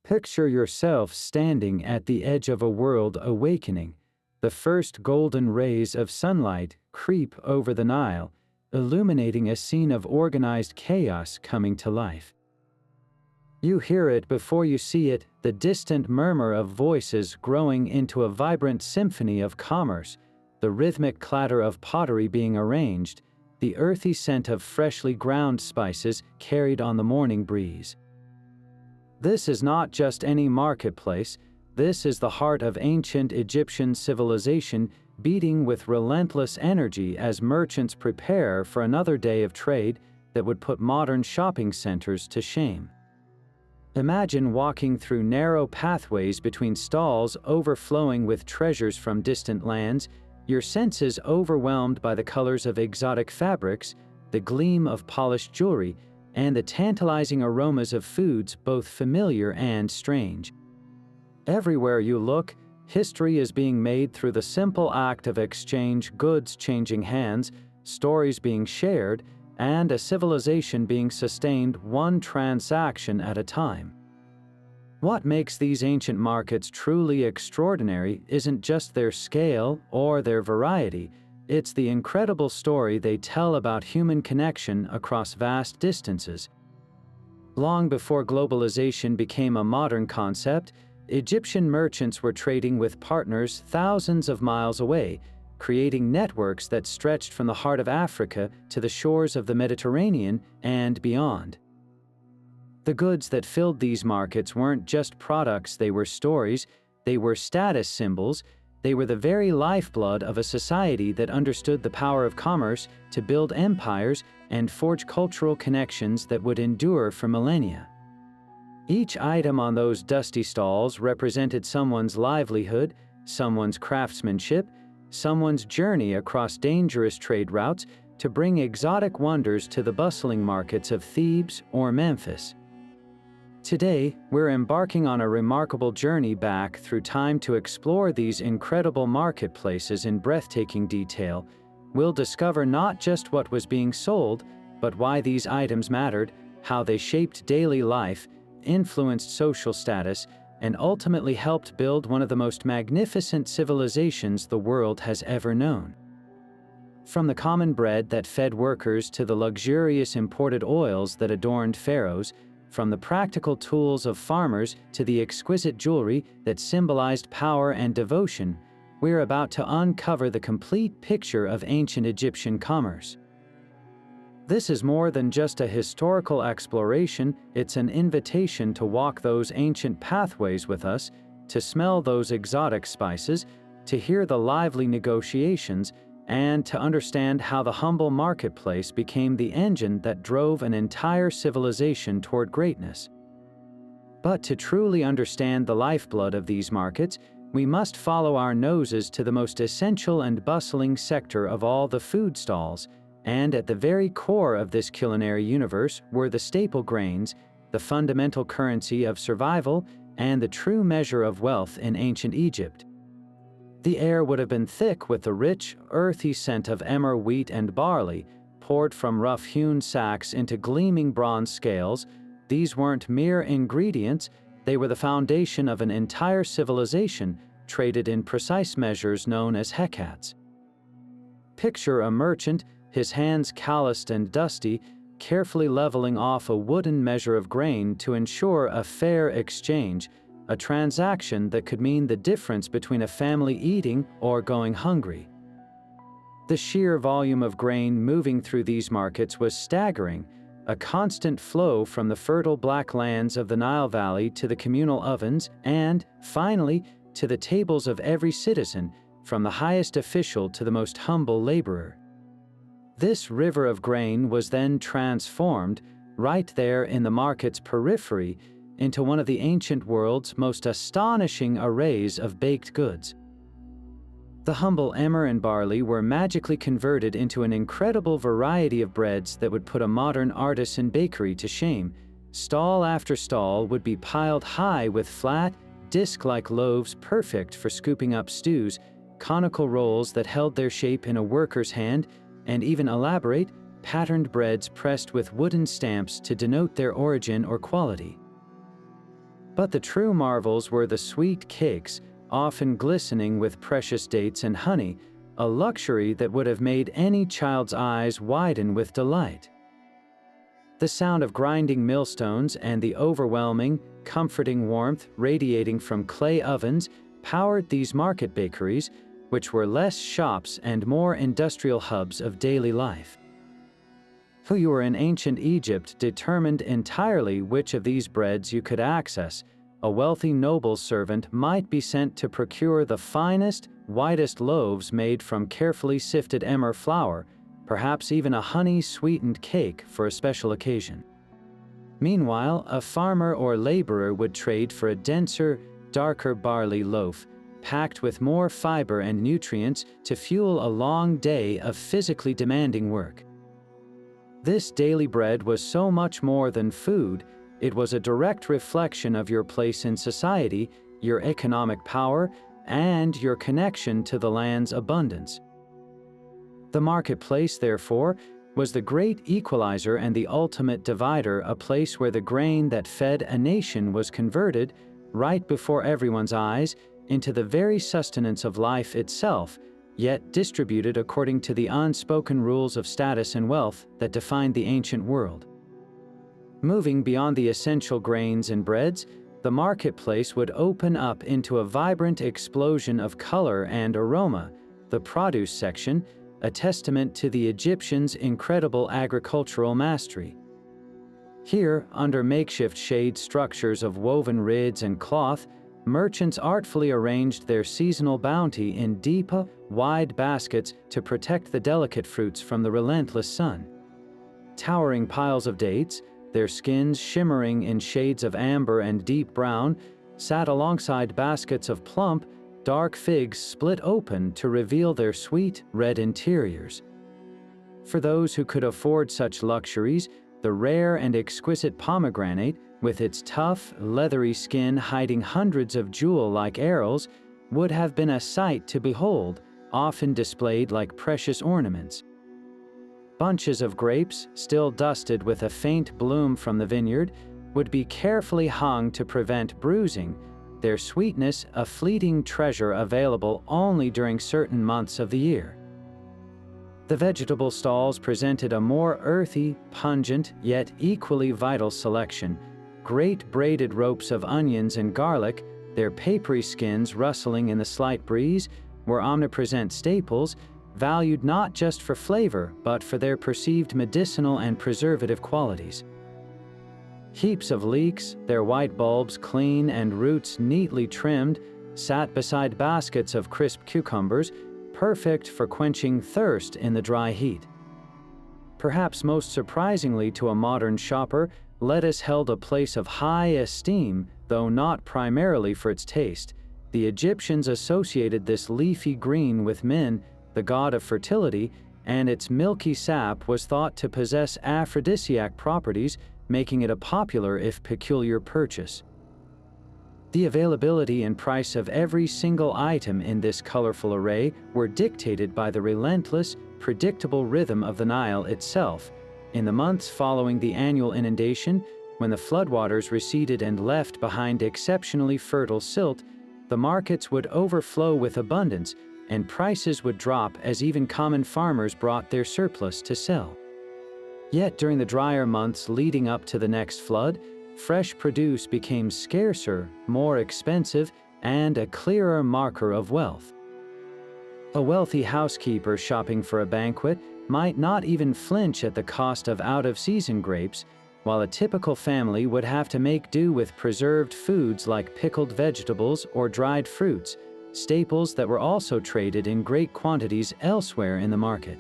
Picture yourself standing at the edge of a world awakening. The first golden rays of sunlight creep over the Nile, illuminating a scene of organized chaos coming to life. You hear it before you see it, the distant murmur of voices growing into a vibrant symphony of commerce, the rhythmic clatter of pottery being arranged, the earthy scent of freshly ground spices carried on the morning breeze. This is not just any marketplace, this is the heart of ancient Egyptian civilization beating with relentless energy as merchants prepare for another day of trade that would put modern shopping centers to shame. Imagine walking through narrow pathways between stalls overflowing with treasures from distant lands, your senses overwhelmed by the colors of exotic fabrics, the gleam of polished jewelry, and the tantalizing aromas of foods both familiar and strange. Everywhere you look, history is being made through the simple act of exchange, goods changing hands, stories being shared, and a civilization being sustained one transaction at a time. What makes these ancient markets truly extraordinary isn't just their scale or their variety, it's the incredible story they tell about human connection across vast distances. Long before globalization became a modern concept, Egyptian merchants were trading with partners thousands of miles away, creating networks that stretched from the heart of Africa to the shores of the Mediterranean and beyond. The goods that filled these markets weren't just products, they were stories, they were status symbols, they were the very lifeblood of a society that understood the power of commerce to build empires and forge cultural connections that would endure for millennia. Each item on those dusty stalls represented someone's livelihood, someone's craftsmanship, someone's journey across dangerous trade routes to bring exotic wonders to the bustling markets of Thebes or Memphis. Today, we're embarking on a remarkable journey back through time to explore these incredible marketplaces in breathtaking detail. We'll discover not just what was being sold, but why these items mattered, how they shaped daily life, influenced social status, and ultimately helped build one of the most magnificent civilizations the world has ever known. From the common bread that fed workers to the luxurious imported oils that adorned pharaohs, from the practical tools of farmers to the exquisite jewelry that symbolized power and devotion, we're about to uncover the complete picture of ancient Egyptian commerce. This is more than just a historical exploration, it's an invitation to walk those ancient pathways with us, to smell those exotic spices, to hear the lively negotiations, and to understand how the humble marketplace became the engine that drove an entire civilization toward greatness. But to truly understand the lifeblood of these markets, we must follow our noses to the most essential and bustling sector of all, the food stalls, and at the very core of this culinary universe were the staple grains, the fundamental currency of survival, and the true measure of wealth in ancient Egypt. The air would have been thick with the rich, earthy scent of emmer, wheat, and barley, poured from rough-hewn sacks into gleaming bronze scales. These weren't mere ingredients, they were the foundation of an entire civilization, traded in precise measures known as hecats. Picture a merchant, his hands calloused and dusty, carefully leveling off a wooden measure of grain to ensure a fair exchange, a transaction that could mean the difference between a family eating or going hungry. The sheer volume of grain moving through these markets was staggering, a constant flow from the fertile black lands of the Nile Valley to the communal ovens and, finally, to the tables of every citizen, from the highest official to the most humble laborer. This river of grain was then transformed, right there in the market's periphery, into one of the ancient world's most astonishing arrays of baked goods. The humble emmer and barley were magically converted into an incredible variety of breads that would put a modern artisan bakery to shame. Stall after stall would be piled high with flat, disc-like loaves perfect for scooping up stews, conical rolls that held their shape in a worker's hand, and even elaborate, patterned breads pressed with wooden stamps to denote their origin or quality. But the true marvels were the sweet cakes, often glistening with precious dates and honey, a luxury that would have made any child's eyes widen with delight. The sound of grinding millstones and the overwhelming, comforting warmth radiating from clay ovens powered these market bakeries, which were less shops and more industrial hubs of daily life. Who you were in ancient Egypt determined entirely which of these breads you could access. A wealthy noble's servant might be sent to procure the finest, whitest loaves made from carefully sifted emmer flour, perhaps even a honey-sweetened cake for a special occasion. Meanwhile, a farmer or laborer would trade for a denser, darker barley loaf, packed with more fiber and nutrients to fuel a long day of physically demanding work. This daily bread was so much more than food. It was a direct reflection of your place in society, your economic power, and your connection to the land's abundance. The marketplace, therefore, was the great equalizer and the ultimate divider, a place where the grain that fed a nation was converted, right before everyone's eyes, into the very sustenance of life itself, yet distributed according to the unspoken rules of status and wealth that defined the ancient world. Moving beyond the essential grains and breads, the marketplace would open up into a vibrant explosion of color and aroma, the produce section, a testament to the Egyptians' incredible agricultural mastery. Here, under makeshift shade structures of woven rids and cloth, merchants artfully arranged their seasonal bounty in deep, wide baskets to protect the delicate fruits from the relentless sun. Towering piles of dates, their skins shimmering in shades of amber and deep brown, sat alongside baskets of plump, dark figs split open to reveal their sweet, red interiors. For those who could afford such luxuries, the rare and exquisite pomegranate, with its tough, leathery skin hiding hundreds of jewel-like arrows, would have been a sight to behold, often displayed like precious ornaments. Bunches of grapes, still dusted with a faint bloom from the vineyard, would be carefully hung to prevent bruising, their sweetness a fleeting treasure available only during certain months of the year. The vegetable stalls presented a more earthy, pungent, yet equally vital selection. Great braided ropes of onions and garlic, their papery skins rustling in the slight breeze, were omnipresent staples, valued not just for flavor, but for their perceived medicinal and preservative qualities. Heaps of leeks, their white bulbs clean and roots neatly trimmed, sat beside baskets of crisp cucumbers, perfect for quenching thirst in the dry heat. Perhaps most surprisingly to a modern shopper, lettuce held a place of high esteem, though not primarily for its taste. The Egyptians associated this leafy green with Min, the god of fertility, and its milky sap was thought to possess aphrodisiac properties, making it a popular if peculiar purchase. The availability and price of every single item in this colorful array were dictated by the relentless, predictable rhythm of the Nile itself. In the months following the annual inundation, when the floodwaters receded and left behind exceptionally fertile silt, the markets would overflow with abundance, and prices would drop as even common farmers brought their surplus to sell. Yet during the drier months leading up to the next flood, fresh produce became scarcer, more expensive, and a clearer marker of wealth. A wealthy housekeeper shopping for a banquet might not even flinch at the cost of out-of-season grapes, while a typical family would have to make do with preserved foods like pickled vegetables or dried fruits, staples that were also traded in great quantities elsewhere in the market.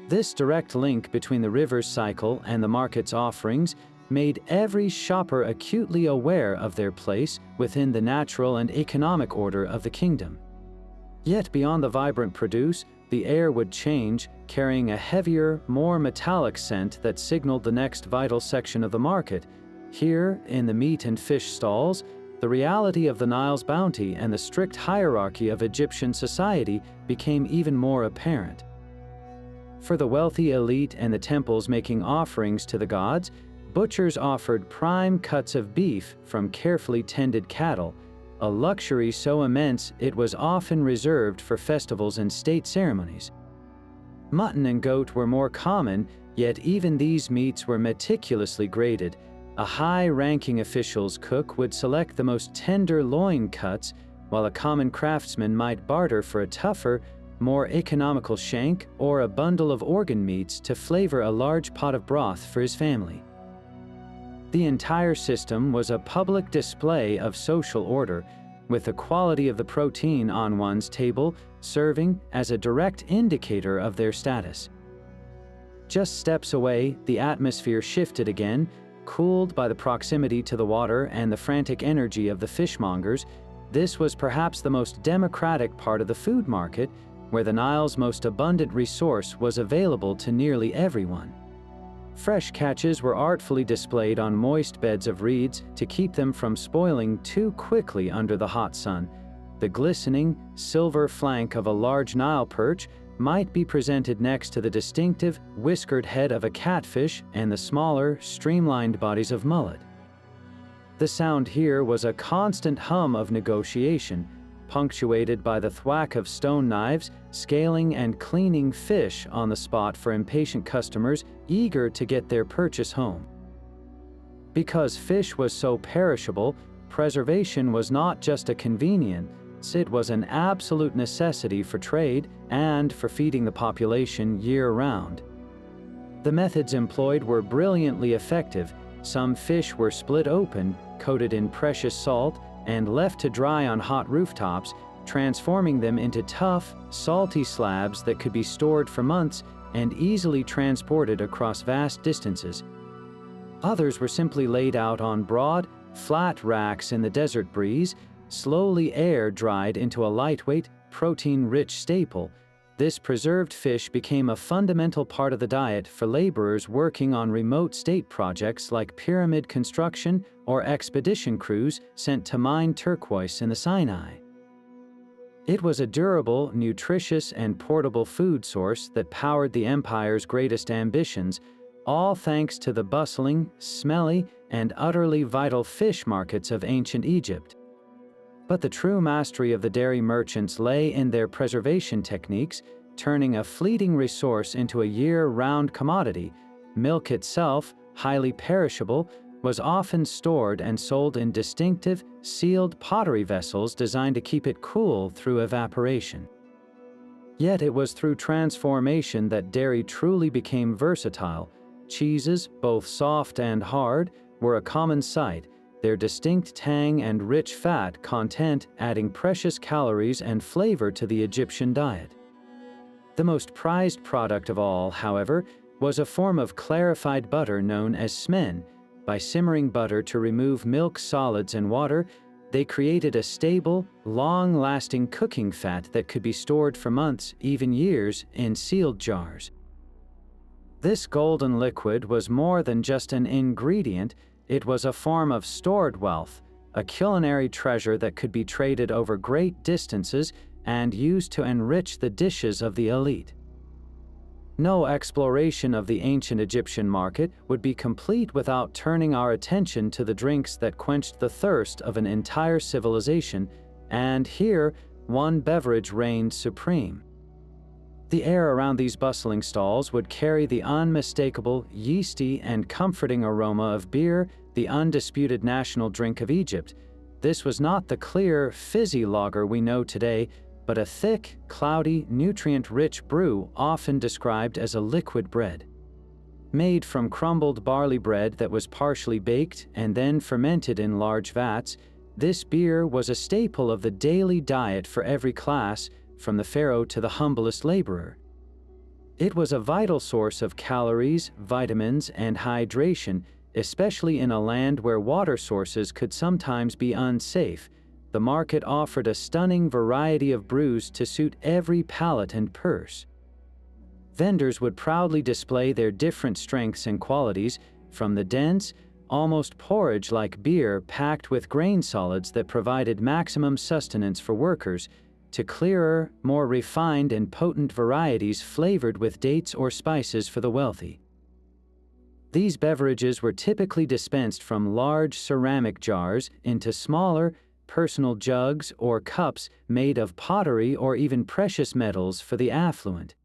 This direct link between the river's cycle and the market's offerings made every shopper acutely aware of their place within the natural and economic order of the kingdom. Yet beyond the vibrant produce, the air would change, carrying a heavier, more metallic scent that signaled the next vital section of the market. Here, in the meat and fish stalls, the reality of the Nile's bounty and the strict hierarchy of Egyptian society became even more apparent. For the wealthy elite and the temples making offerings to the gods, Butchers offered prime cuts of beef from carefully tended cattle, a luxury so immense it was often reserved for festivals and state ceremonies. Mutton and goat were more common, yet even these meats were meticulously graded. A high-ranking official's cook would select the most tender loin cuts, while a common craftsman might barter for a tougher, more economical shank or a bundle of organ meats to flavor a large pot of broth for his family. The entire system was a public display of social order, with the quality of the protein on one's table serving as a direct indicator of their status. Just steps away, the atmosphere shifted again, cooled by the proximity to the water and the frantic energy of the fishmongers. This was perhaps the most democratic part of the food market, where the Nile's most abundant resource was available to nearly everyone. Fresh catches were artfully displayed on moist beds of reeds to keep them from spoiling too quickly under the hot sun. The glistening, silver flank of a large Nile perch might be presented next to the distinctive, whiskered head of a catfish and the smaller, streamlined bodies of mullet. The sound here was a constant hum of negotiation, punctuated by the thwack of stone knives, scaling and cleaning fish on the spot for impatient customers eager to get their purchase home. Because fish was so perishable, preservation was not just a convenience, it was an absolute necessity for trade and for feeding the population year-round. The methods employed were brilliantly effective. Some fish were split open, coated in precious salt, and left to dry on hot rooftops, transforming them into tough, salty slabs that could be stored for months and easily transported across vast distances. Others were simply laid out on broad, flat racks in the desert breeze, slowly air-dried into a lightweight, protein-rich staple. This preserved fish became a fundamental part of the diet for laborers working on remote state projects like pyramid construction or expedition crews sent to mine turquoise in the Sinai. It was a durable, nutritious, and portable food source that powered the empire's greatest ambitions, all thanks to the bustling, smelly, and utterly vital fish markets of ancient Egypt. But the true mastery of the dairy merchants lay in their preservation techniques, turning a fleeting resource into a year-round commodity. Milk itself, highly perishable, was often stored and sold in distinctive, sealed pottery vessels designed to keep it cool through evaporation. Yet it was through transformation that dairy truly became versatile. Cheeses, both soft and hard, were a common sight, their distinct tang and rich fat content adding precious calories and flavor to the Egyptian diet. The most prized product of all, however, was a form of clarified butter known as smen. By simmering butter to remove milk solids and water, they created a stable, long-lasting cooking fat that could be stored for months, even years, in sealed jars. This golden liquid was more than just an ingredient. It was a form of stored wealth, a culinary treasure that could be traded over great distances and used to enrich the dishes of the elite. No exploration of the ancient Egyptian market would be complete without turning our attention to the drinks that quenched the thirst of an entire civilization, and here one beverage reigned supreme. The air around these bustling stalls would carry the unmistakable, yeasty, and comforting aroma of beer, the undisputed national drink of Egypt. This was not the clear, fizzy lager we know today, but a thick, cloudy, nutrient-rich brew often described as a liquid bread. Made from crumbled barley bread that was partially baked and then fermented in large vats, this beer was a staple of the daily diet for every class, from the pharaoh to the humblest laborer. It was a vital source of calories, vitamins, and hydration, especially in a land where water sources could sometimes be unsafe. The market offered a stunning variety of brews to suit every palate and purse. Vendors would proudly display their different strengths and qualities, from the dense, almost porridge-like beer packed with grain solids that provided maximum sustenance for workers, to clearer, more refined and potent varieties flavored with dates or spices for the wealthy. These beverages were typically dispensed from large ceramic jars into smaller, personal jugs or cups made of pottery or even precious metals for the affluent.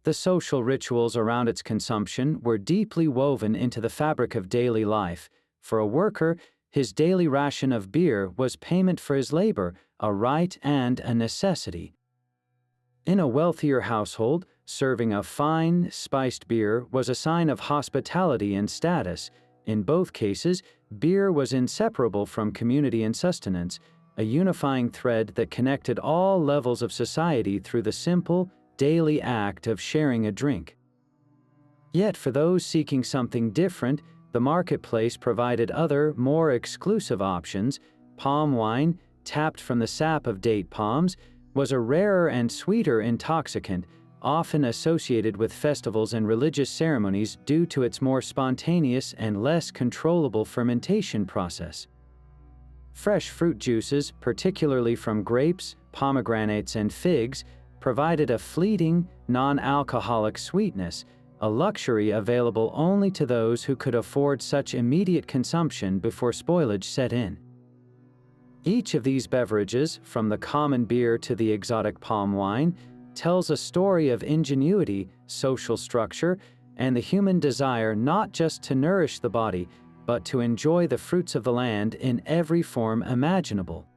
The social rituals around its consumption were deeply woven into the fabric of daily life. For a worker, his daily ration of beer was payment for his labor, a right and a necessity. In a wealthier household, serving a fine, spiced beer was a sign of hospitality and status. In both cases, beer was inseparable from community and sustenance, a unifying thread that connected all levels of society through the simple, daily act of sharing a drink. Yet for those seeking something different, the marketplace provided other, more exclusive options. Palm wine, tapped from the sap of date palms, was a rarer and sweeter intoxicant, often associated with festivals and religious ceremonies due to its more spontaneous and less controllable fermentation process. Fresh fruit juices, particularly from grapes, pomegranates, and figs, provided a fleeting, non-alcoholic sweetness, a luxury available only to those who could afford such immediate consumption before spoilage set in. Each of these beverages, from the common beer to the exotic palm wine, tells a story of ingenuity, social structure, and the human desire not just to nourish the body, but to enjoy the fruits of the land in every form imaginable.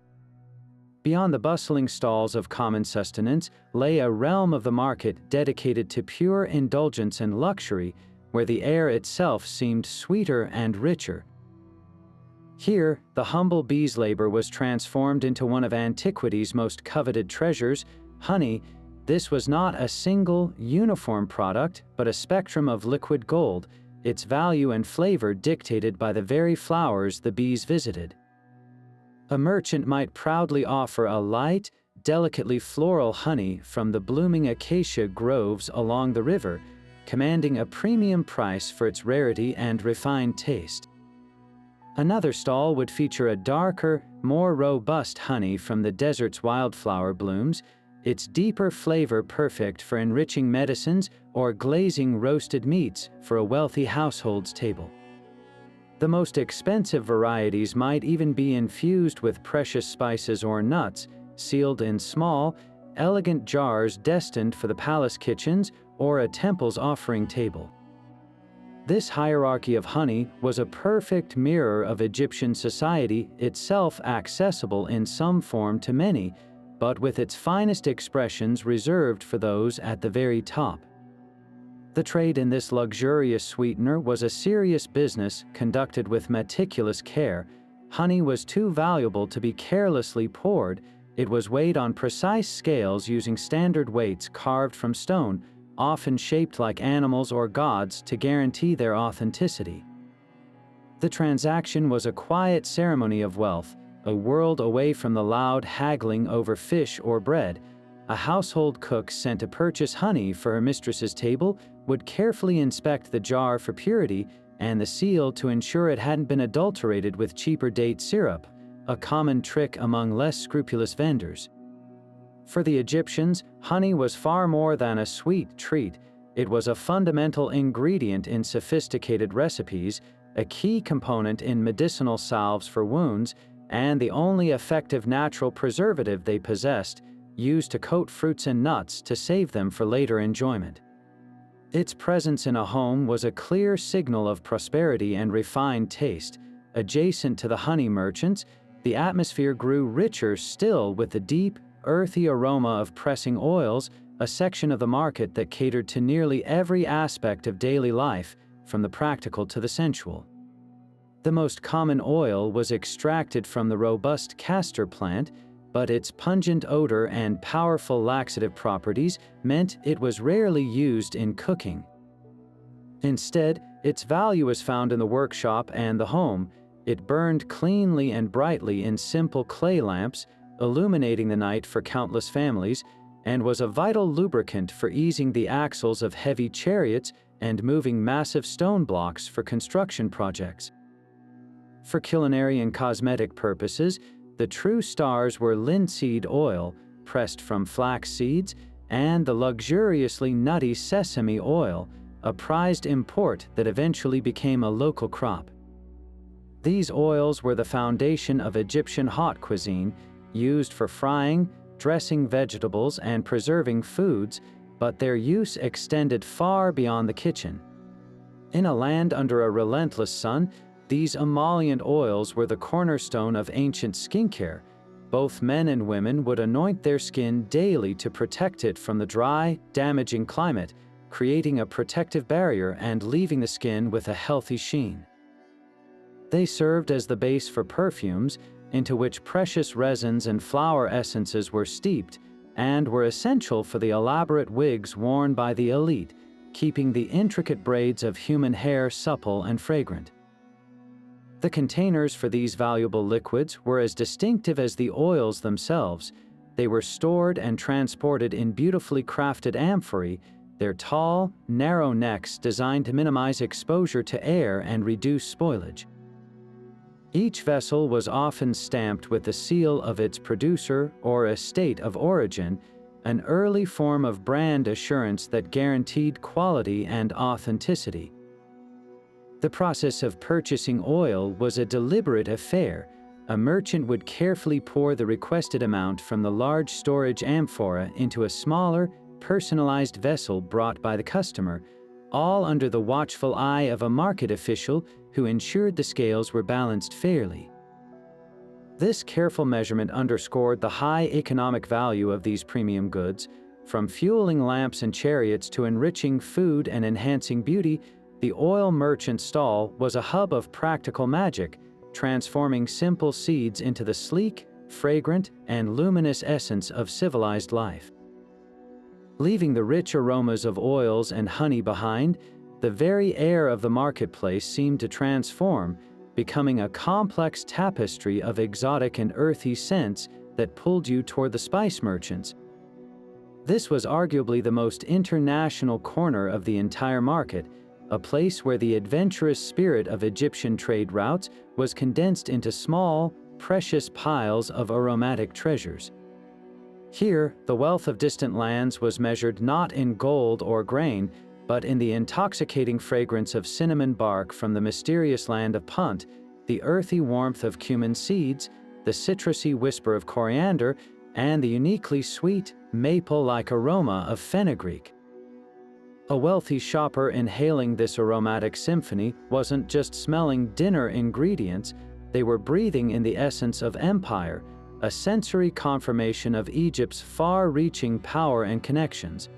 Beyond the bustling stalls of common sustenance lay a realm of the market dedicated to pure indulgence and luxury, where the air itself seemed sweeter and richer. Here, the humble bee's labor was transformed into one of antiquity's most coveted treasures, honey. This was not a single, uniform product, but a spectrum of liquid gold, its value and flavor dictated by the very flowers the bees visited. A merchant might proudly offer a light, delicately floral honey from the blooming acacia groves along the river, commanding a premium price for its rarity and refined taste. Another stall would feature a darker, more robust honey from the desert's wildflower blooms, its deeper flavor perfect for enriching medicines or glazing roasted meats for a wealthy household's table. The most expensive varieties might even be infused with precious spices or nuts, sealed in small, elegant jars destined for the palace kitchens or a temple's offering table. This hierarchy of honey was a perfect mirror of Egyptian society, itself accessible in some form to many, but with its finest expressions reserved for those at the very top. The trade in this luxurious sweetener was a serious business conducted with meticulous care. Honey was too valuable to be carelessly poured. It was weighed on precise scales using standard weights carved from stone, often shaped like animals or gods to guarantee their authenticity. The transaction was a quiet ceremony of wealth, a world away from the loud haggling over fish or bread. A household cook sent to purchase honey for her mistress's table would carefully inspect the jar for purity and the seal to ensure it hadn't been adulterated with cheaper date syrup, a common trick among less scrupulous vendors. For the Egyptians, honey was far more than a sweet treat. It was a fundamental ingredient in sophisticated recipes, a key component in medicinal salves for wounds, and the only effective natural preservative they possessed, used to coat fruits and nuts to save them for later enjoyment. Its presence in a home was a clear signal of prosperity and refined taste. Adjacent to the honey merchants, the atmosphere grew richer still with the deep, earthy aroma of pressing oils, a section of the market that catered to nearly every aspect of daily life, from the practical to the sensual. The most common oil was extracted from the robust castor plant, but its pungent odor and powerful laxative properties meant it was rarely used in cooking. Instead, its value was found in the workshop and the home. It burned cleanly and brightly in simple clay lamps, illuminating the night for countless families, and was a vital lubricant for easing the axles of heavy chariots and moving massive stone blocks for construction projects. For culinary and cosmetic purposes, the true stars were linseed oil, pressed from flax seeds, and the luxuriously nutty sesame oil, a prized import that eventually became a local crop. These oils were the foundation of Egyptian hot cuisine, used for frying, dressing vegetables, and preserving foods, but their use extended far beyond the kitchen. In a land under a relentless sun, these emollient oils were the cornerstone of ancient skincare. Both men and women would anoint their skin daily to protect it from the dry, damaging climate, creating a protective barrier and leaving the skin with a healthy sheen. They served as the base for perfumes, into which precious resins and flower essences were steeped, and were essential for the elaborate wigs worn by the elite, keeping the intricate braids of human hair supple and fragrant. The containers for these valuable liquids were as distinctive as the oils themselves. They were stored and transported in beautifully crafted amphorae, their tall, narrow necks designed to minimize exposure to air and reduce spoilage. Each vessel was often stamped with the seal of its producer or estate of origin, an early form of brand assurance that guaranteed quality and authenticity. The process of purchasing oil was a deliberate affair. A merchant would carefully pour the requested amount from the large storage amphora into a smaller, personalized vessel brought by the customer, all under the watchful eye of a market official who ensured the scales were balanced fairly. This careful measurement underscored the high economic value of these premium goods. From fueling lamps and chariots to enriching food and enhancing beauty, the oil merchant stall was a hub of practical magic, transforming simple seeds into the sleek, fragrant, and luminous essence of civilized life. Leaving the rich aromas of oils and honey behind, the very air of the marketplace seemed to transform, becoming a complex tapestry of exotic and earthy scents that pulled you toward the spice merchants. This was arguably the most international corner of the entire market, a place where the adventurous spirit of Egyptian trade routes was condensed into small, precious piles of aromatic treasures. Here, the wealth of distant lands was measured not in gold or grain, but in the intoxicating fragrance of cinnamon bark from the mysterious land of Punt, the earthy warmth of cumin seeds, the citrusy whisper of coriander, and the uniquely sweet, maple-like aroma of fenugreek. A wealthy shopper inhaling this aromatic symphony wasn't just smelling dinner ingredients, they were breathing in the essence of empire, a sensory confirmation of Egypt's far-reaching power and connections.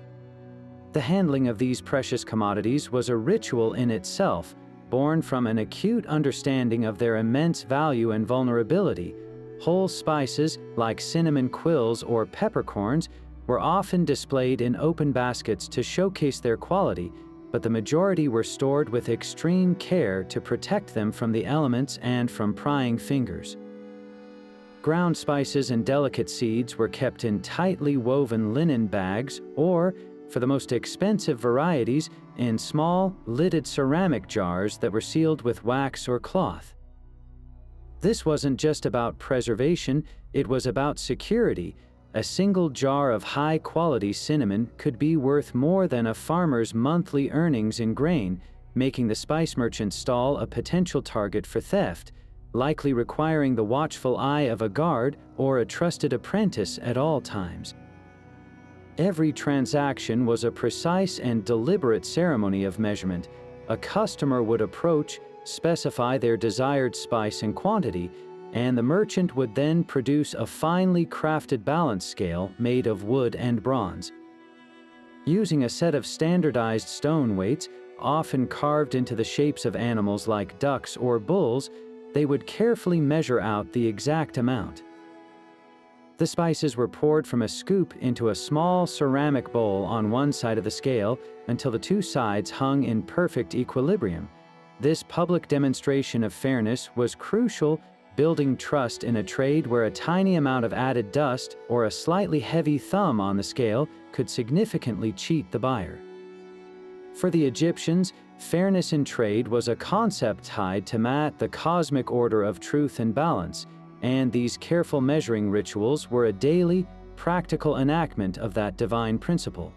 The handling of these precious commodities was a ritual in itself, born from an acute understanding of their immense value and vulnerability. Whole spices, like cinnamon quills or peppercorns, were often displayed in open baskets to showcase their quality, but the majority were stored with extreme care to protect them from the elements and from prying fingers. Ground spices and delicate seeds were kept in tightly woven linen bags or, for the most expensive varieties, in small, lidded ceramic jars that were sealed with wax or cloth. This wasn't just about preservation, it was about security. A single jar of high-quality cinnamon could be worth more than a farmer's monthly earnings in grain, making the spice merchant's stall a potential target for theft, likely requiring the watchful eye of a guard or a trusted apprentice at all times. Every transaction was a precise and deliberate ceremony of measurement. A customer would approach, specify their desired spice and quantity, and the merchant would then produce a finely crafted balance scale made of wood and bronze. Using a set of standardized stone weights, often carved into the shapes of animals like ducks or bulls, they would carefully measure out the exact amount. The spices were poured from a scoop into a small ceramic bowl on one side of the scale until the two sides hung in perfect equilibrium. This public demonstration of fairness was crucial, building trust in a trade where a tiny amount of added dust or a slightly heavy thumb on the scale could significantly cheat the buyer. For the Egyptians, fairness in trade was a concept tied to Maat, the cosmic order of truth and balance, and these careful measuring rituals were a daily, practical enactment of that divine principle.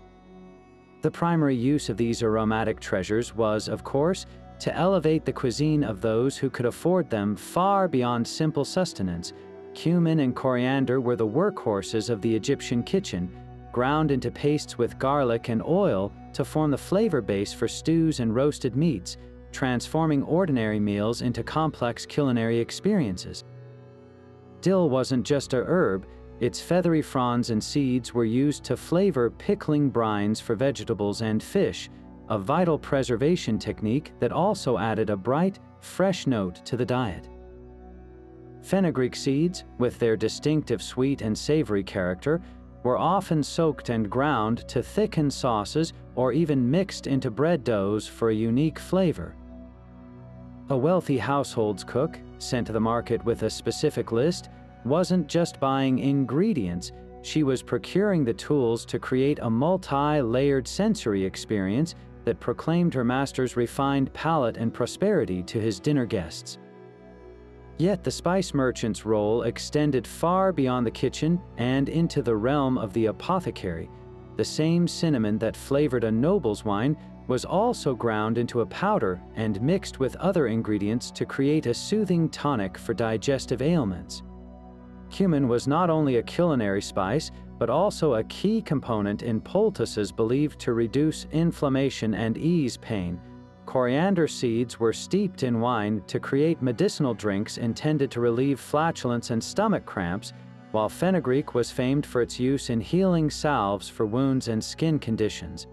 The primary use of these aromatic treasures was, of course, to elevate the cuisine of those who could afford them far beyond simple sustenance. Cumin and coriander were the workhorses of the Egyptian kitchen, ground into pastes with garlic and oil to form the flavor base for stews and roasted meats, transforming ordinary meals into complex culinary experiences. Dill wasn't just a herb, its feathery fronds and seeds were used to flavor pickling brines for vegetables and fish, a vital preservation technique that also added a bright, fresh note to the diet. Fenugreek seeds, with their distinctive sweet and savory character, were often soaked and ground to thicken sauces or even mixed into bread doughs for a unique flavor. A wealthy household's cook, sent to the market with a specific list, wasn't just buying ingredients, she was procuring the tools to create a multi-layered sensory experience that proclaimed her master's refined palate and prosperity to his dinner guests. Yet the spice merchant's role extended far beyond the kitchen and into the realm of the apothecary. The same cinnamon that flavored a noble's wine was also ground into a powder and mixed with other ingredients to create a soothing tonic for digestive ailments. Cumin was not only a culinary spice, but also a key component in poultices believed to reduce inflammation and ease pain. Coriander seeds were steeped in wine to create medicinal drinks intended to relieve flatulence and stomach cramps, while fenugreek was famed for its use in healing salves for wounds and skin conditions.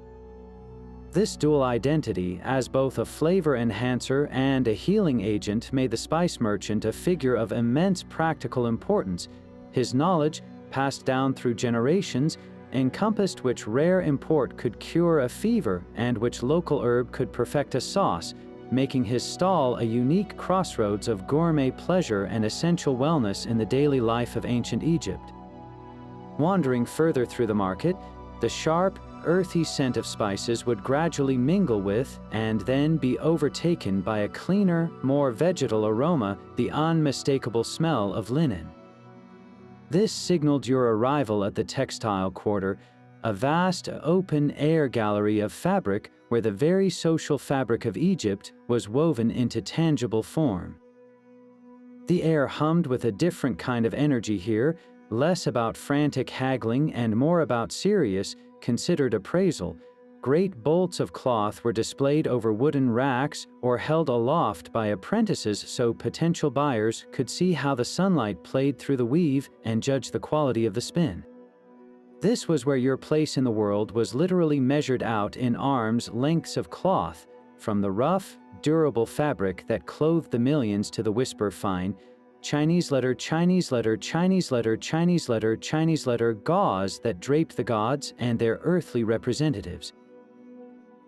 This dual identity, as both a flavor enhancer and a healing agent, made the spice merchant a figure of immense practical importance. His knowledge, passed down through generations, encompassed which rare import could cure a fever and which local herb could perfect a sauce, making his stall a unique crossroads of gourmet pleasure and essential wellness in the daily life of ancient Egypt. Wandering further through the market, the sharp, earthy scent of spices would gradually mingle with and then be overtaken by a cleaner, more vegetal aroma, the unmistakable smell of linen. This signaled your arrival at the textile quarter, a vast open-air gallery of fabric where the very social fabric of Egypt was woven into tangible form. The air hummed with a different kind of energy here, less about frantic haggling and more about serious, considered appraisal. Great bolts of cloth were displayed over wooden racks or held aloft by apprentices so potential buyers could see how the sunlight played through the weave and judge the quality of the spin. This was where your place in the world was literally measured out in arms' lengths of cloth, from the rough, durable fabric that clothed the millions to the whisper-fine Chinese letter, Chinese letter, Chinese letter, Chinese letter, Chinese letter gauze that draped the gods and their earthly representatives.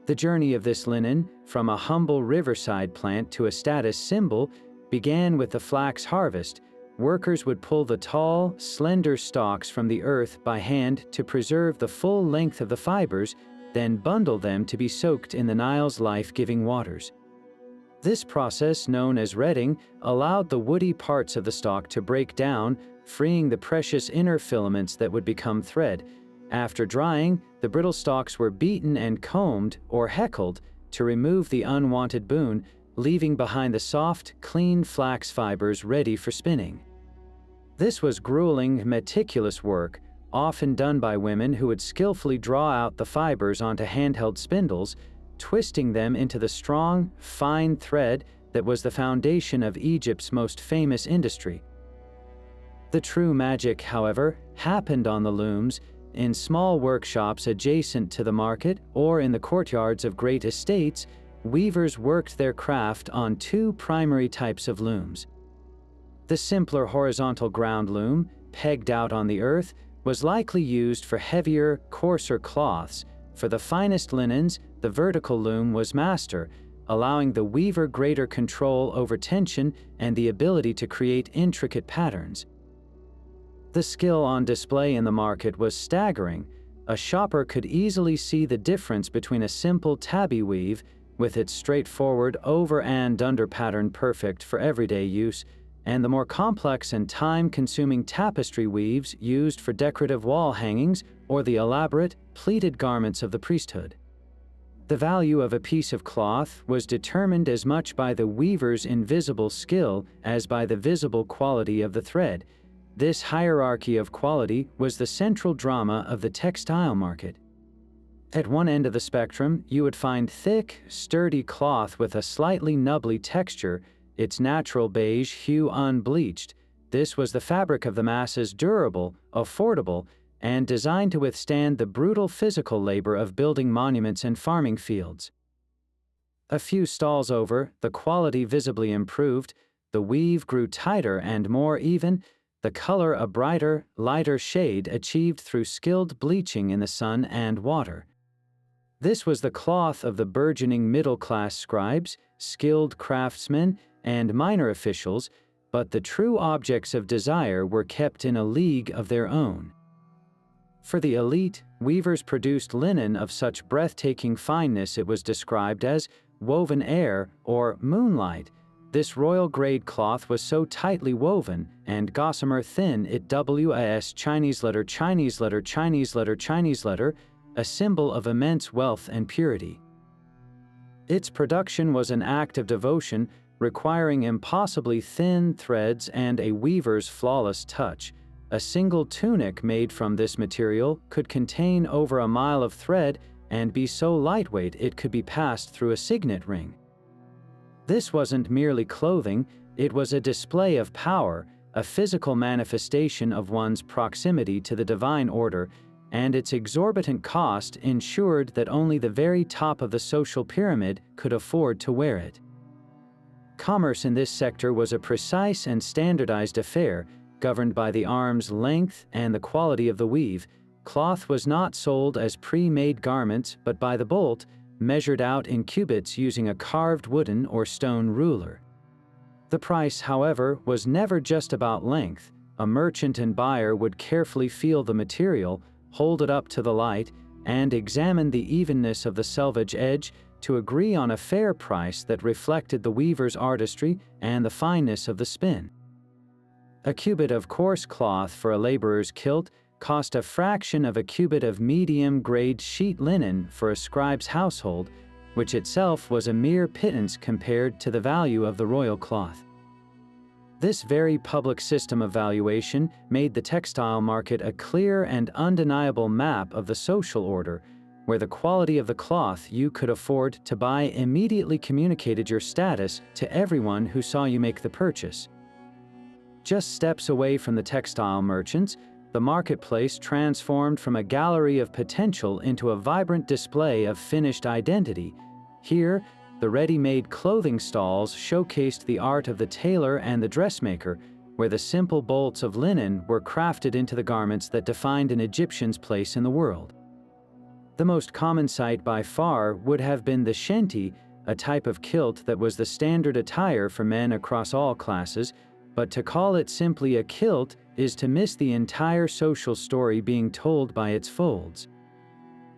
The journey of this linen, from a humble riverside plant to a status symbol, began with the flax harvest. Workers would pull the tall, slender stalks from the earth by hand to preserve the full length of the fibers, then bundle them to be soaked in the Nile's life-giving waters. This process, known as retting, allowed the woody parts of the stalk to break down, freeing the precious inner filaments that would become thread. After drying, the brittle stalks were beaten and combed, or heckled, to remove the unwanted boon, leaving behind the soft, clean flax fibers ready for spinning. This was grueling, meticulous work, often done by women who would skillfully draw out the fibers onto handheld spindles, twisting them into the strong, fine thread that was the foundation of Egypt's most famous industry. The true magic, however, happened on the looms, in small workshops adjacent to the market or in the courtyards of great estates. Weavers worked their craft on two primary types of looms. The simpler horizontal ground loom, pegged out on the earth, was likely used for heavier, coarser cloths. For the finest linens, the vertical loom was master, allowing the weaver greater control over tension and the ability to create intricate patterns. The skill on display in the market was staggering. A shopper could easily see the difference between a simple tabby weave, with its straightforward over and under pattern perfect for everyday use, and the more complex and time-consuming tapestry weaves used for decorative wall hangings or the elaborate, pleated garments of the priesthood. The value of a piece of cloth was determined as much by the weaver's invisible skill as by the visible quality of the thread. This hierarchy of quality was the central drama of the textile market. At one end of the spectrum, you would find thick, sturdy cloth with a slightly nubbly texture, its natural beige hue unbleached. This was the fabric of the masses, durable, affordable, and designed to withstand the brutal physical labor of building monuments and farming fields. A few stalls over, the quality visibly improved, the weave grew tighter and more even, the color a brighter, lighter shade achieved through skilled bleaching in the sun and water. This was the cloth of the burgeoning middle-class scribes, skilled craftsmen, and minor officials, but the true objects of desire were kept in a league of their own. For the elite, weavers produced linen of such breathtaking fineness it was described as woven air or moonlight. This royal-grade cloth was so tightly woven and gossamer thin it was Chinese letter, Chinese letter, Chinese letter, Chinese letter, a symbol of immense wealth and purity. Its production was an act of devotion, requiring impossibly thin threads and a weaver's flawless touch. A single tunic made from this material could contain over a mile of thread and be so lightweight it could be passed through a signet ring. This wasn't merely clothing, it was a display of power, a physical manifestation of one's proximity to the divine order, and its exorbitant cost ensured that only the very top of the social pyramid could afford to wear it. Commerce in this sector was a precise and standardized affair, governed by the arm's length and the quality of the weave. Cloth was not sold as pre-made garments, but by the bolt, measured out in cubits using a carved wooden or stone ruler. The price, however, was never just about length. A merchant and buyer would carefully feel the material, hold it up to the light, and examine the evenness of the selvage edge to agree on a fair price that reflected the weaver's artistry and the fineness of the spin. A cubit of coarse cloth for a laborer's kilt cost a fraction of a cubit of medium-grade sheet linen for a scribe's household, which itself was a mere pittance compared to the value of the royal cloth. This very public system of valuation made the textile market a clear and undeniable map of the social order, where the quality of the cloth you could afford to buy immediately communicated your status to everyone who saw you make the purchase. Just steps away from the textile merchants, the marketplace transformed from a gallery of potential into a vibrant display of finished identity. Here, the ready-made clothing stalls showcased the art of the tailor and the dressmaker, where the simple bolts of linen were crafted into the garments that defined an Egyptian's place in the world. The most common sight by far would have been the shenty, a type of kilt that was the standard attire for men across all classes, but to call it simply a kilt is to miss the entire social story being told by its folds.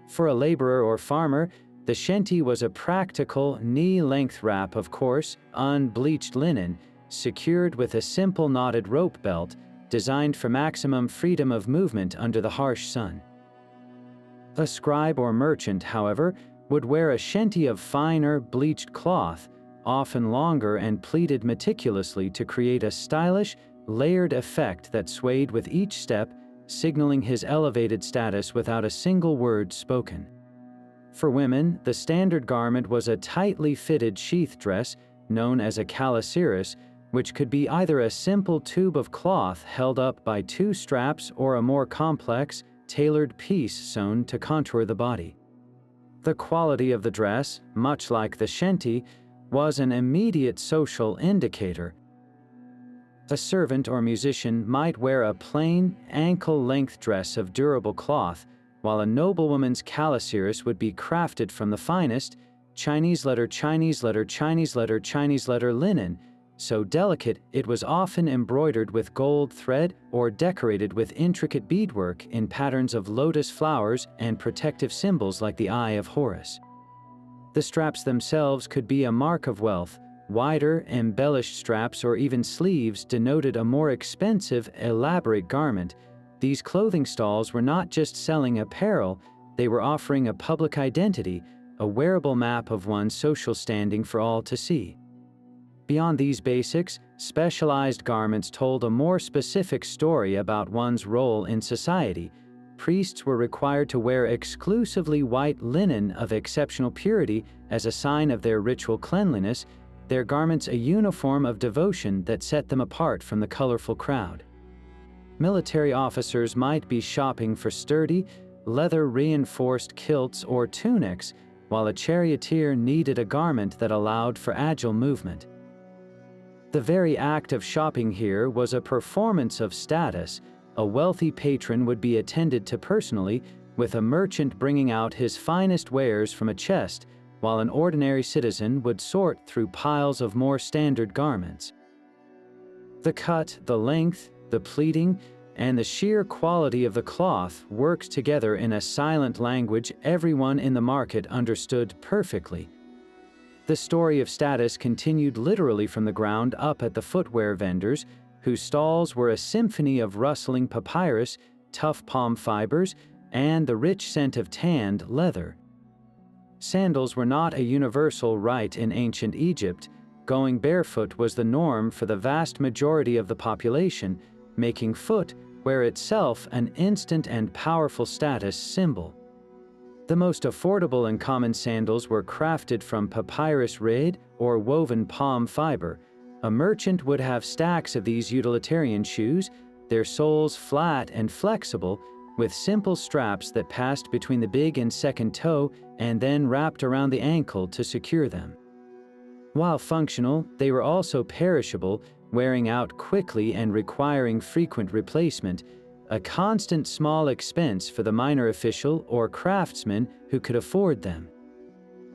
For a laborer or farmer, the shenty was a practical, knee-length wrap of coarse, unbleached linen, secured with a simple knotted rope belt, designed for maximum freedom of movement under the harsh sun. A scribe or merchant, however, would wear a shenty of finer, bleached cloth, often longer and pleated meticulously to create a stylish, layered effect that swayed with each step, signaling his elevated status without a single word spoken. For women, the standard garment was a tightly fitted sheath dress, known as a calasiris, which could be either a simple tube of cloth held up by two straps or a more complex, tailored piece sewn to contour the body. The quality of the dress, much like the shenty, was an immediate social indicator. A servant or musician might wear a plain, ankle-length dress of durable cloth, while a noblewoman's calasiris would be crafted from the finest Chinese letter, Chinese letter, Chinese letter, Chinese letter linen, so delicate it was often embroidered with gold thread or decorated with intricate beadwork in patterns of lotus flowers and protective symbols like the Eye of Horus. The straps themselves could be a mark of wealth. Wider, embellished straps or even sleeves denoted a more expensive, elaborate garment. These clothing stalls were not just selling apparel, they were offering a public identity, a wearable map of one's social standing for all to see. Beyond these basics, specialized garments told a more specific story about one's role in society. Priests were required to wear exclusively white linen of exceptional purity as a sign of their ritual cleanliness, their garments a uniform of devotion that set them apart from the colorful crowd. Military officers might be shopping for sturdy, leather-reinforced kilts or tunics, while a charioteer needed a garment that allowed for agile movement. The very act of shopping here was a performance of status. A wealthy patron would be attended to personally, with a merchant bringing out his finest wares from a chest, while an ordinary citizen would sort through piles of more standard garments. The cut, the length, the pleating, and the sheer quality of the cloth worked together in a silent language everyone in the market understood perfectly. The story of status continued literally from the ground up at the footwear vendors, whose stalls were a symphony of rustling papyrus, tough palm fibers, and the rich scent of tanned leather. Sandals were not a universal right in ancient Egypt. Going barefoot was the norm for the vast majority of the population, making footwear itself an instant and powerful status symbol. The most affordable and common sandals were crafted from papyrus reed or woven palm fiber. A merchant would have stacks of these utilitarian shoes, their soles flat and flexible, with simple straps that passed between the big and second toe and then wrapped around the ankle to secure them. While functional, they were also perishable, wearing out quickly and requiring frequent replacement, a constant small expense for the minor official or craftsman who could afford them.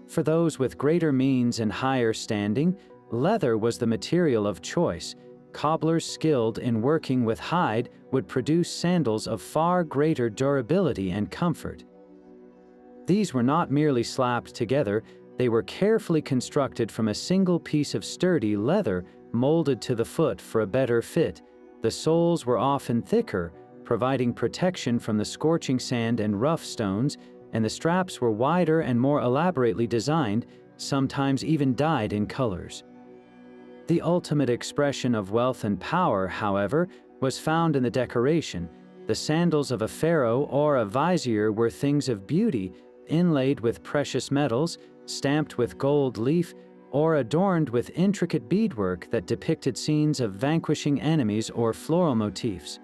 For those with greater means and higher standing, leather was the material of choice. Cobblers skilled in working with hide would produce sandals of far greater durability and comfort. These were not merely slapped together, they were carefully constructed from a single piece of sturdy leather molded to the foot for a better fit. The soles were often thicker, providing protection from the scorching sand and rough stones, and the straps were wider and more elaborately designed, sometimes even dyed in colors. The ultimate expression of wealth and power, however, was found in the decoration. The sandals of a pharaoh or a vizier were things of beauty, inlaid with precious metals, stamped with gold leaf, or adorned with intricate beadwork that depicted scenes of vanquishing enemies or floral motifs.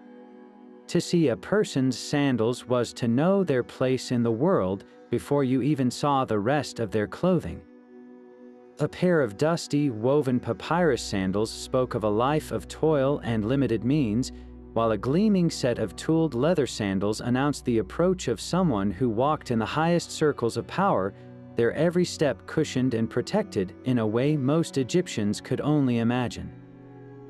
To see a person's sandals was to know their place in the world before you even saw the rest of their clothing. A pair of dusty, woven papyrus sandals spoke of a life of toil and limited means, while a gleaming set of tooled leather sandals announced the approach of someone who walked in the highest circles of power, their every step cushioned and protected in a way most Egyptians could only imagine.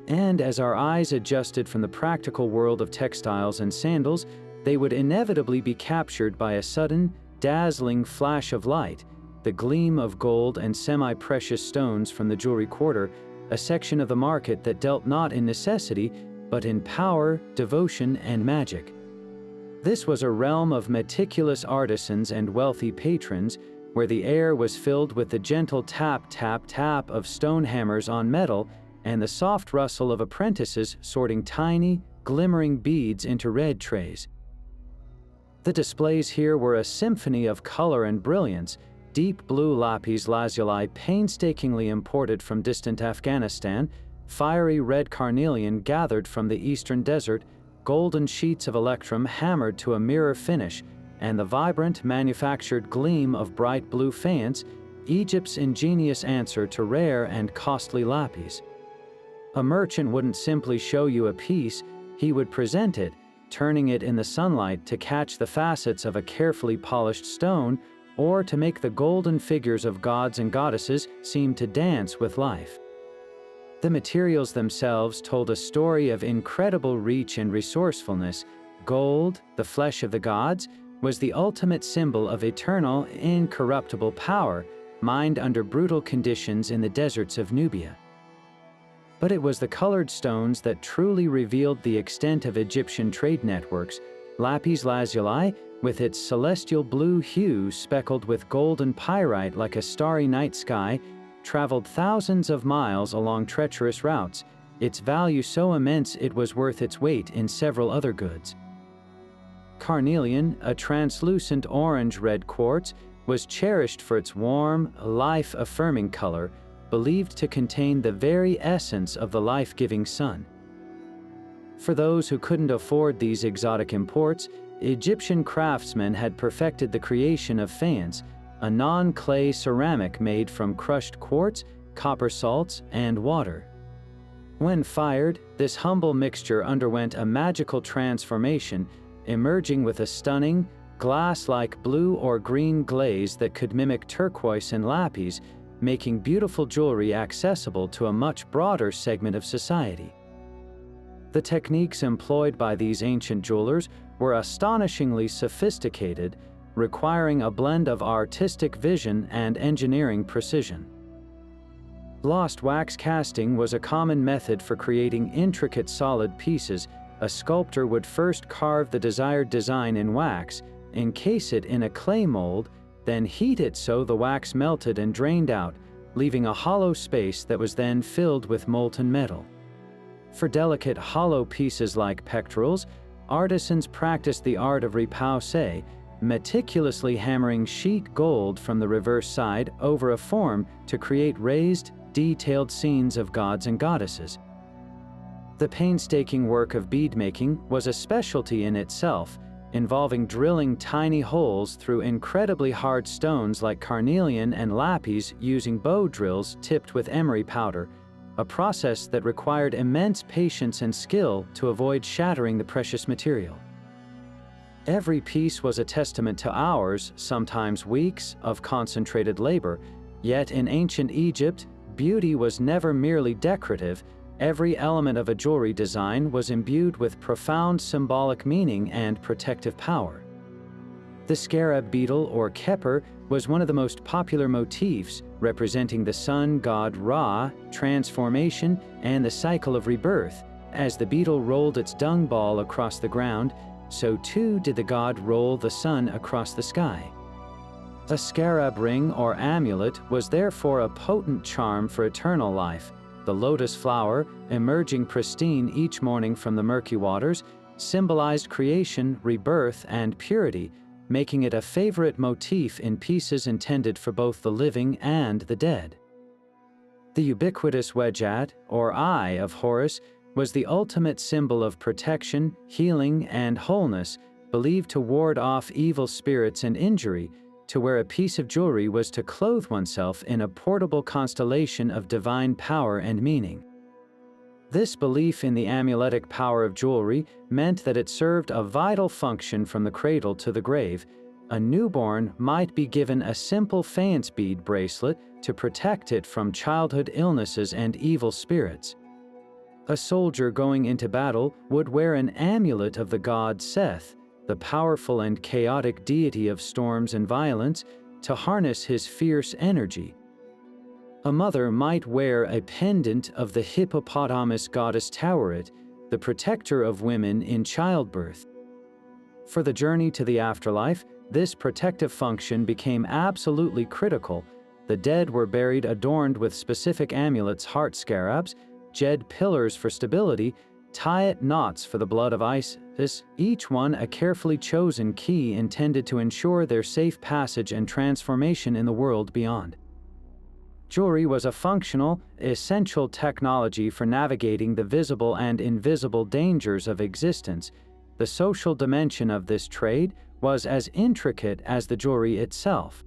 And as our eyes adjusted from the practical world of textiles and sandals, they would inevitably be captured by a sudden, dazzling flash of light, the gleam of gold and semi-precious stones from the jewelry quarter, a section of the market that dealt not in necessity, but in power, devotion, and magic. This was a realm of meticulous artisans and wealthy patrons, where the air was filled with the gentle tap, tap, tap of stone hammers on metal and the soft rustle of apprentices sorting tiny, glimmering beads into red trays. The displays here were a symphony of color and brilliance. Deep blue lapis lazuli painstakingly imported from distant Afghanistan, fiery red carnelian gathered from the eastern desert, golden sheets of electrum hammered to a mirror finish, and the vibrant manufactured gleam of bright blue faience, Egypt's ingenious answer to rare and costly lapis. A merchant wouldn't simply show you a piece, he would present it, turning it in the sunlight to catch the facets of a carefully polished stone, or to make the golden figures of gods and goddesses seem to dance with life. The materials themselves told a story of incredible reach and resourcefulness. Gold, the flesh of the gods, was the ultimate symbol of eternal, incorruptible power, mined under brutal conditions in the deserts of Nubia. But it was the colored stones that truly revealed the extent of Egyptian trade networks. Lapis lazuli, with its celestial blue hue speckled with golden pyrite like a starry night sky, traveled thousands of miles along treacherous routes, its value so immense it was worth its weight in several other goods. Carnelian, a translucent orange-red quartz, was cherished for its warm, life-affirming color, believed to contain the very essence of the life-giving sun. For those who couldn't afford these exotic imports, Egyptian craftsmen had perfected the creation of faience, a non-clay ceramic made from crushed quartz, copper salts, and water. When fired, this humble mixture underwent a magical transformation, emerging with a stunning, glass-like blue or green glaze that could mimic turquoise and lapis, making beautiful jewelry accessible to a much broader segment of society. The techniques employed by these ancient jewelers were astonishingly sophisticated, requiring a blend of artistic vision and engineering precision. Glossed wax casting was a common method for creating intricate solid pieces. A sculptor would first carve the desired design in wax, encase it in a clay mold, then heat it so the wax melted and drained out, leaving a hollow space that was then filled with molten metal. For delicate hollow pieces like pectorals, artisans practiced the art of repoussé, meticulously hammering sheet gold from the reverse side over a form to create raised, detailed scenes of gods and goddesses. The painstaking work of beadmaking was a specialty in itself, involving drilling tiny holes through incredibly hard stones like carnelian and lapis using bow drills tipped with emery powder, a process that required immense patience and skill to avoid shattering the precious material. Every piece was a testament to hours, sometimes weeks, of concentrated labor, yet in ancient Egypt, beauty was never merely decorative. Every element of a jewelry design was imbued with profound symbolic meaning and protective power. The scarab beetle, or khepir, was one of the most popular motifs, representing the sun god Ra, transformation, and the cycle of rebirth. As the beetle rolled its dung ball across the ground, so too did the god roll the sun across the sky. A scarab ring or amulet was therefore a potent charm for eternal life. The lotus flower, emerging pristine each morning from the murky waters, symbolized creation, rebirth, and purity, making it a favorite motif in pieces intended for both the living and the dead. The ubiquitous wedjat, or eye of Horus, was the ultimate symbol of protection, healing, and wholeness, believed to ward off evil spirits and injury, to where a piece of jewelry was to clothe oneself in a portable constellation of divine power and meaning. This belief in the amuletic power of jewelry meant that it served a vital function from the cradle to the grave. A newborn might be given a simple faience bead bracelet to protect it from childhood illnesses and evil spirits. A soldier going into battle would wear an amulet of the god Seth, the powerful and chaotic deity of storms and violence, to harness his fierce energy. A mother might wear a pendant of the hippopotamus goddess Taweret, the protector of women in childbirth. For the journey to the afterlife, this protective function became absolutely critical. The dead were buried adorned with specific amulets, heart scarabs, jed pillars for stability, Tayet knots for the blood of Isis, each one a carefully chosen key intended to ensure their safe passage and transformation in the world beyond. Jewelry was a functional, essential technology for navigating the visible and invisible dangers of existence. The social dimension of this trade was as intricate as the jewelry itself.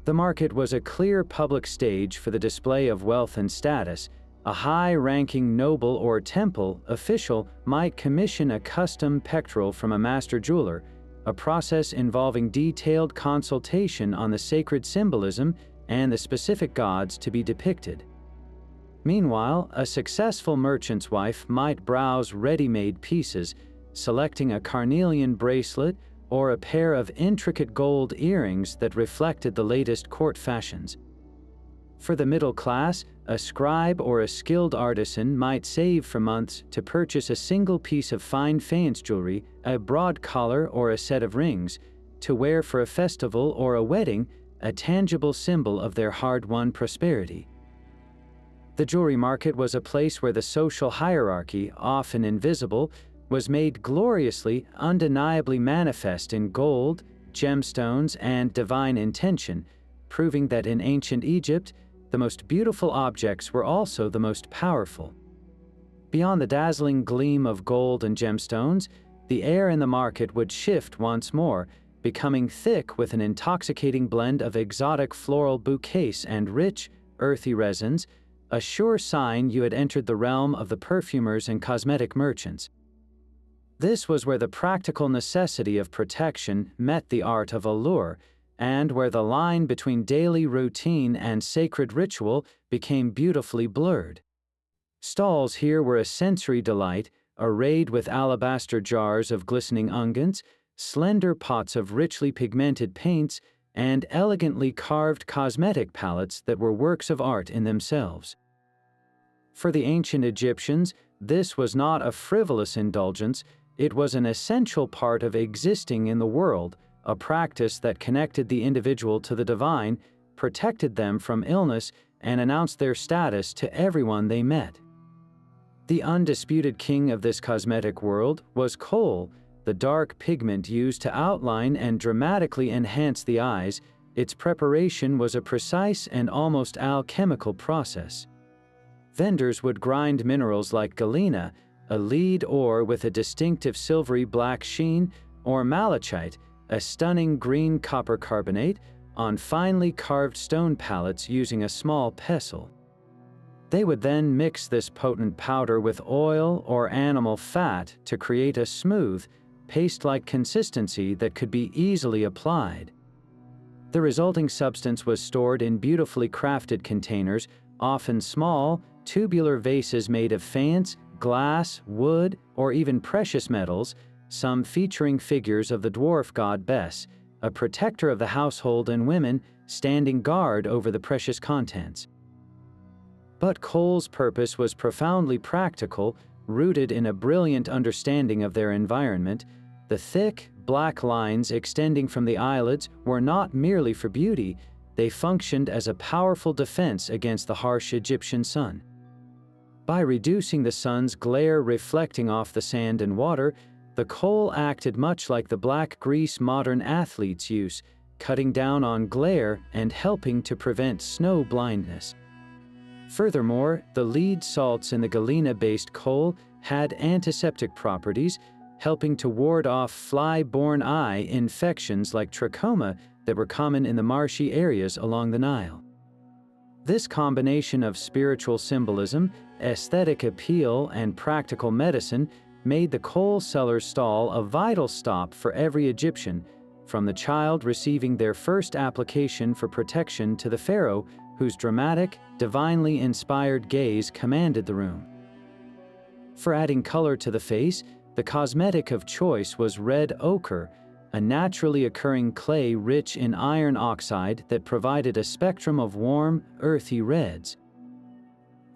The market was a clear public stage for the display of wealth and status. A high-ranking noble or temple official might commission a custom pectoral from a master jeweler, a process involving detailed consultation on the sacred symbolism and the specific gods to be depicted. Meanwhile, a successful merchant's wife might browse ready-made pieces, selecting a carnelian bracelet or a pair of intricate gold earrings that reflected the latest court fashions. For the middle class, a scribe or a skilled artisan might save for months to purchase a single piece of fine faience jewelry, a broad collar or a set of rings, to wear for a festival or a wedding, a tangible symbol of their hard-won prosperity. The jewelry market was a place where the social hierarchy, often invisible, was made gloriously, undeniably manifest in gold, gemstones, and divine intention, proving that in ancient Egypt, the most beautiful objects were also the most powerful. Beyond the dazzling gleam of gold and gemstones, the air in the market would shift once more, becoming thick with an intoxicating blend of exotic floral bouquets and rich, earthy resins, a sure sign you had entered the realm of the perfumers and cosmetic merchants. This was where the practical necessity of protection met the art of allure, and where the line between daily routine and sacred ritual became beautifully blurred. Stalls here were a sensory delight, arrayed with alabaster jars of glistening unguents, slender pots of richly pigmented paints, and elegantly carved cosmetic palettes that were works of art in themselves. For the ancient Egyptians, this was not a frivolous indulgence, it was an essential part of existing in the world, a practice that connected the individual to the divine, protected them from illness, and announced their status to everyone they met. The undisputed king of this cosmetic world was kohl, the dark pigment used to outline and dramatically enhance the eyes. Its preparation was a precise and almost alchemical process. Vendors would grind minerals like galena, a lead ore with a distinctive silvery black sheen, or malachite, a stunning green copper carbonate, on finely carved stone palettes using a small pestle. They would then mix this potent powder with oil or animal fat to create a smooth, paste-like consistency that could be easily applied. The resulting substance was stored in beautifully crafted containers, often small, tubular vases made of faience, glass, wood, or even precious metals, some featuring figures of the dwarf god Bes, a protector of the household and women, standing guard over the precious contents. But kohl's purpose was profoundly practical, rooted in a brilliant understanding of their environment. The thick, black lines extending from the eyelids were not merely for beauty, they functioned as a powerful defense against the harsh Egyptian sun. By reducing the sun's glare reflecting off the sand and water, the kohl acted much like the black grease modern athletes use, cutting down on glare and helping to prevent snow blindness. Furthermore, the lead salts in the galena-based kohl had antiseptic properties, helping to ward off fly-borne eye infections like trachoma that were common in the marshy areas along the Nile. This combination of spiritual symbolism, aesthetic appeal, and practical medicine made the kohl seller's stall a vital stop for every Egyptian, from the child receiving their first application for protection to the pharaoh whose dramatic, divinely inspired gaze commanded the room. For adding color to the face, the cosmetic of choice was red ochre, a naturally occurring clay rich in iron oxide that provided a spectrum of warm, earthy reds.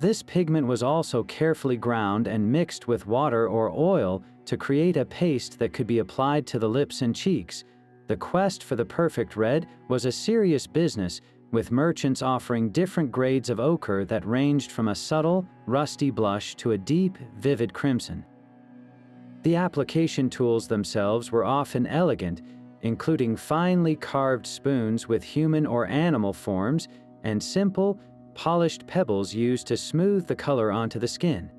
This pigment was also carefully ground and mixed with water or oil to create a paste that could be applied to the lips and cheeks. The quest for the perfect red was a serious business, with merchants offering different grades of ochre that ranged from a subtle, rusty blush to a deep, vivid crimson. The application tools themselves were often elegant, including finely carved spoons with human or animal forms and simple, polished pebbles used to smooth the color onto the skin.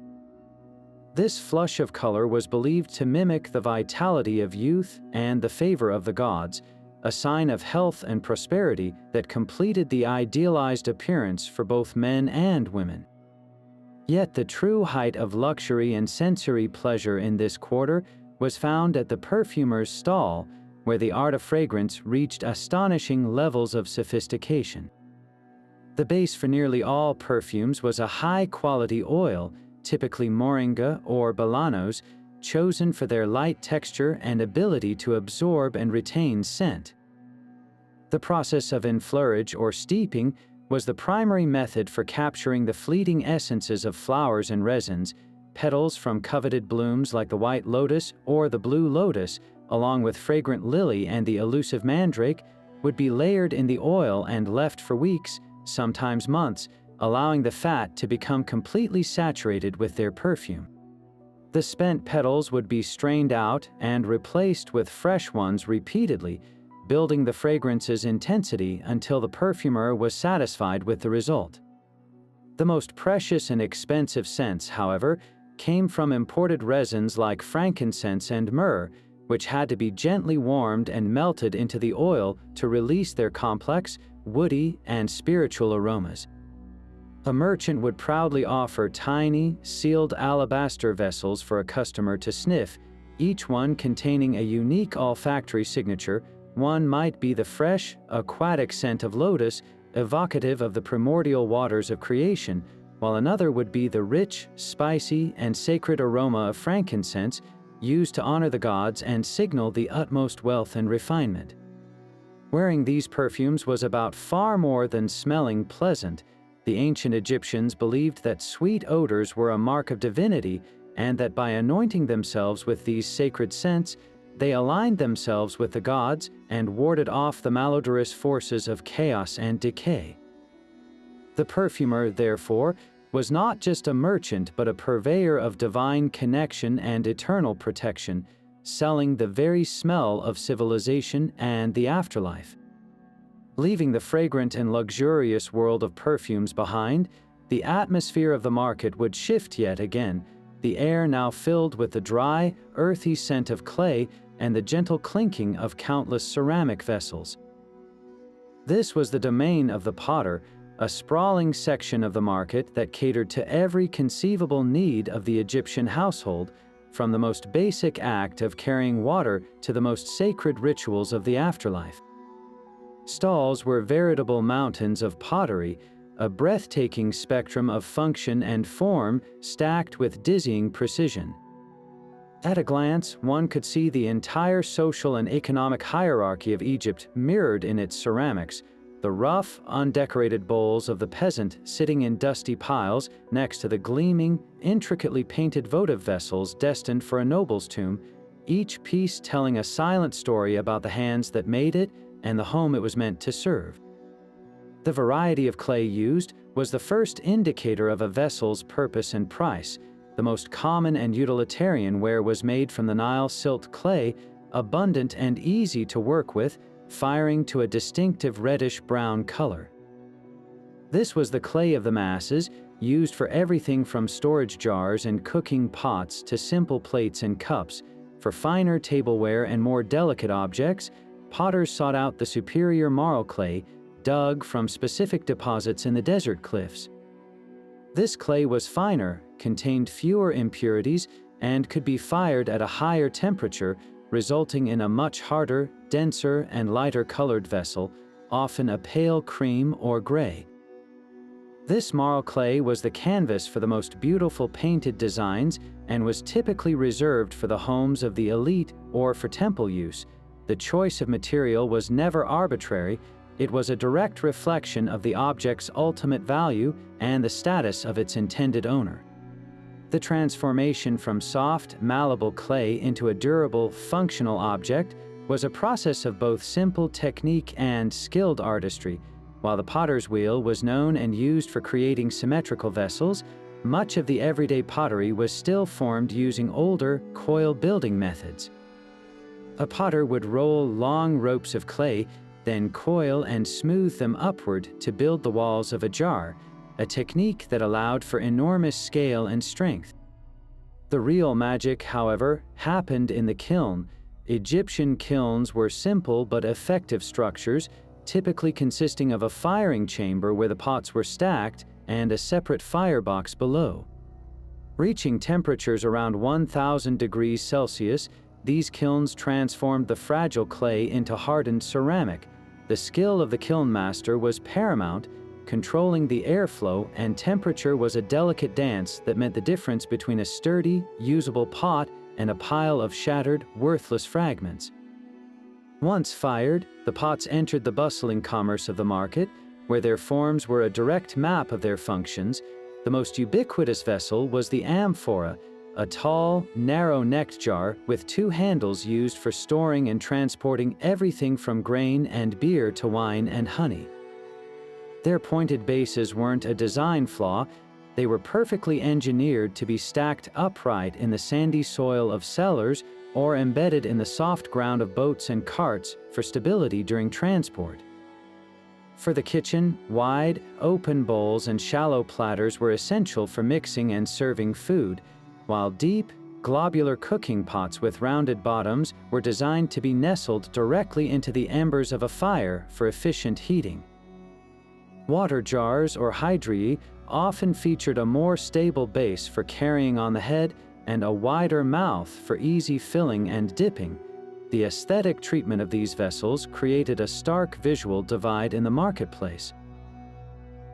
This flush of color was believed to mimic the vitality of youth and the favor of the gods, a sign of health and prosperity that completed the idealized appearance for both men and women. Yet the true height of luxury and sensory pleasure in this quarter was found at the perfumer's stall, where the art of fragrance reached astonishing levels of sophistication. The base for nearly all perfumes was a high-quality oil, typically moringa or balanos, chosen for their light texture and ability to absorb and retain scent. The process of enfleurage or steeping was the primary method for capturing the fleeting essences of flowers and resins. Petals from coveted blooms like the white lotus or the blue lotus, along with fragrant lily and the elusive mandrake, would be layered in the oil and left for weeks, sometimes months, allowing the fat to become completely saturated with their perfume. The spent petals would be strained out and replaced with fresh ones repeatedly, building the fragrance's intensity until the perfumer was satisfied with the result. The most precious and expensive scents, however, came from imported resins like frankincense and myrrh, which had to be gently warmed and melted into the oil to release their complex, woody, and spiritual aromas. A merchant would proudly offer tiny, sealed alabaster vessels for a customer to sniff, each one containing a unique olfactory signature. One might be the fresh, aquatic scent of lotus, evocative of the primordial waters of creation, while another would be the rich, spicy, and sacred aroma of frankincense, used to honor the gods and signal the utmost wealth and refinement. Wearing these perfumes was about far more than smelling pleasant. The ancient Egyptians believed that sweet odors were a mark of divinity, and that by anointing themselves with these sacred scents, they aligned themselves with the gods and warded off the malodorous forces of chaos and decay. The perfumer, therefore, was not just a merchant but a purveyor of divine connection and eternal protection, selling the very smell of civilization and the afterlife. Leaving the fragrant and luxurious world of perfumes behind, the atmosphere of the market would shift yet again, the air now filled with the dry, earthy scent of clay and the gentle clinking of countless ceramic vessels. This was the domain of the potter, a sprawling section of the market that catered to every conceivable need of the Egyptian household, from the most basic act of carrying water to the most sacred rituals of the afterlife. Stalls were veritable mountains of pottery, a breathtaking spectrum of function and form stacked with dizzying precision. At a glance, one could see the entire social and economic hierarchy of Egypt mirrored in its ceramics, the rough, undecorated bowls of the peasant sitting in dusty piles next to the gleaming, intricately painted votive vessels destined for a noble's tomb, each piece telling a silent story about the hands that made it and the home it was meant to serve. The variety of clay used was the first indicator of a vessel's purpose and price. The most common and utilitarian ware was made from the Nile silt clay, abundant and easy to work with, firing to a distinctive reddish-brown color. This was the clay of the masses, used for everything from storage jars and cooking pots to simple plates and cups. For finer tableware and more delicate objects, potters sought out the superior marl clay, dug from specific deposits in the desert cliffs. This clay was finer, contained fewer impurities, and could be fired at a higher temperature, resulting in a much harder, denser, and lighter-colored vessel, often a pale cream or gray. This marl clay was the canvas for the most beautiful painted designs and was typically reserved for the homes of the elite or for temple use. The choice of material was never arbitrary. It was a direct reflection of the object's ultimate value and the status of its intended owner. The transformation from soft, malleable clay into a durable, functional object was a process of both simple technique and skilled artistry. While the potter's wheel was known and used for creating symmetrical vessels, much of the everyday pottery was still formed using older, coil building methods. A potter would roll long ropes of clay, then coil and smooth them upward to build the walls of a jar, a technique that allowed for enormous scale and strength. The real magic, however, happened in the kiln. Egyptian kilns were simple but effective structures, typically consisting of a firing chamber where the pots were stacked and a separate firebox below. Reaching temperatures around 1,000 degrees Celsius, these kilns transformed the fragile clay into hardened ceramic. The skill of the kiln master was paramount. Controlling the airflow and temperature was a delicate dance that meant the difference between a sturdy, usable pot and a pile of shattered, worthless fragments. Once fired, the pots entered the bustling commerce of the market, where their forms were a direct map of their functions. The most ubiquitous vessel was the amphora, a tall, narrow-necked jar with two handles used for storing and transporting everything from grain and beer to wine and honey. Their pointed bases weren't a design flaw, they were perfectly engineered to be stacked upright in the sandy soil of cellars or embedded in the soft ground of boats and carts for stability during transport. For the kitchen, wide, open bowls and shallow platters were essential for mixing and serving food, while deep, globular cooking pots with rounded bottoms were designed to be nestled directly into the embers of a fire for efficient heating. Water jars or hydrii often featured a more stable base for carrying on the head and a wider mouth for easy filling and dipping. The aesthetic treatment of these vessels created a stark visual divide in the marketplace.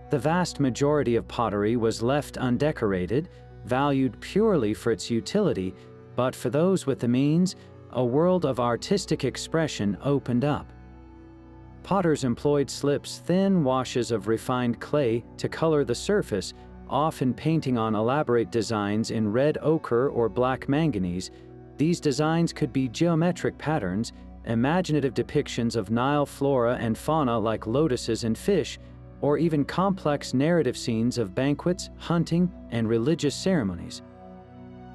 The vast majority of pottery was left undecorated, valued purely for its utility, but for those with the means, a world of artistic expression opened up. Potters employed slips thin washes of refined clay to color the surface, often painting on elaborate designs in red ochre or black manganese. These designs could be geometric patterns, imaginative depictions of Nile flora and fauna like lotuses and fish, or even complex narrative scenes of banquets, hunting, and religious ceremonies.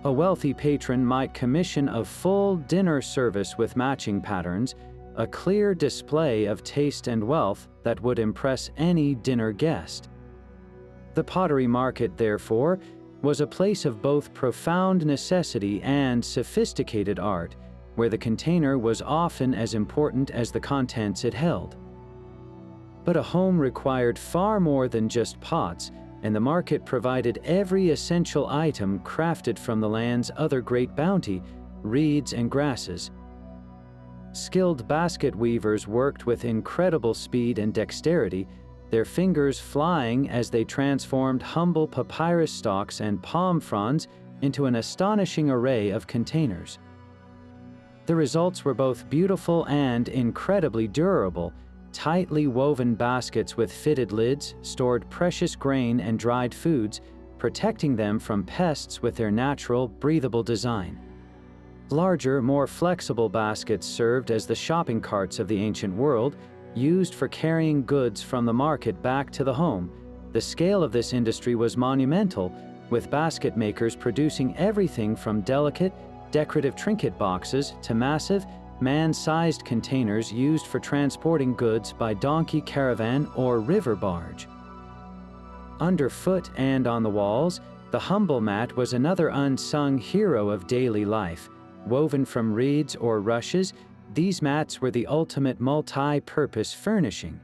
A wealthy patron might commission a full dinner service with matching patterns, a clear display of taste and wealth that would impress any dinner guest. The pottery market, therefore, was a place of both profound necessity and sophisticated art, where the container was often as important as the contents it held. But a home required far more than just pots, and the market provided every essential item crafted from the land's other great bounty, reeds and grasses. Skilled basket weavers worked with incredible speed and dexterity, their fingers flying as they transformed humble papyrus stalks and palm fronds into an astonishing array of containers. The results were both beautiful and incredibly durable. Tightly woven baskets with fitted lids stored precious grain and dried foods, protecting them from pests with their natural, breathable design. Larger, more flexible baskets served as the shopping carts of the ancient world, used for carrying goods from the market back to the home. The scale of this industry was monumental, with basket makers producing everything from delicate, decorative trinket boxes to massive, man-sized containers used for transporting goods by donkey caravan or river barge. Underfoot and on the walls, the humble mat was another unsung hero of daily life. Woven from reeds or rushes, these mats were the ultimate multi-purpose furnishing.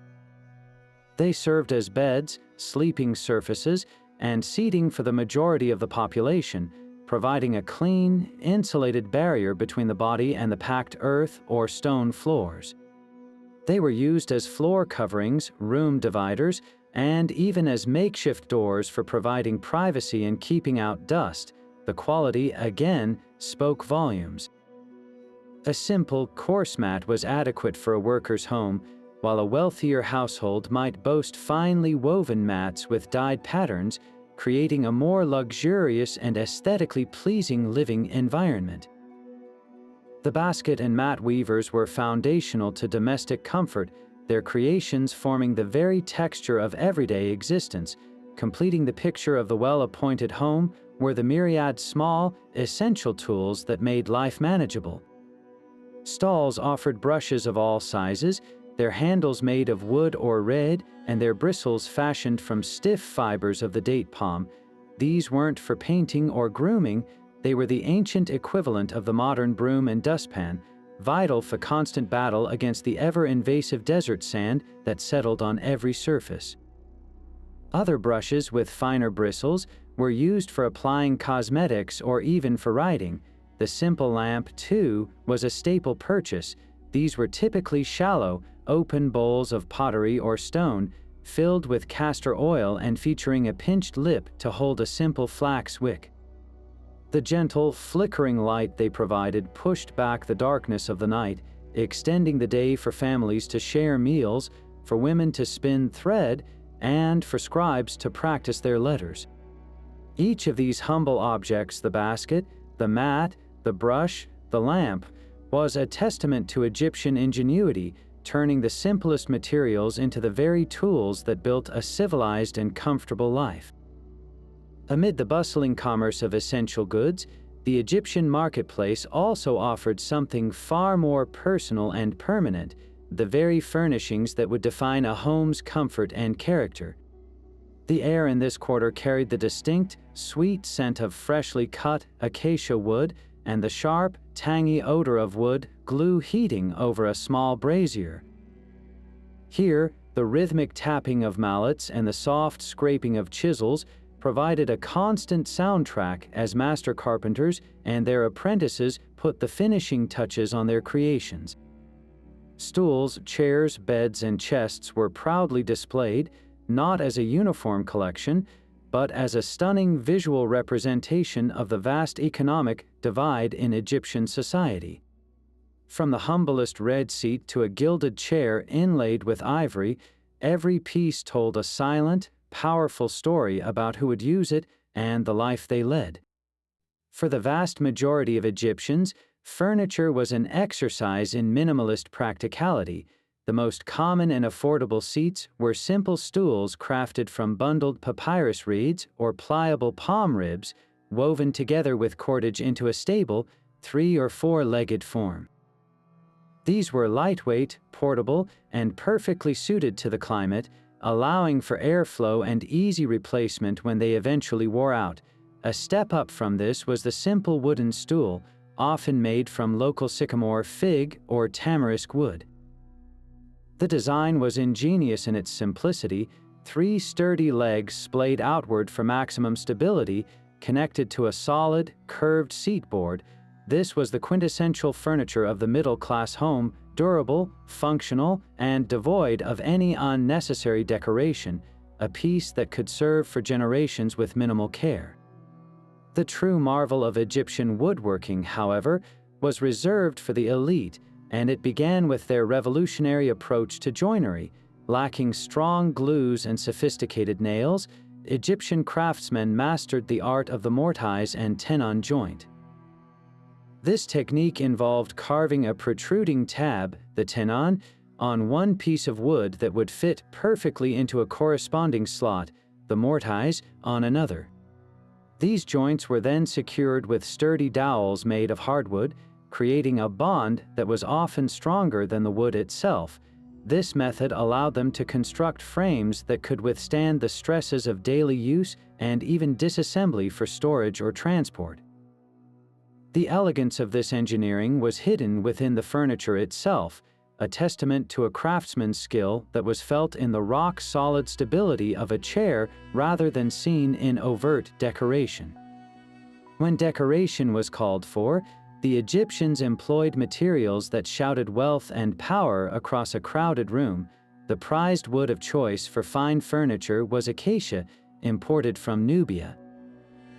They served as beds, sleeping surfaces, and seating for the majority of the population, providing a clean, insulated barrier between the body and the packed earth or stone floors. They were used as floor coverings, room dividers, and even as makeshift doors for providing privacy and keeping out dust. The quality, again, spoke volumes. A simple, coarse mat was adequate for a worker's home, while a wealthier household might boast finely woven mats with dyed patterns, creating a more luxurious and aesthetically pleasing living environment. The basket and mat weavers were foundational to domestic comfort, their creations forming the very texture of everyday existence. Completing the picture of the well-appointed home were the myriad small, essential tools that made life manageable. Stalls offered brushes of all sizes, their handles made of wood or reed, and their bristles fashioned from stiff fibers of the date palm. These weren't for painting or grooming, they were the ancient equivalent of the modern broom and dustpan, vital for constant battle against the ever-invasive desert sand that settled on every surface. Other brushes with finer bristles were used for applying cosmetics or even for writing. The simple lamp, too, was a staple purchase. These were typically shallow, open bowls of pottery or stone, filled with castor oil and featuring a pinched lip to hold a simple flax wick. The gentle, flickering light they provided pushed back the darkness of the night, extending the day for families to share meals, for women to spin thread, and for scribes to practice their letters. Each of these humble objects, the basket, the mat, the brush, the lamp, was a testament to Egyptian ingenuity, turning the simplest materials into the very tools that built a civilized and comfortable life. Amid the bustling commerce of essential goods, the Egyptian marketplace also offered something far more personal and permanent, the very furnishings that would define a home's comfort and character. The air in this quarter carried the distinct, sweet scent of freshly cut acacia wood and the sharp, tangy odor of wood glue heating over a small brazier. Here, the rhythmic tapping of mallets and the soft scraping of chisels provided a constant soundtrack as master carpenters and their apprentices put the finishing touches on their creations. Stools, chairs, beds, and chests were proudly displayed, not as a uniform collection, but as a stunning visual representation of the vast economic divide in Egyptian society. From the humblest red seat to a gilded chair inlaid with ivory, every piece told a silent, powerful story about who would use it and the life they led. For the vast majority of Egyptians, furniture was an exercise in minimalist practicality. The most common and affordable seats were simple stools crafted from bundled papyrus reeds or pliable palm ribs, woven together with cordage into a stable, 3- or 4-legged form. These were lightweight, portable, and perfectly suited to the climate, allowing for airflow and easy replacement when they eventually wore out. A step up from this was the simple wooden stool, often made from local sycamore, fig, or tamarisk wood. The design was ingenious in its simplicity: 3 sturdy legs splayed outward for maximum stability, connected to a solid, curved seat board. This was the quintessential furniture of the middle-class home, durable, functional, and devoid of any unnecessary decoration, a piece that could serve for generations with minimal care. The true marvel of Egyptian woodworking, however, was reserved for the elite, and it began with their revolutionary approach to joinery. Lacking strong glues and sophisticated nails, Egyptian craftsmen mastered the art of the mortise and tenon joint. This technique involved carving a protruding tab, the tenon, on one piece of wood that would fit perfectly into a corresponding slot, the mortise, on another. These joints were then secured with sturdy dowels made of hardwood, creating a bond that was often stronger than the wood itself. This method allowed them to construct frames that could withstand the stresses of daily use and even disassembly for storage or transport. The elegance of this engineering was hidden within the furniture itself, a testament to a craftsman's skill that was felt in the rock-solid stability of a chair rather than seen in overt decoration. When decoration was called for, the Egyptians employed materials that shouted wealth and power across a crowded room. The prized wood of choice for fine furniture was acacia, imported from Nubia.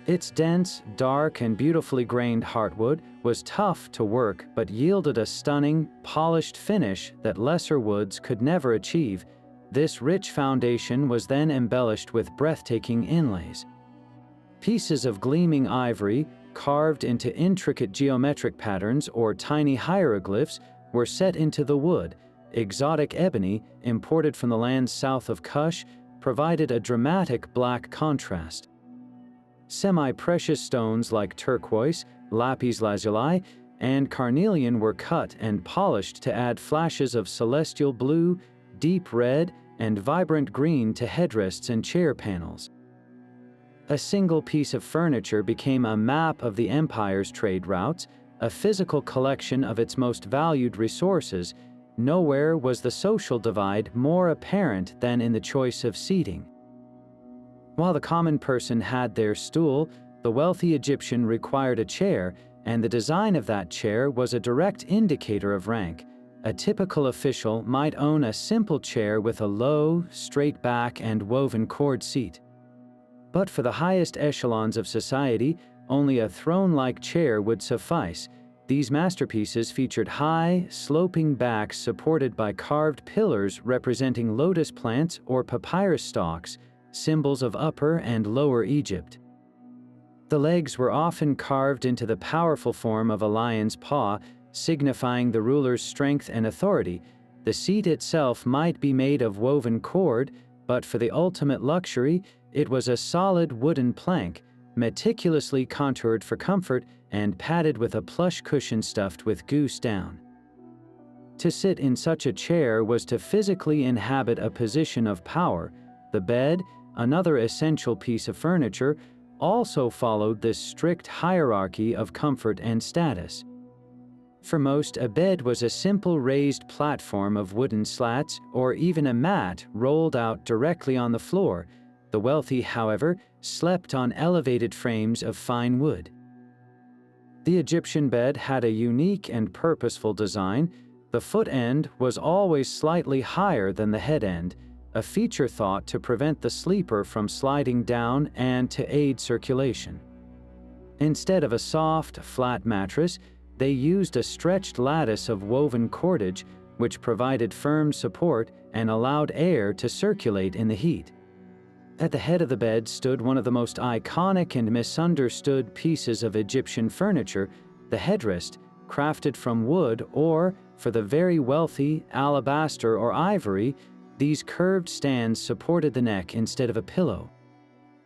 Its dense, dark, and beautifully grained heartwood was tough to work but yielded a stunning, polished finish that lesser woods could never achieve. This rich foundation was then embellished with breathtaking inlays. Pieces of gleaming ivory, carved into intricate geometric patterns or tiny hieroglyphs, were set into the wood. Exotic ebony, imported from the lands south of Kush, provided a dramatic black contrast. Semi-precious stones like turquoise, lapis lazuli, and carnelian were cut and polished to add flashes of celestial blue, deep red, and vibrant green to headrests and chair panels. A single piece of furniture became a map of the empire's trade routes, a physical collection of its most valued resources. Nowhere was the social divide more apparent than in the choice of seating. While the common person had their stool, the wealthy Egyptian required a chair, and the design of that chair was a direct indicator of rank. A typical official might own a simple chair with a low, straight back and woven cord seat. But for the highest echelons of society, only a throne-like chair would suffice. These masterpieces featured high, sloping backs supported by carved pillars representing lotus plants or papyrus stalks, symbols of Upper and Lower Egypt. The legs were often carved into the powerful form of a lion's paw, signifying the ruler's strength and authority. The seat itself might be made of woven cord, but for the ultimate luxury, it was a solid wooden plank, meticulously contoured for comfort and padded with a plush cushion stuffed with goose down. To sit in such a chair was to physically inhabit a position of power. The bed, another essential piece of furniture, also followed this strict hierarchy of comfort and status. For most, a bed was a simple raised platform of wooden slats or even a mat rolled out directly on the floor. The wealthy, however, slept on elevated frames of fine wood. The Egyptian bed had a unique and purposeful design. The foot end was always slightly higher than the head end, a feature thought to prevent the sleeper from sliding down and to aid circulation. Instead of a soft, flat mattress, they used a stretched lattice of woven cordage, which provided firm support and allowed air to circulate in the heat. At the head of the bed stood one of the most iconic and misunderstood pieces of Egyptian furniture, the headrest, crafted from wood or, for the very wealthy, alabaster or ivory. These curved stands supported the neck instead of a pillow.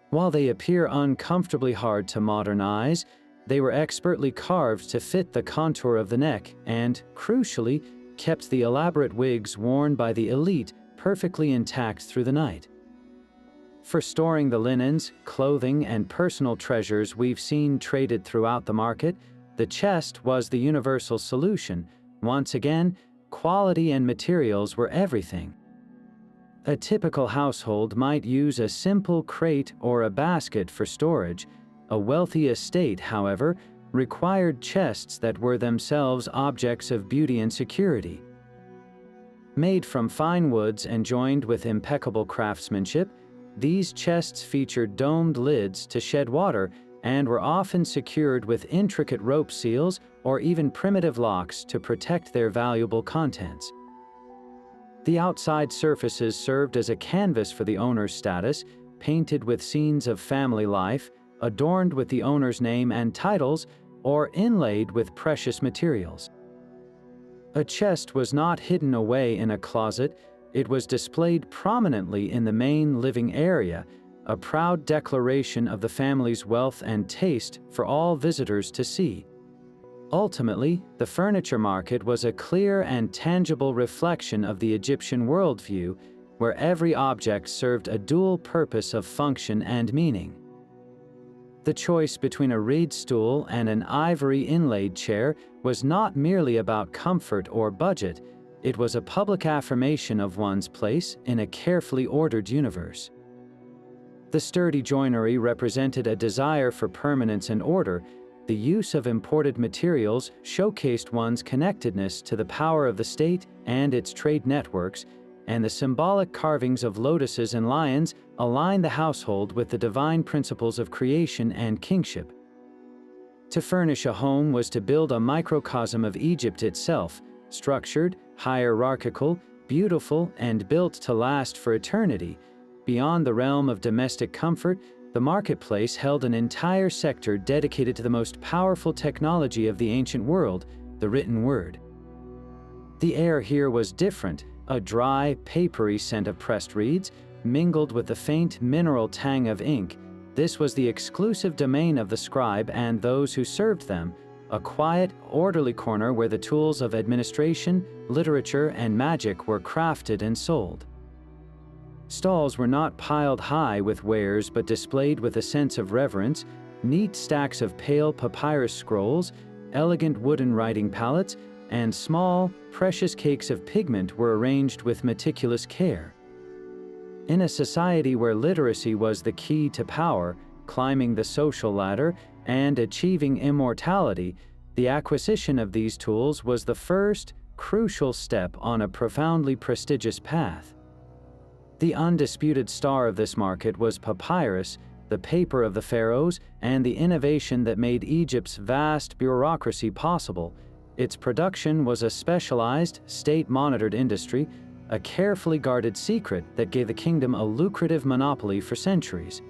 While they appear uncomfortably hard to modern eyes, they were expertly carved to fit the contour of the neck and, crucially, kept the elaborate wigs worn by the elite perfectly intact through the night. For storing the linens, clothing, and personal treasures we've seen traded throughout the market, the chest was the universal solution. Once again, quality and materials were everything. A typical household might use a simple crate or a basket for storage. A wealthy estate, however, required chests that were themselves objects of beauty and security. Made from fine woods and joined with impeccable craftsmanship, these chests featured domed lids to shed water and were often secured with intricate rope seals or even primitive locks to protect their valuable contents. The outside surfaces served as a canvas for the owner's status, painted with scenes of family life, adorned with the owner's name and titles, or inlaid with precious materials. A chest was not hidden away in a closet. It was displayed prominently in the main living area, a proud declaration of the family's wealth and taste for all visitors to see. Ultimately, the furniture market was a clear and tangible reflection of the Egyptian worldview, where every object served a dual purpose of function and meaning. The choice between a reed stool and an ivory inlaid chair was not merely about comfort or budget. It was a public affirmation of one's place in a carefully ordered universe. The sturdy joinery represented a desire for permanence and order. The use of imported materials showcased one's connectedness to the power of the state and its trade networks, and the symbolic carvings of lotuses and lions aligned the household with the divine principles of creation and kingship. To furnish a home was to build a microcosm of Egypt itself, structured, hierarchical, beautiful, and built to last for eternity. Beyond the realm of domestic comfort, the marketplace held an entire sector dedicated to the most powerful technology of the ancient world, the written word. The air here was different, a dry, papery scent of pressed reeds, mingled with the faint mineral tang of ink. This was the exclusive domain of the scribe and those who served them, a quiet, orderly corner where the tools of administration, literature, and magic were crafted and sold. Stalls were not piled high with wares but displayed with a sense of reverence. Neat stacks of pale papyrus scrolls, elegant wooden writing palettes, and small, precious cakes of pigment were arranged with meticulous care. In a society where literacy was the key to power, climbing the social ladder, and achieving immortality, the acquisition of these tools was the first, crucial step on a profoundly prestigious path. The undisputed star of this market was papyrus, the paper of the pharaohs, and the innovation that made Egypt's vast bureaucracy possible. Its production was a specialized, state-monitored industry, a carefully guarded secret that gave the kingdom a lucrative monopoly for centuries.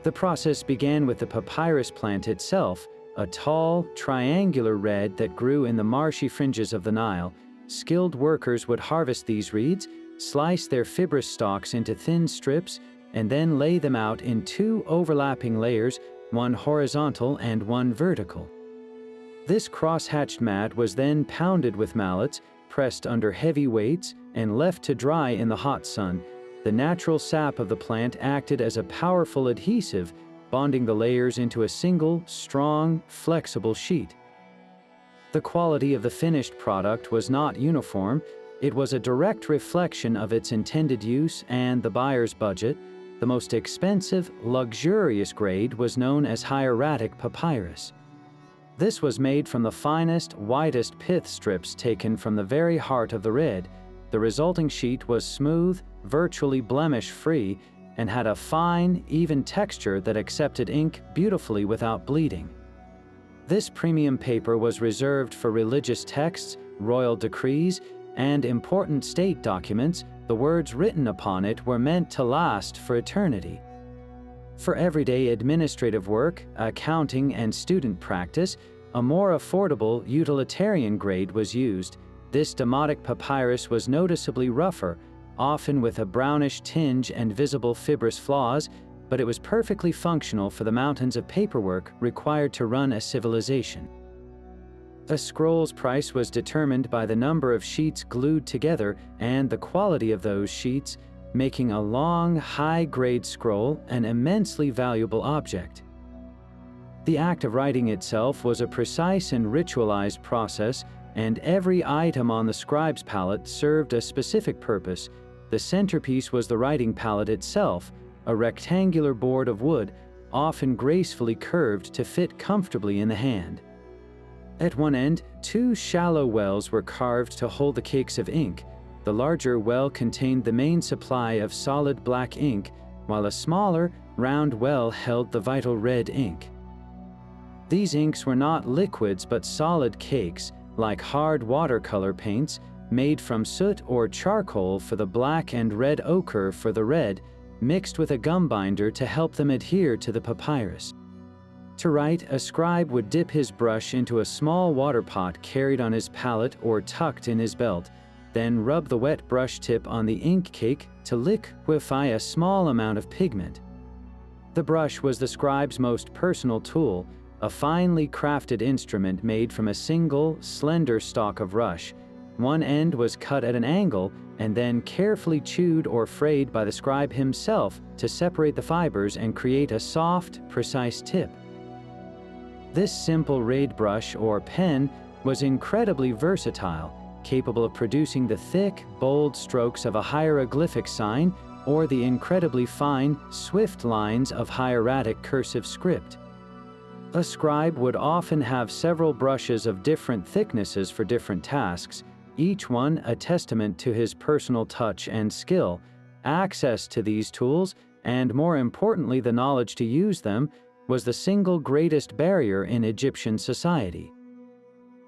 The process began with the papyrus plant itself, a tall, triangular reed that grew in the marshy fringes of the Nile. Skilled workers would harvest these reeds, slice their fibrous stalks into thin strips, and then lay them out in two overlapping layers, one horizontal and one vertical. This cross-hatched mat was then pounded with mallets, pressed under heavy weights, and left to dry in the hot sun. The natural sap of the plant acted as a powerful adhesive, bonding the layers into a single, strong, flexible sheet. The quality of the finished product was not uniform. It was a direct reflection of its intended use and the buyer's budget. The most expensive, luxurious grade was known as hieratic papyrus. This was made from the finest, whitest pith strips taken from the very heart of the reed. The resulting sheet was smooth, virtually blemish-free, and had a fine, even texture that accepted ink beautifully without bleeding. This premium paper was reserved for religious texts, royal decrees, and important state documents. The words written upon it were meant to last for eternity. For everyday administrative work, accounting, and student practice, a more affordable utilitarian grade was used. This demotic papyrus was noticeably rougher, often with a brownish tinge and visible fibrous flaws, but it was perfectly functional for the mountains of paperwork required to run a civilization. A scroll's price was determined by the number of sheets glued together and the quality of those sheets, making a long, high-grade scroll an immensely valuable object. The act of writing itself was a precise and ritualized process, and every item on the scribe's palette served a specific purpose. The centerpiece was the writing palette itself, a rectangular board of wood, often gracefully curved to fit comfortably in the hand. At one end, two shallow wells were carved to hold the cakes of ink. The larger well contained the main supply of solid black ink, while a smaller, round well held the vital red ink. These inks were not liquids but solid cakes, like hard watercolor paints, made from soot or charcoal for the black and red ochre for the red, mixed with a gum binder to help them adhere to the papyrus. To write, a scribe would dip his brush into a small water pot carried on his palette or tucked in his belt, then rub the wet brush tip on the ink cake to liquefy a small amount of pigment. The brush was the scribe's most personal tool, a finely crafted instrument made from a single, slender stalk of rush. One end was cut at an angle and then carefully chewed or frayed by the scribe himself to separate the fibers and create a soft, precise tip. This simple reed brush or pen was incredibly versatile, capable of producing the thick, bold strokes of a hieroglyphic sign or the incredibly fine, swift lines of hieratic cursive script. A scribe would often have several brushes of different thicknesses for different tasks, each one a testament to his personal touch and skill. Access to these tools, and more importantly the knowledge to use them, was the single greatest barrier in Egyptian society.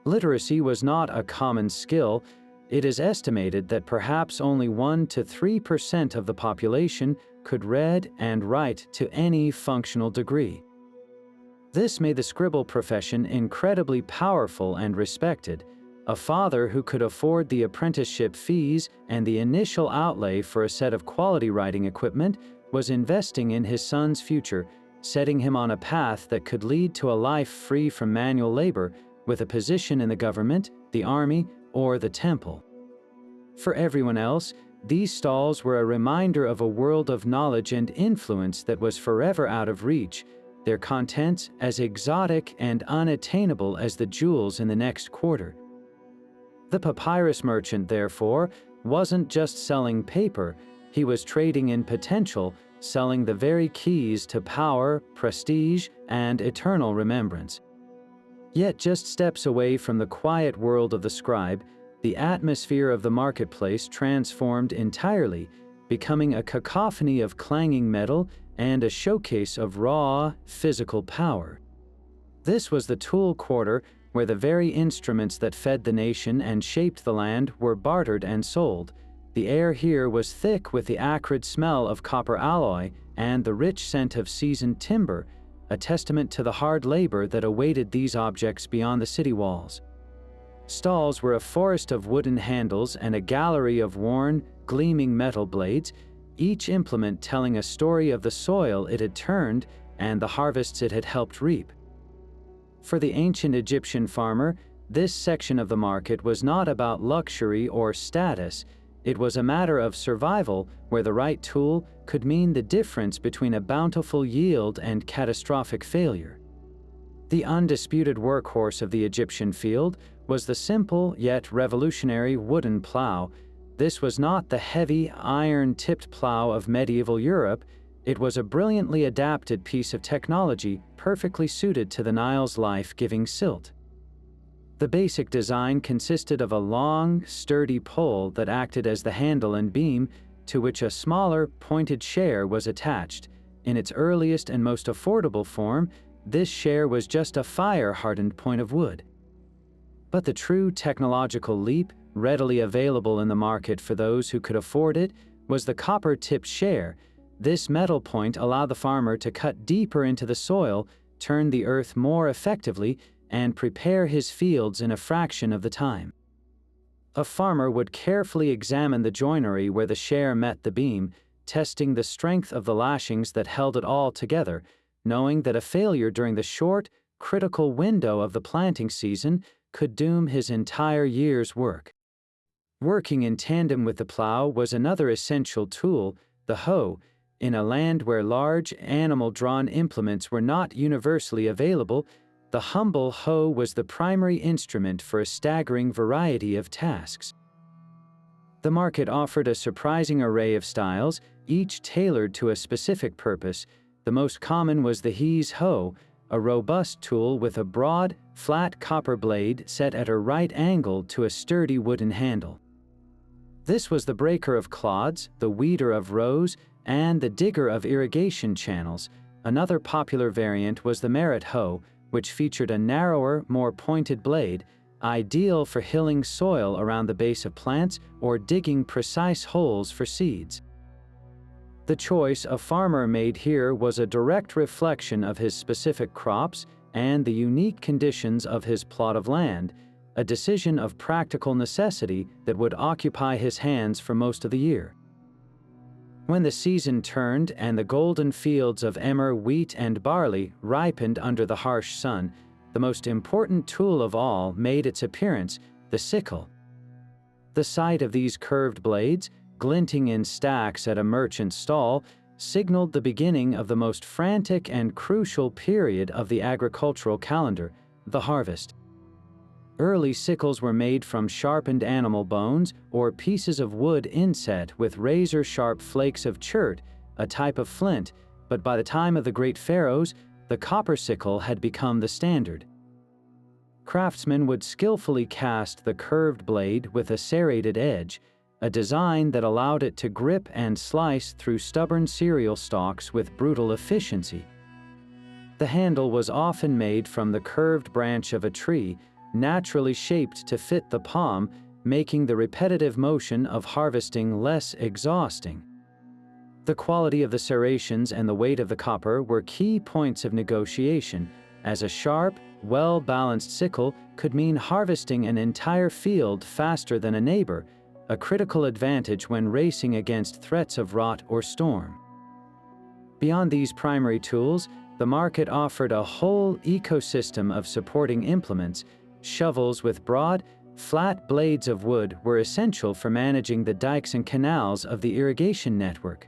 Literacy was not a common skill. It is estimated that perhaps only 1 to 3% of the population could read and write to any functional degree. This made the scribble profession incredibly powerful and respected. A father who could afford the apprenticeship fees and the initial outlay for a set of quality writing equipment was investing in his son's future, setting him on a path that could lead to a life free from manual labor, with a position in the government, the army, or the temple. For everyone else, these stalls were a reminder of a world of knowledge and influence that was forever out of reach, their contents as exotic and unattainable as the jewels in the next quarter. The papyrus merchant, therefore, wasn't just selling paper, he was trading in potential, selling the very keys to power, prestige, and eternal remembrance. Yet just steps away from the quiet world of the scribe, the atmosphere of the marketplace transformed entirely, becoming a cacophony of clanging metal and a showcase of raw, physical power. This was the tool quarter where the very instruments that fed the nation and shaped the land were bartered and sold. The air here was thick with the acrid smell of copper alloy and the rich scent of seasoned timber, a testament to the hard labor that awaited these objects beyond the city walls. Stalls were a forest of wooden handles and a gallery of worn, gleaming metal blades, each implement telling a story of the soil it had turned and the harvests it had helped reap. For the ancient Egyptian farmer, this section of the market was not about luxury or status. It was a matter of survival where the right tool could mean the difference between a bountiful yield and catastrophic failure. The undisputed workhorse of the Egyptian field was the simple yet revolutionary wooden plow. This was not the heavy, iron-tipped plow of medieval Europe. It was a brilliantly adapted piece of technology perfectly suited to the Nile's life-giving silt. The basic design consisted of a long, sturdy pole that acted as the handle and beam, to which a smaller, pointed share was attached. In its earliest and most affordable form, this share was just a fire-hardened point of wood. But the true technological leap, readily available in the market for those who could afford it, was the copper-tipped share. This metal point allowed the farmer to cut deeper into the soil, turn the earth more effectively, and prepare his fields in a fraction of the time. A farmer would carefully examine the joinery where the share met the beam, testing the strength of the lashings that held it all together, knowing that a failure during the short, critical window of the planting season could doom his entire year's work. Working in tandem with the plow was another essential tool, the hoe. In a land where large, animal-drawn implements were not universally available, the humble hoe was the primary instrument for a staggering variety of tasks. The market offered a surprising array of styles, each tailored to a specific purpose. The most common was the he's hoe, a robust tool with a broad, flat copper blade set at a right angle to a sturdy wooden handle. This was the breaker of clods, the weeder of rows, and the digger of irrigation channels. Another popular variant was the Merit hoe, which featured a narrower, more pointed blade, ideal for hilling soil around the base of plants or digging precise holes for seeds. The choice a farmer made here was a direct reflection of his specific crops and the unique conditions of his plot of land, a decision of practical necessity that would occupy his hands for most of the year. When the season turned and the golden fields of emmer, wheat, and barley ripened under the harsh sun, the most important tool of all made its appearance, the sickle. The sight of these curved blades, glinting in stacks at a merchant's stall, signaled the beginning of the most frantic and crucial period of the agricultural calendar, the harvest. Early sickles were made from sharpened animal bones or pieces of wood inset with razor-sharp flakes of chert, a type of flint, but by the time of the great pharaohs, the copper sickle had become the standard. Craftsmen would skillfully cast the curved blade with a serrated edge, a design that allowed it to grip and slice through stubborn cereal stalks with brutal efficiency. The handle was often made from the curved branch of a tree, naturally shaped to fit the palm, making the repetitive motion of harvesting less exhausting. The quality of the serrations and the weight of the copper were key points of negotiation, as a sharp, well-balanced sickle could mean harvesting an entire field faster than a neighbor, a critical advantage when racing against threats of rot or storm. Beyond these primary tools, the market offered a whole ecosystem of supporting implements. Shovels with broad, flat blades of wood were essential for managing the dikes and canals of the irrigation network.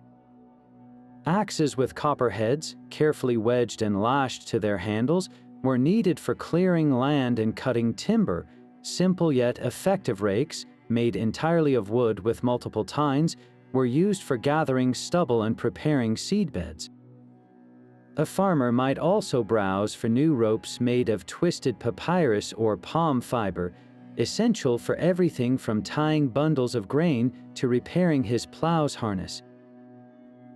Axes with copper heads, carefully wedged and lashed to their handles, were needed for clearing land and cutting timber. Simple yet effective rakes, made entirely of wood with multiple tines, were used for gathering stubble and preparing seedbeds. A farmer might also browse for new ropes made of twisted papyrus or palm fiber, essential for everything from tying bundles of grain to repairing his plow's harness.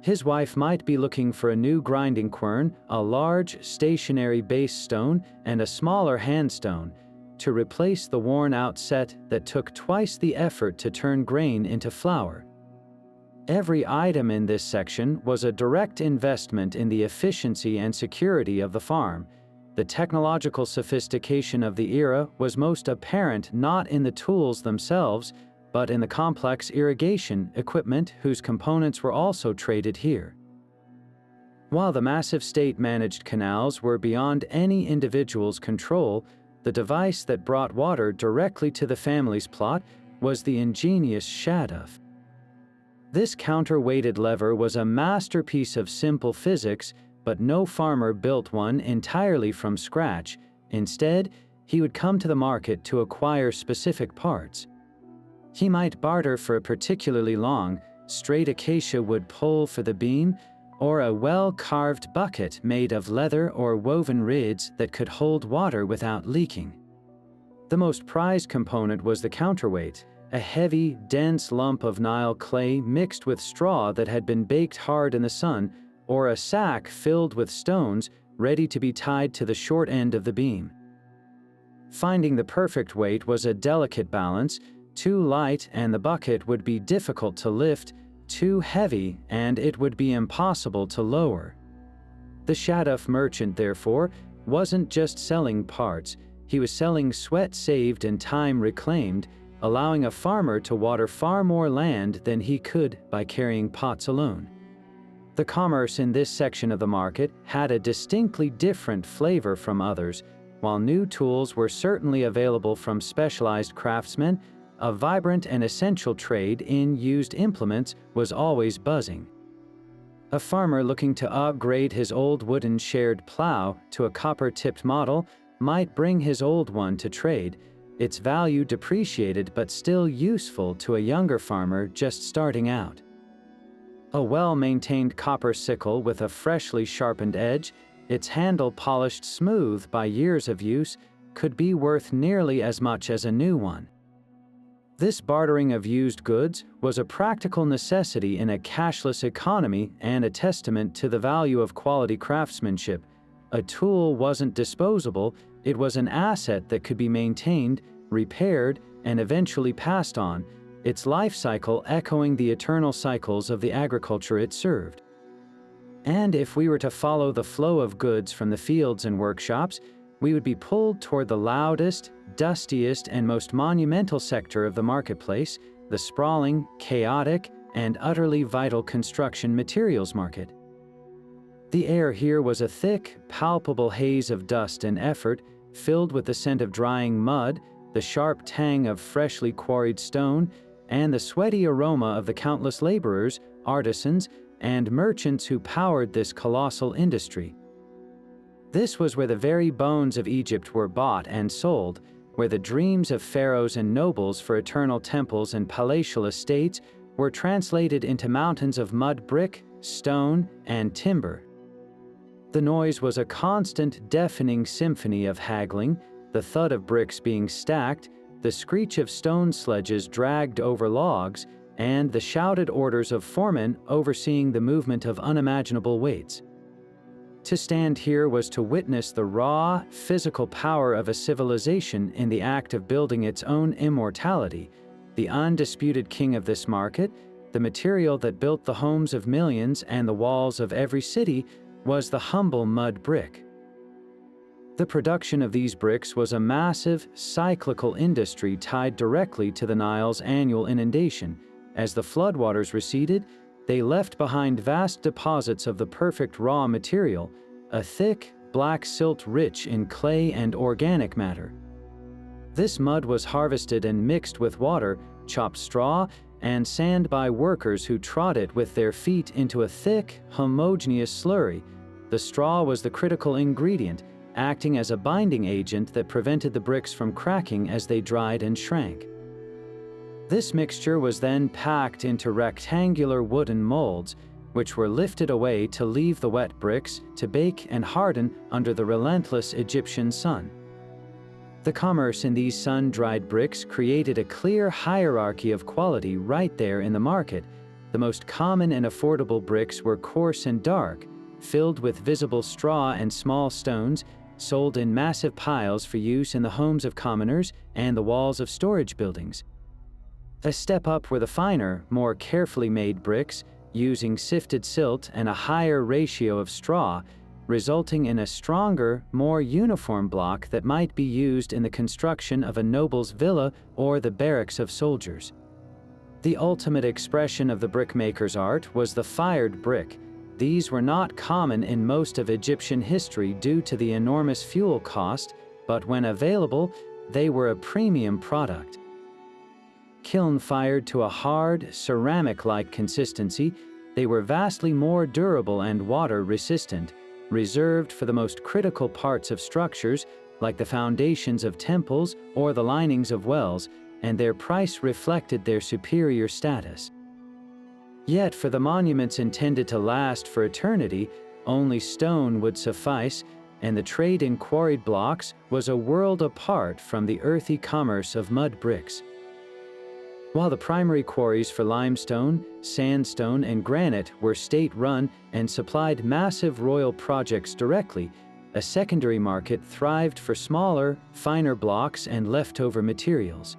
His wife might be looking for a new grinding quern, a large, stationary base stone, and a smaller handstone to replace the worn-out set that took twice the effort to turn grain into flour. Every item in this section was a direct investment in the efficiency and security of the farm. The technological sophistication of the era was most apparent not in the tools themselves, but in the complex irrigation equipment whose components were also traded here. While the massive state-managed canals were beyond any individual's control, the device that brought water directly to the family's plot was the ingenious shaduf. This counterweighted lever was a masterpiece of simple physics, but no farmer built one entirely from scratch. Instead, he would come to the market to acquire specific parts. He might barter for a particularly long, straight acacia wood pole for the beam, or a well-carved bucket made of leather or woven reeds that could hold water without leaking. The most prized component was the counterweight, a heavy, dense lump of Nile clay mixed with straw that had been baked hard in the sun, or a sack filled with stones ready to be tied to the short end of the beam. Finding the perfect weight was a delicate balance. Too light and the bucket would be difficult to lift, too heavy and it would be impossible to lower. The shaduf merchant, therefore, wasn't just selling parts, he was selling sweat saved and time reclaimed, allowing a farmer to water far more land than he could by carrying pots alone. The commerce in this section of the market had a distinctly different flavor from others. While new tools were certainly available from specialized craftsmen, a vibrant and essential trade in used implements was always buzzing. A farmer looking to upgrade his old wooden shared plow to a copper-tipped model might bring his old one to trade, its value depreciated but still useful to a younger farmer just starting out. A well-maintained copper sickle with a freshly sharpened edge, its handle polished smooth by years of use, could be worth nearly as much as a new one. This bartering of used goods was a practical necessity in a cashless economy and a testament to the value of quality craftsmanship. A tool wasn't disposable, it was an asset that could be maintained, repaired, and eventually passed on, its life cycle echoing the eternal cycles of the agriculture it served. And if we were to follow the flow of goods from the fields and workshops, we would be pulled toward the loudest, dustiest, and most monumental sector of the marketplace, the sprawling, chaotic, and utterly vital construction materials market. The air here was a thick, palpable haze of dust and effort, filled with the scent of drying mud, the sharp tang of freshly quarried stone, and the sweaty aroma of the countless laborers, artisans, and merchants who powered this colossal industry. This was where the very bones of Egypt were bought and sold, where the dreams of pharaohs and nobles for eternal temples and palatial estates were translated into mountains of mud brick, stone, and timber. The noise was a constant, deafening symphony of haggling, the thud of bricks being stacked, the screech of stone sledges dragged over logs, and the shouted orders of foremen overseeing the movement of unimaginable weights. To stand here was to witness the raw, physical power of a civilization in the act of building its own immortality, the undisputed king of this market, the material that built the homes of millions and the walls of every city, was the humble mud brick. The production of these bricks was a massive, cyclical industry tied directly to the Nile's annual inundation. As the floodwaters receded, they left behind vast deposits of the perfect raw material, a thick, black silt rich in clay and organic matter. This mud was harvested and mixed with water, chopped straw, and sand by workers who trod it with their feet into a thick, homogeneous slurry. The straw was the critical ingredient, acting as a binding agent that prevented the bricks from cracking as they dried and shrank. This mixture was then packed into rectangular wooden molds, which were lifted away to leave the wet bricks to bake and harden under the relentless Egyptian sun. The commerce in these sun-dried bricks created a clear hierarchy of quality right there in the market, The most common and affordable bricks were coarse and dark, filled with visible straw and small stones, sold in massive piles for use in the homes of commoners and the walls of storage buildings. A step up were the finer, more carefully made bricks, using sifted silt and a higher ratio of straw, resulting in a stronger, more uniform block that might be used in the construction of a noble's villa or the barracks of soldiers. The ultimate expression of the brickmaker's art was the fired brick. These were not common in most of Egyptian history due to the enormous fuel cost, but when available, they were a premium product. Kiln-fired to a hard, ceramic-like consistency, they were vastly more durable and water-resistant, reserved for the most critical parts of structures, like the foundations of temples or the linings of wells, and their price reflected their superior status. Yet for the monuments intended to last for eternity, only stone would suffice, and the trade in quarried blocks was a world apart from the earthy commerce of mud bricks. While the primary quarries for limestone, sandstone, and granite were state-run and supplied massive royal projects directly, a secondary market thrived for smaller, finer blocks and leftover materials.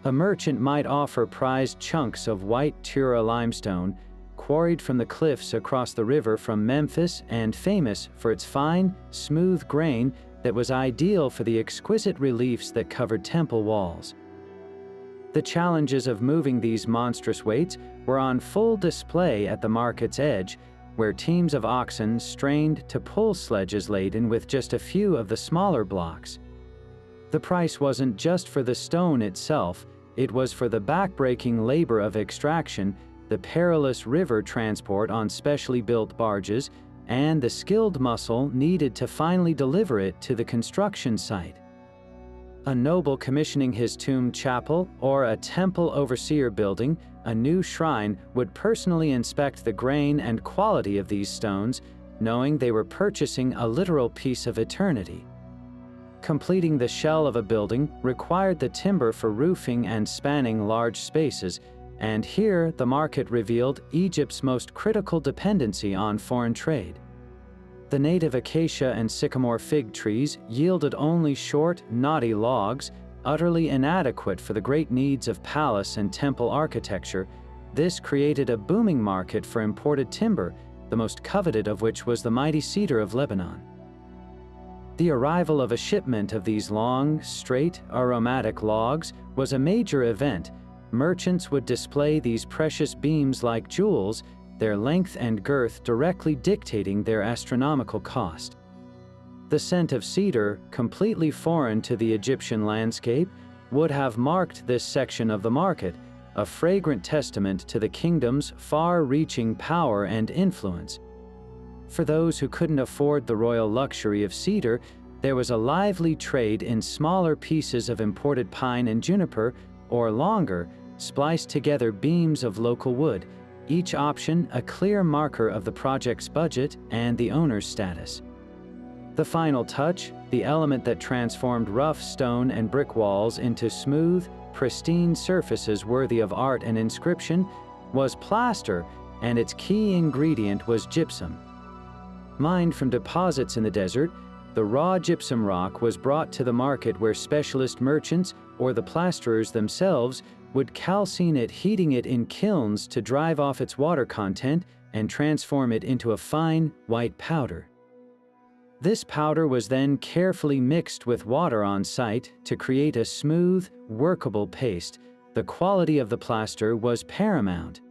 A merchant might offer prized chunks of white Tura limestone, quarried from the cliffs across the river from Memphis and famous for its fine, smooth grain that was ideal for the exquisite reliefs that covered temple walls. The challenges of moving these monstrous weights were on full display at the market's edge, where teams of oxen strained to pull sledges laden with just a few of the smaller blocks. The price wasn't just for the stone itself, it was for the backbreaking labor of extraction, the perilous river transport on specially built barges, and the skilled muscle needed to finally deliver it to the construction site. A noble commissioning his tomb chapel or a temple overseer building a new shrine would personally inspect the grain and quality of these stones, knowing they were purchasing a literal piece of eternity. Completing the shell of a building required the timber for roofing and spanning large spaces, and here the market revealed Egypt's most critical dependency on foreign trade. The native acacia and sycamore fig trees yielded only short, knotty logs, utterly inadequate for the great needs of palace and temple architecture. This created a booming market for imported timber, the most coveted of which was the mighty cedar of Lebanon. The arrival of a shipment of these long, straight, aromatic logs was a major event. Merchants would display these precious beams like jewels, their length and girth directly dictating their astronomical cost. The scent of cedar, completely foreign to the Egyptian landscape, would have marked this section of the market, a fragrant testament to the kingdom's far-reaching power and influence. For those who couldn't afford the royal luxury of cedar, there was a lively trade in smaller pieces of imported pine and juniper, or longer, spliced together beams of local wood, each option a clear marker of the project's budget and the owner's status. The final touch, the element that transformed rough stone and brick walls into smooth, pristine surfaces worthy of art and inscription, was plaster, and its key ingredient was gypsum. Mined from deposits in the desert, the raw gypsum rock was brought to the market where specialist merchants, or the plasterers themselves, would calcine it, heating it in kilns to drive off its water content and transform it into a fine, white powder. This powder was then carefully mixed with water on site to create a smooth, workable paste. The quality of the plaster was paramount.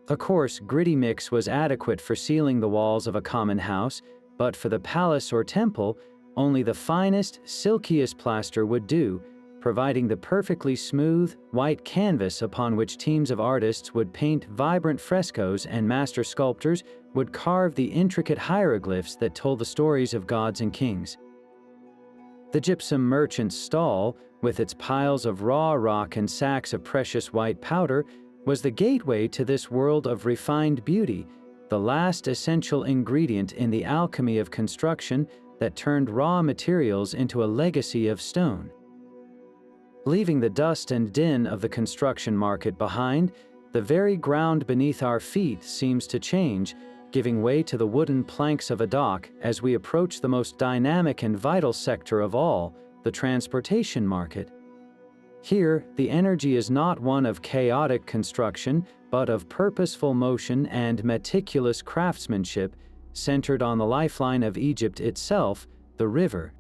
A coarse, gritty mix was adequate for sealing the walls of a common house, but for the palace or temple, only the finest, silkiest plaster would do, providing the perfectly smooth, white canvas upon which teams of artists would paint vibrant frescoes and master sculptors would carve the intricate hieroglyphs that told the stories of gods and kings. The gypsum merchant's stall, with its piles of raw rock and sacks of precious white powder, was the gateway to this world of refined beauty, the last essential ingredient in the alchemy of construction that turned raw materials into a legacy of stone. Leaving the dust and din of the construction market behind, The very ground beneath our feet seems to change, giving way to the wooden planks of a dock as we approach the most dynamic and vital sector of all, the transportation market. Here, the energy is not one of chaotic construction, but of purposeful motion and meticulous craftsmanship, centered on the lifeline of Egypt itself, the river.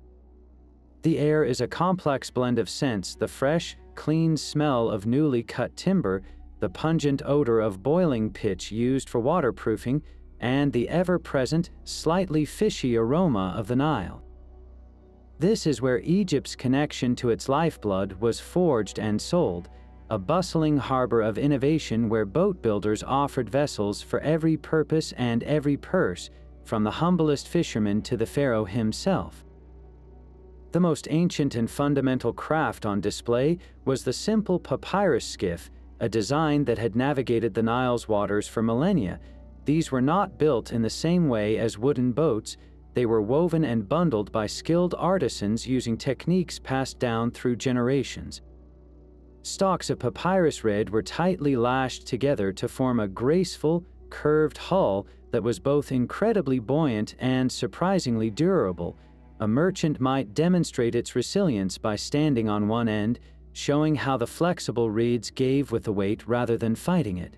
The air is a complex blend of scents: the fresh, clean smell of newly cut timber, the pungent odor of boiling pitch used for waterproofing, and the ever-present, slightly fishy aroma of the Nile. This is where Egypt's connection to its lifeblood was forged and sold, a bustling harbor of innovation where boat builders offered vessels for every purpose and every purse, from the humblest fisherman to the pharaoh himself. The most ancient and fundamental craft on display was the simple papyrus skiff, a design that had navigated the Nile's waters for millennia. These were not built in the same way as wooden boats. They were woven and bundled by skilled artisans using techniques passed down through generations. Stalks of papyrus reed were tightly lashed together to form a graceful, curved hull that was both incredibly buoyant and surprisingly durable. A merchant might demonstrate its resilience by standing on one end, showing how the flexible reeds gave with the weight rather than fighting it.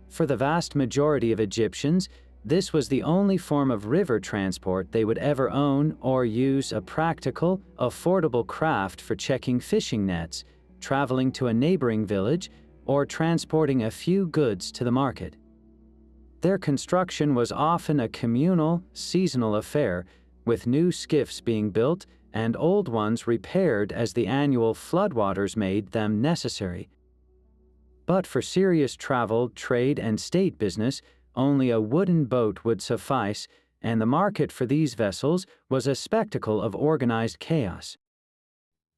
For the vast majority of Egyptians, this was the only form of river transport they would ever own or use, a practical, affordable craft for checking fishing nets, traveling to a neighboring village, or transporting a few goods to the market. Their construction was often a communal, seasonal affair, with new skiffs being built and old ones repaired as the annual floodwaters made them necessary. But for serious travel, trade, and state business, only a wooden boat would suffice, and the market for these vessels was a spectacle of organized chaos.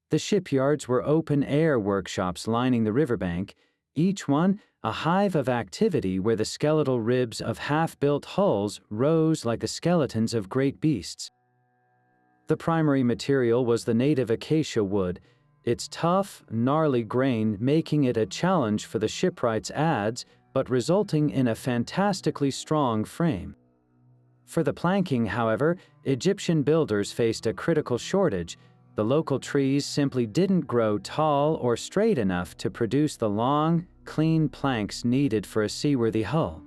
The shipyards were open-air workshops lining the riverbank, each one a hive of activity where the skeletal ribs of half-built hulls rose like the skeletons of great beasts. The primary material was the native acacia wood, its tough, gnarly grain making it a challenge for the shipwright's adze, but resulting in a fantastically strong frame. For the planking, however, Egyptian builders faced a critical shortage. The local trees simply didn't grow tall or straight enough to produce the long, clean planks needed for a seaworthy hull.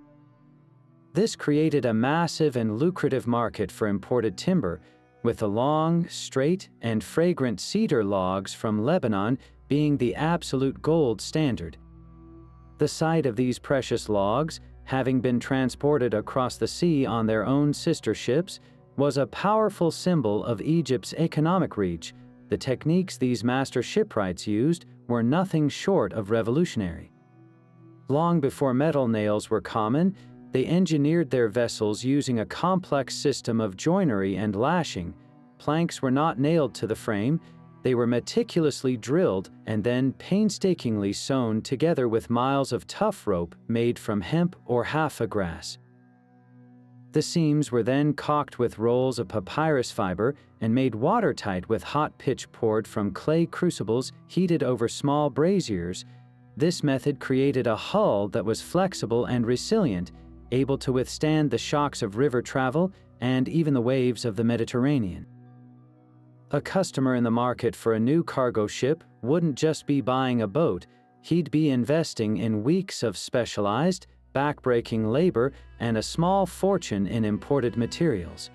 This created a massive and lucrative market for imported timber, with the long, straight, and fragrant cedar logs from Lebanon being the absolute gold standard. The sight of these precious logs, having been transported across the sea on their own sister ships, was a powerful symbol of Egypt's economic reach. The techniques these master shipwrights used were nothing short of revolutionary. Long before metal nails were common, they engineered their vessels using a complex system of joinery and lashing. Planks were not nailed to the frame, they were meticulously drilled and then painstakingly sewn together with miles of tough rope made from hemp or halfa grass. The seams were then caulked with rolls of papyrus fiber and made watertight with hot pitch poured from clay crucibles heated over small braziers. This method created a hull that was flexible and resilient, able to withstand the shocks of river travel and even the waves of the Mediterranean. A customer in the market for a new cargo ship wouldn't just be buying a boat, he'd be investing in weeks of specialized, backbreaking labor and a small fortune in imported materials.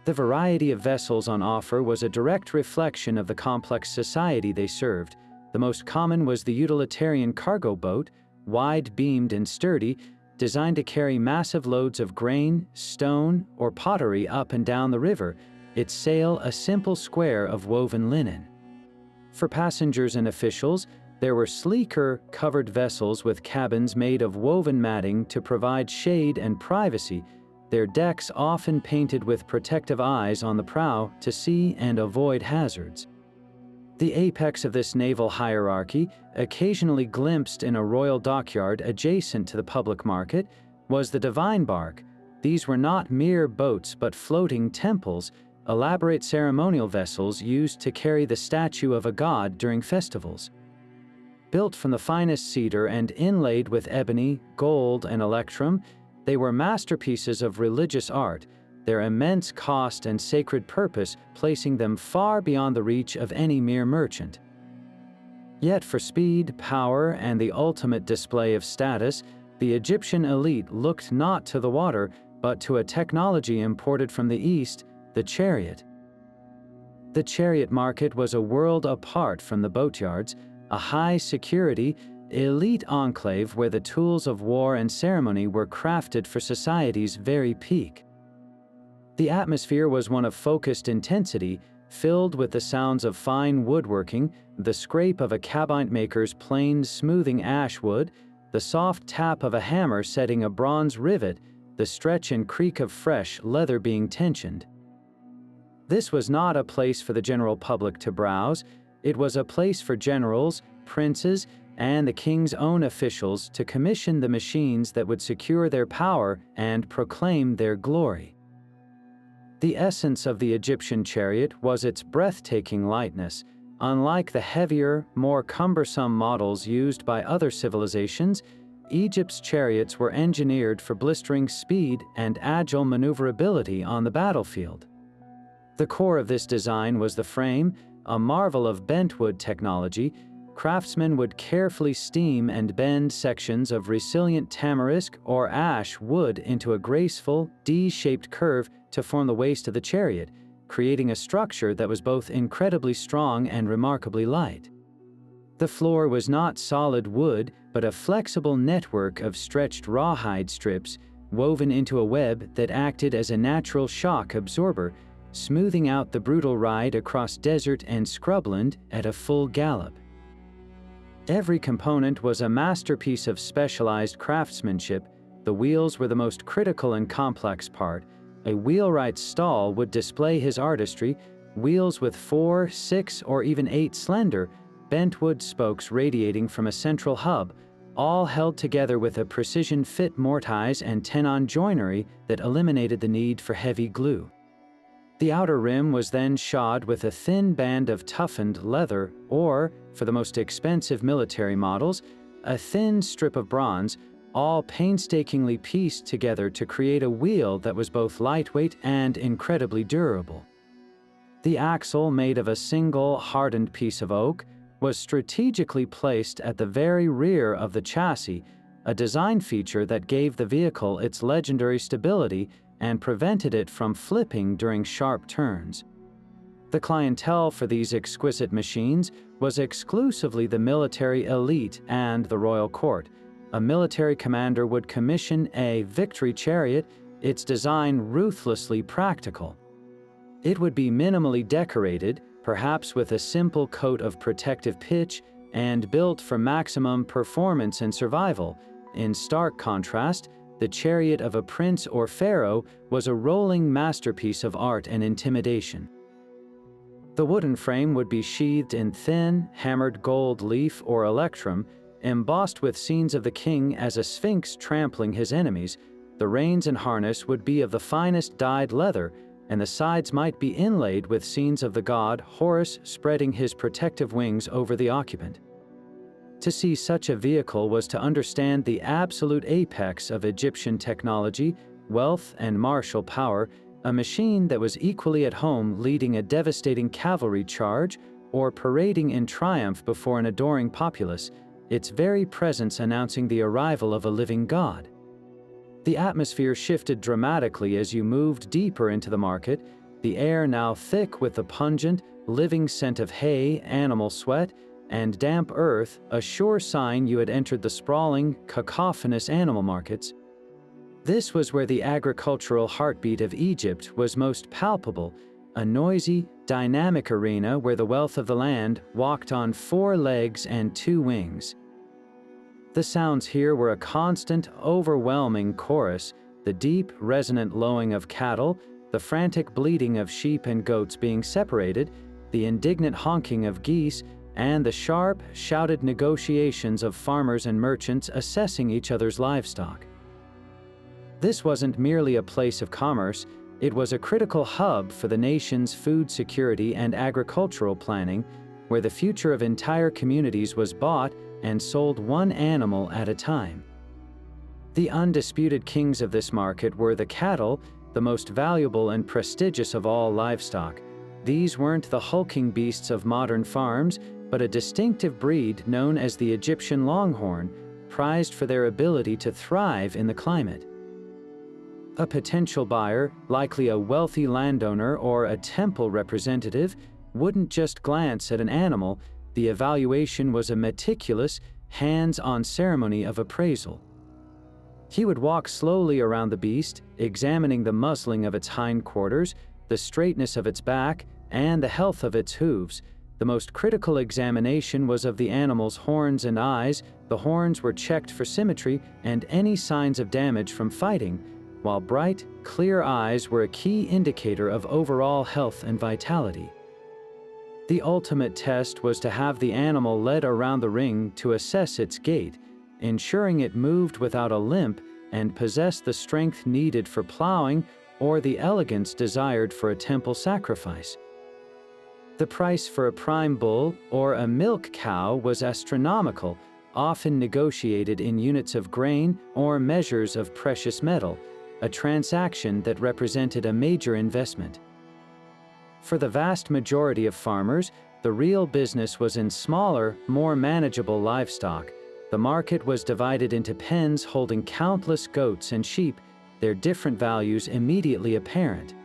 The variety of vessels on offer was a direct reflection of the complex society they served. The most common was the utilitarian cargo boat, wide-beamed and sturdy, designed to carry massive loads of grain, stone, or pottery up and down the river, its sail a simple square of woven linen. For passengers and officials, there were sleeker, covered vessels with cabins made of woven matting to provide shade and privacy, their decks often painted with protective eyes on the prow to see and avoid hazards. The apex of this naval hierarchy, occasionally glimpsed in a royal dockyard adjacent to the public market, was the divine bark. These were not mere boats but floating temples, elaborate ceremonial vessels used to carry the statue of a god during festivals. Built from the finest cedar and inlaid with ebony, gold, and electrum, they were masterpieces of religious art, their immense cost and sacred purpose placing them far beyond the reach of any mere merchant. Yet for speed, power, and the ultimate display of status, the Egyptian elite looked not to the water, but to a technology imported from the East, the chariot. The chariot market was a world apart from the boatyards, a high-security, elite enclave where the tools of war and ceremony were crafted for society's very peak. The atmosphere was one of focused intensity, filled with the sounds of fine woodworking, the scrape of a cabinet maker's plane smoothing ash wood, the soft tap of a hammer setting a bronze rivet, the stretch and creak of fresh leather being tensioned. This was not a place for the general public to browse. It was a place for generals, princes, and the king's own officials to commission the machines that would secure their power and proclaim their glory. The essence of the Egyptian chariot was its breathtaking lightness. Unlike the heavier, more cumbersome models used by other civilizations, Egypt's chariots were engineered for blistering speed and agile maneuverability on the battlefield. The core of this design was the frame, a marvel of bentwood technology. Craftsmen would carefully steam and bend sections of resilient tamarisk or ash wood into a graceful, D-shaped curve to form the waist of the chariot, creating a structure that was both incredibly strong and remarkably light. The floor was not solid wood, but a flexible network of stretched rawhide strips woven into a web that acted as a natural shock absorber, smoothing out the brutal ride across desert and scrubland at a full gallop. Every component was a masterpiece of specialized craftsmanship. The wheels were the most critical and complex part. A wheelwright's stall would display his artistry, wheels with 4, 6, or even 8 slender, bentwood spokes radiating from a central hub, all held together with a precision-fit mortise and tenon joinery that eliminated the need for heavy glue. The outer rim was then shod with a thin band of toughened leather or, for the most expensive military models, a thin strip of bronze, all painstakingly pieced together to create a wheel that was both lightweight and incredibly durable. The axle, made of a single hardened piece of oak, was strategically placed at the very rear of the chassis, a design feature that gave the vehicle its legendary stability and prevented it from flipping during sharp turns. The clientele for these exquisite machines was exclusively the military elite and the royal court. A military commander would commission a victory chariot, its design ruthlessly practical. It would be minimally decorated, perhaps with a simple coat of protective pitch, and built for maximum performance and survival. In stark contrast, the chariot of a prince or pharaoh was a rolling masterpiece of art and intimidation. The wooden frame would be sheathed in thin, hammered gold leaf or electrum, embossed with scenes of the king as a sphinx trampling his enemies. The reins and harness would be of the finest dyed leather, and the sides might be inlaid with scenes of the god Horus spreading his protective wings over the occupant. To see such a vehicle was to understand the absolute apex of Egyptian technology, wealth, and martial power, a machine that was equally at home leading a devastating cavalry charge or parading in triumph before an adoring populace, its very presence announcing the arrival of a living god. The atmosphere shifted dramatically as you moved deeper into the market, the air now thick with the pungent, living scent of hay, animal sweat, and damp earth, a sure sign you had entered the sprawling, cacophonous animal markets. This was where the agricultural heartbeat of Egypt was most palpable, a noisy, dynamic arena where the wealth of the land walked on 4 legs and 2 wings. The sounds here were a constant, overwhelming chorus, the deep, resonant lowing of cattle, the frantic bleating of sheep and goats being separated, the indignant honking of geese, and the sharp, shouted negotiations of farmers and merchants assessing each other's livestock. This wasn't merely a place of commerce, it was a critical hub for the nation's food security and agricultural planning, where the future of entire communities was bought, and sold one animal at a time. The undisputed kings of this market were the cattle, the most valuable and prestigious of all livestock. These weren't the hulking beasts of modern farms, but a distinctive breed known as the Egyptian longhorn, prized for their ability to thrive in the climate. A potential buyer, likely a wealthy landowner or a temple representative, wouldn't just glance at an animal. The evaluation was a meticulous, hands-on ceremony of appraisal. He would walk slowly around the beast, examining the muzzling of its hindquarters, the straightness of its back, and the health of its hooves. The most critical examination was of the animal's horns and eyes. The horns were checked for symmetry and any signs of damage from fighting, while bright, clear eyes were a key indicator of overall health and vitality. The ultimate test was to have the animal led around the ring to assess its gait, ensuring it moved without a limp and possessed the strength needed for plowing or the elegance desired for a temple sacrifice. The price for a prime bull or a milk cow was astronomical, often negotiated in units of grain or measures of precious metal, a transaction that represented a major investment. For the vast majority of farmers, the real business was in smaller, more manageable livestock. The market was divided into pens holding countless goats and sheep, their different values immediately apparent.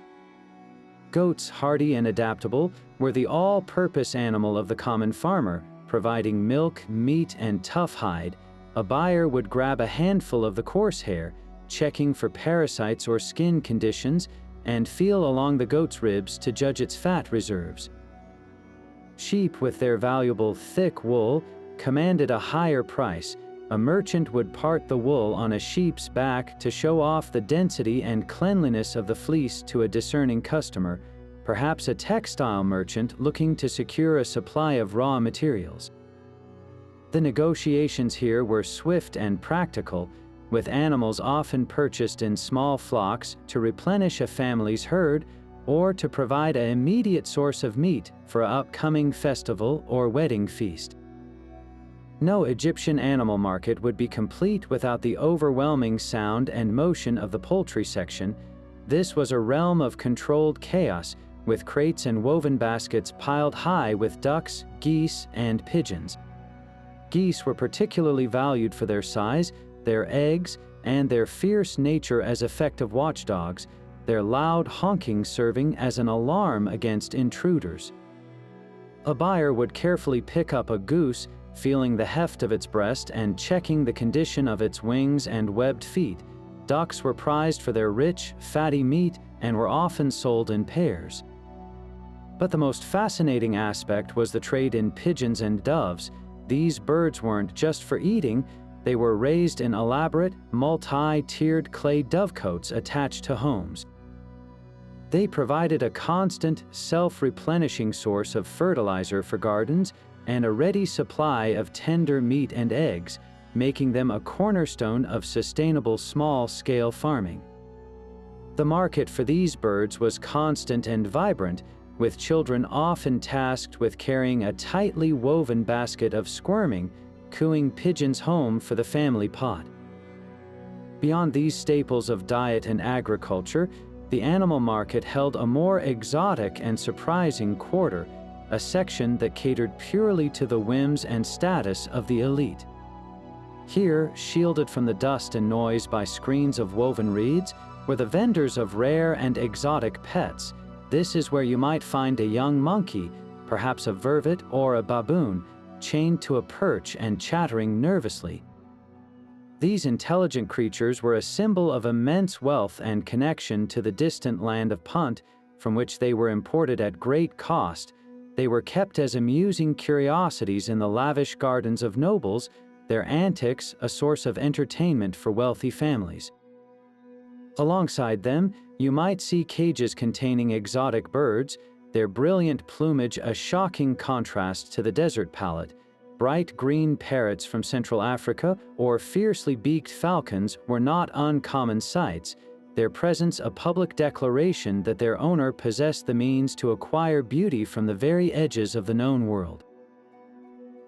Goats, hardy and adaptable, were the all-purpose animal of the common farmer, providing milk, meat, and tough hide. A buyer would grab a handful of the coarse hair, checking for parasites or skin conditions, and feel along the goat's ribs to judge its fat reserves. Sheep, with their valuable thick wool, commanded a higher price. A merchant would part the wool on a sheep's back to show off the density and cleanliness of the fleece to a discerning customer, perhaps a textile merchant looking to secure a supply of raw materials. The negotiations here were swift and practical, with animals often purchased in small flocks to replenish a family's herd or to provide an immediate source of meat for an upcoming festival or wedding feast. No Egyptian animal market would be complete without the overwhelming sound and motion of the poultry section. This was a realm of controlled chaos, with crates and woven baskets piled high with ducks, geese, and pigeons. Geese were particularly valued for their size, their eggs, and their fierce nature as effective watchdogs, their loud honking serving as an alarm against intruders. A buyer would carefully pick up a goose, feeling the heft of its breast and checking the condition of its wings and webbed feet. Ducks were prized for their rich, fatty meat and were often sold in pairs. But the most fascinating aspect was the trade in pigeons and doves. These birds weren't just for eating, they were raised in elaborate, multi-tiered clay dovecotes attached to homes. They provided a constant, self-replenishing source of fertilizer for gardens and a ready supply of tender meat and eggs, making them a cornerstone of sustainable small-scale farming. The market for these birds was constant and vibrant, with children often tasked with carrying a tightly woven basket of squirming, cooing pigeons home for the family pot. Beyond these staples of diet and agriculture, the animal market held a more exotic and surprising quarter, a section that catered purely to the whims and status of the elite. Here, shielded from the dust and noise by screens of woven reeds, were the vendors of rare and exotic pets. This is where you might find a young monkey, perhaps a vervet or a baboon, chained to a perch and chattering nervously. These intelligent creatures were a symbol of immense wealth and connection to the distant land of Punt, from which they were imported at great cost. They were kept as amusing curiosities in the lavish gardens of nobles, their antics a source of entertainment for wealthy families. Alongside them, you might see cages containing exotic birds, their brilliant plumage a shocking contrast to the desert palette. Bright green parrots from Central Africa or fiercely beaked falcons were not uncommon sights, their presence a public declaration that their owner possessed the means to acquire beauty from the very edges of the known world.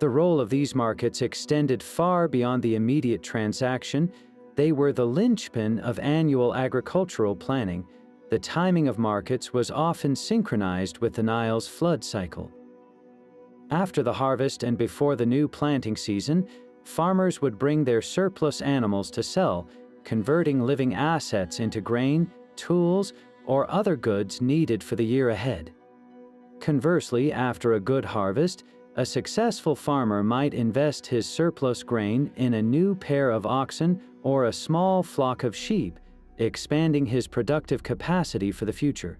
The role of these markets extended far beyond the immediate transaction. They were the linchpin of annual agricultural planning. The timing of markets was often synchronized with the Nile's flood cycle. After the harvest and before the new planting season, farmers would bring their surplus animals to sell, converting living assets into grain, tools, or other goods needed for the year ahead. Conversely, after a good harvest, a successful farmer might invest his surplus grain in a new pair of oxen or a small flock of sheep, expanding his productive capacity for the future.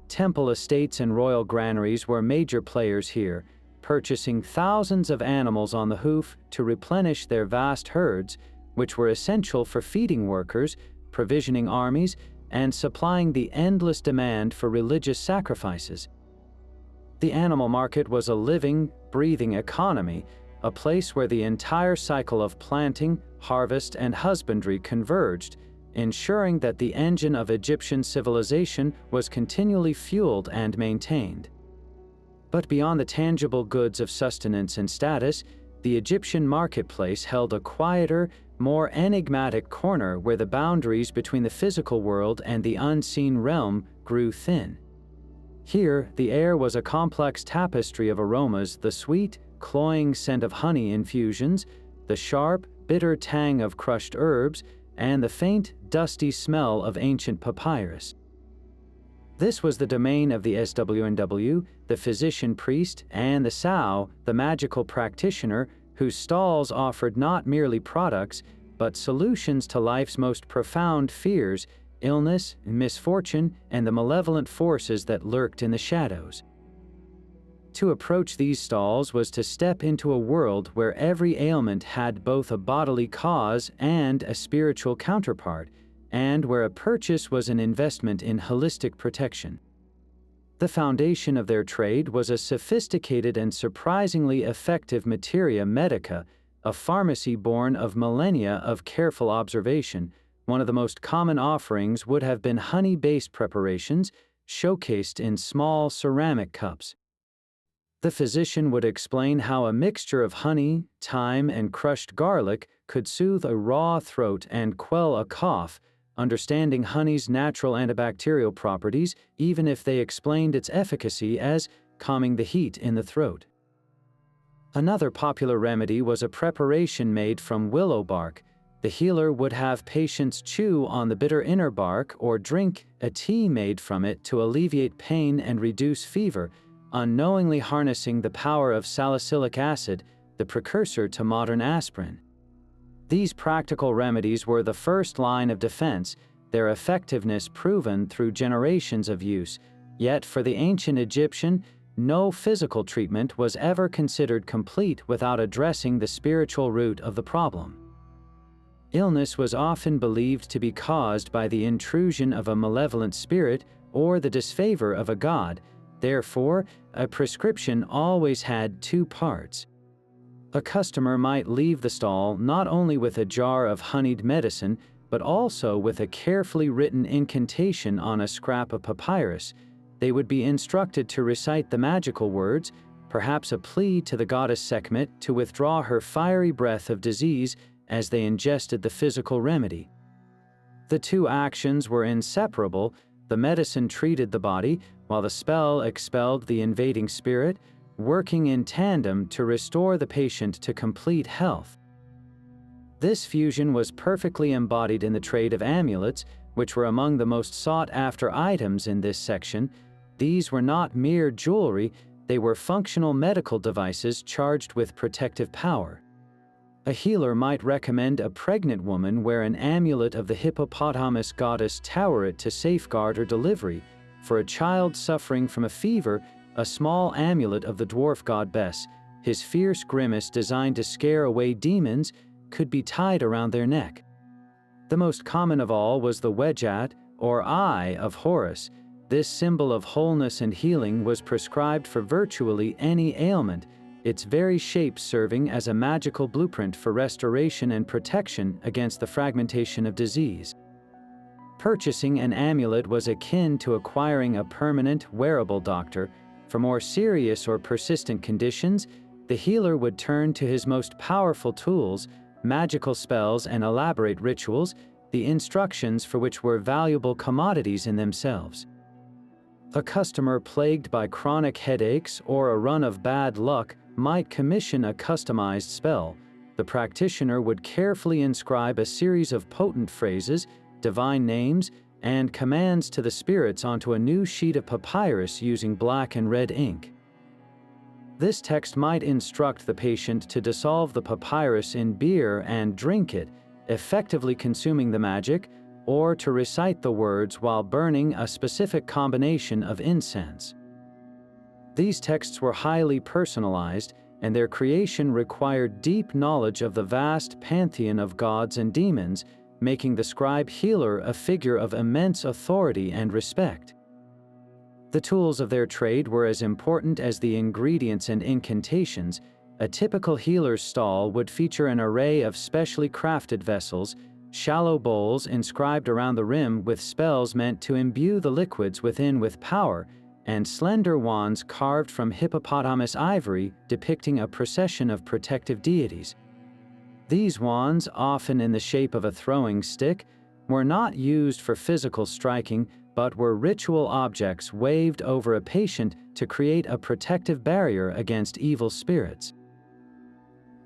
Temple estates and royal granaries were major players here, purchasing thousands of animals on the hoof to replenish their vast herds, which were essential for feeding workers, provisioning armies, and supplying the endless demand for religious sacrifices. The animal market was a living, breathing economy, a place where the entire cycle of planting, harvest, and husbandry converged, ensuring that the engine of Egyptian civilization was continually fueled and maintained. But beyond the tangible goods of sustenance and status, the Egyptian marketplace held a quieter, more enigmatic corner where the boundaries between the physical world and the unseen realm grew thin. Here, the air was a complex tapestry of aromas: the sweet, cloying scent of honey infusions, the sharp, bitter tang of crushed herbs, and the faint, dusty smell of ancient papyrus. This was the domain of the SWNW, the physician-priest, and the Sao, the magical practitioner, whose stalls offered not merely products, but solutions to life's most profound fears: illness, misfortune, and the malevolent forces that lurked in the shadows. To approach these stalls was to step into a world where every ailment had both a bodily cause and a spiritual counterpart, and where a purchase was an investment in holistic protection. The foundation of their trade was a sophisticated and surprisingly effective materia medica, a pharmacy born of millennia of careful observation. One of the most common offerings would have been honey-based preparations, showcased in small ceramic cups. The physician would explain how a mixture of honey, thyme, and crushed garlic could soothe a raw throat and quell a cough, understanding honey's natural antibacterial properties even if they explained its efficacy as calming the heat in the throat. Another popular remedy was a preparation made from willow bark. The healer would have patients chew on the bitter inner bark or drink a tea made from it to alleviate pain and reduce fever, unknowingly harnessing the power of salicylic acid, the precursor to modern aspirin. These practical remedies were the first line of defense, their effectiveness proven through generations of use. Yet for the ancient Egyptian, no physical treatment was ever considered complete without addressing the spiritual root of the problem. Illness was often believed to be caused by the intrusion of a malevolent spirit or the disfavor of a god. Therefore, a prescription always had two parts. A customer might leave the stall not only with a jar of honeyed medicine, but also with a carefully written incantation on a scrap of papyrus. They would be instructed to recite the magical words, perhaps a plea to the goddess Sekhmet to withdraw her fiery breath of disease as they ingested the physical remedy. The two actions were inseparable. The medicine treated the body, while the spell expelled the invading spirit, working in tandem to restore the patient to complete health. This fusion was perfectly embodied in the trade of amulets, which were among the most sought-after items in this section. These were not mere jewelry, they were functional medical devices charged with protective power. A healer might recommend a pregnant woman wear an amulet of the hippopotamus goddess Taweret to safeguard her delivery. For a child suffering from a fever, a small amulet of the dwarf god Bes, his fierce grimace designed to scare away demons, could be tied around their neck. The most common of all was the wedjat, or eye, of Horus. This symbol of wholeness and healing was prescribed for virtually any ailment, its very shape serving as a magical blueprint for restoration and protection against the fragmentation of disease. Purchasing an amulet was akin to acquiring a permanent, wearable doctor. For more serious or persistent conditions, the healer would turn to his most powerful tools, magical spells and elaborate rituals, the instructions for which were valuable commodities in themselves. A customer plagued by chronic headaches or a run of bad luck might commission a customized spell. The practitioner would carefully inscribe a series of potent phrases, divine names, and commands to the spirits onto a new sheet of papyrus using black and red ink. This text might instruct the patient to dissolve the papyrus in beer and drink it, effectively consuming the magic, or to recite the words while burning a specific combination of incense. These texts were highly personalized, and their creation required deep knowledge of the vast pantheon of gods and demons, making the scribe-healer a figure of immense authority and respect. The tools of their trade were as important as the ingredients and incantations. A typical healer's stall would feature an array of specially crafted vessels, shallow bowls inscribed around the rim with spells meant to imbue the liquids within with power, and slender wands carved from hippopotamus ivory depicting a procession of protective deities. These wands, often in the shape of a throwing stick, were not used for physical striking, but were ritual objects waved over a patient to create a protective barrier against evil spirits.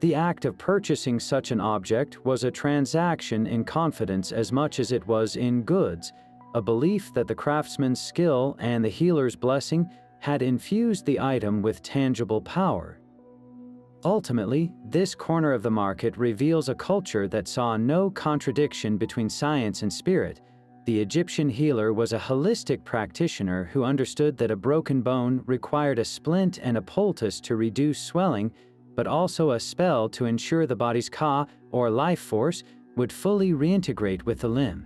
The act of purchasing such an object was a transaction in confidence as much as it was in goods, a belief that the craftsman's skill and the healer's blessing had infused the item with tangible power. Ultimately, this corner of the market reveals a culture that saw no contradiction between science and spirit. The Egyptian healer was a holistic practitioner who understood that a broken bone required a splint and a poultice to reduce swelling, but also a spell to ensure the body's ka, or life force, would fully reintegrate with the limb.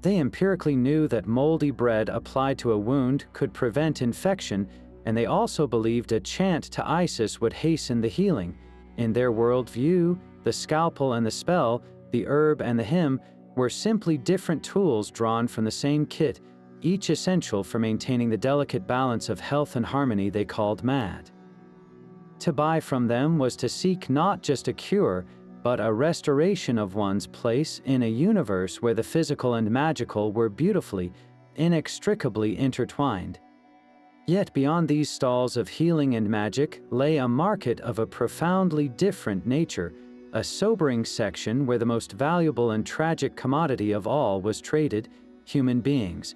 They empirically knew that moldy bread applied to a wound could prevent infection, and they also believed a chant to Isis would hasten the healing. In their worldview, the scalpel and the spell, the herb and the hymn, were simply different tools drawn from the same kit, each essential for maintaining the delicate balance of health and harmony they called mad. To buy from them was to seek not just a cure, but a restoration of one's place in a universe where the physical and magical were beautifully, inextricably intertwined. Yet beyond these stalls of healing and magic lay a market of a profoundly different nature, a sobering section where the most valuable and tragic commodity of all was traded: human beings.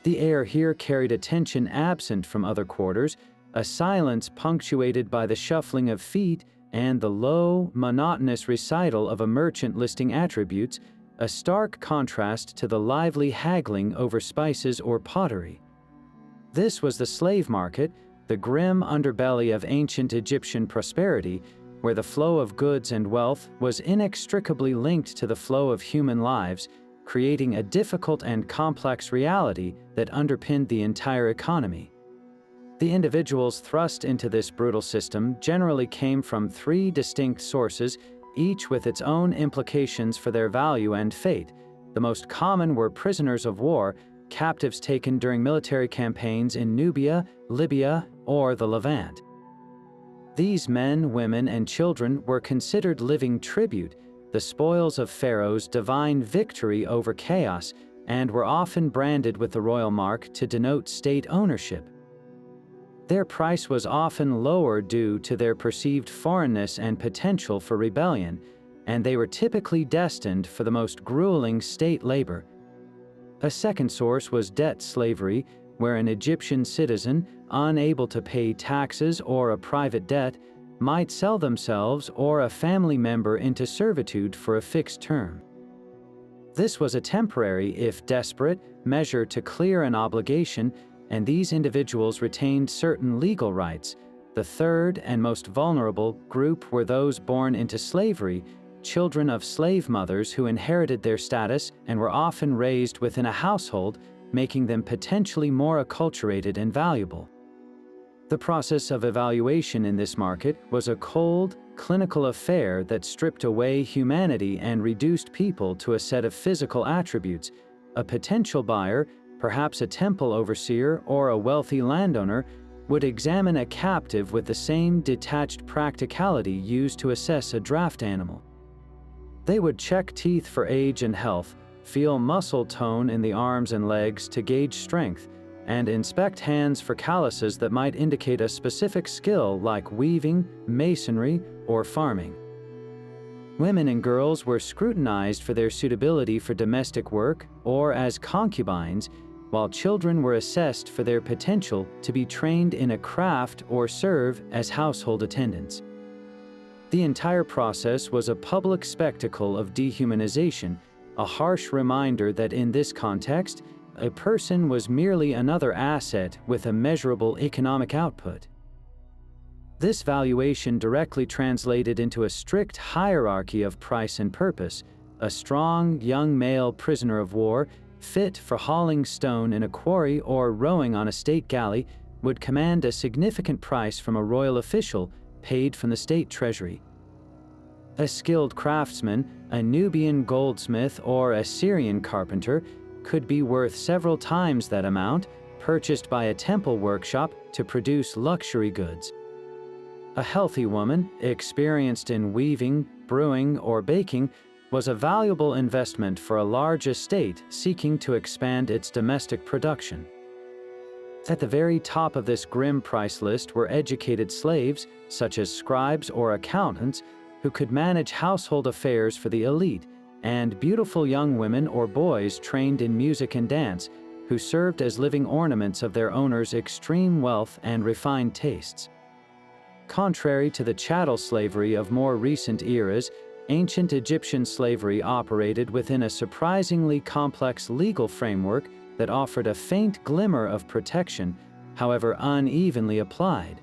The air here carried a tension absent from other quarters, a silence punctuated by the shuffling of feet and the low, monotonous recital of a merchant listing attributes, a stark contrast to the lively haggling over spices or pottery. This was the slave market, the grim underbelly of ancient Egyptian prosperity, where the flow of goods and wealth was inextricably linked to the flow of human lives, creating a difficult and complex reality that underpinned the entire economy. The individuals thrust into this brutal system generally came from three distinct sources, each with its own implications for their value and fate. The most common were prisoners of war, captives taken during military campaigns in Nubia, Libya, or the Levant. These men, women, and children were considered living tribute, the spoils of pharaohs' divine victory over chaos, and were often branded with the royal mark to denote state ownership. Their price was often lower due to their perceived foreignness and potential for rebellion, and they were typically destined for the most grueling state labor. A second source was debt slavery, where an Egyptian citizen, unable to pay taxes or a private debt, might sell themselves or a family member into servitude for a fixed term. This was a temporary, if desperate, measure to clear an obligation, and these individuals retained certain legal rights. The third and most vulnerable group were those born into slavery, children of slave mothers who inherited their status and were often raised within a household, making them potentially more acculturated and valuable. The process of evaluation in this market was a cold, clinical affair that stripped away humanity and reduced people to a set of physical attributes. A potential buyer, perhaps a temple overseer or a wealthy landowner, would examine a captive with the same detached practicality used to assess a draft animal. They would check teeth for age and health, feel muscle tone in the arms and legs to gauge strength, and inspect hands for calluses that might indicate a specific skill like weaving, masonry, or farming. Women and girls were scrutinized for their suitability for domestic work or as concubines, while children were assessed for their potential to be trained in a craft or serve as household attendants. The entire process was a public spectacle of dehumanization, a harsh reminder that in this context, a person was merely another asset with a measurable economic output. This valuation directly translated into a strict hierarchy of price and purpose. A strong, young male prisoner of war, fit for hauling stone in a quarry or rowing on a state galley, would command a significant price from a royal official paid from the state treasury. A skilled craftsman, a Nubian goldsmith or a Syrian carpenter, could be worth several times that amount, purchased by a temple workshop to produce luxury goods. A healthy woman, experienced in weaving, brewing, or baking, was a valuable investment for a large estate seeking to expand its domestic production. At the very top of this grim price list were educated slaves, such as scribes or accountants, who could manage household affairs for the elite, and beautiful young women or boys trained in music and dance, who served as living ornaments of their owners' extreme wealth and refined tastes. Contrary to the chattel slavery of more recent eras, ancient Egyptian slavery operated within a surprisingly complex legal framework that offered a faint glimmer of protection, however unevenly applied.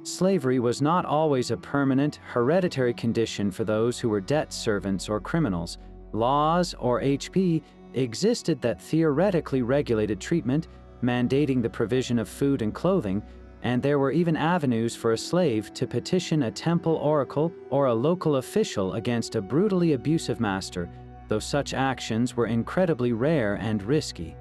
Slavery was not always a permanent, hereditary condition for those who were debt servants or criminals. Laws, or HP, existed that theoretically regulated treatment, mandating the provision of food and clothing, and there were even avenues for a slave to petition a temple oracle or a local official against a brutally abusive master, though such actions were incredibly rare and risky.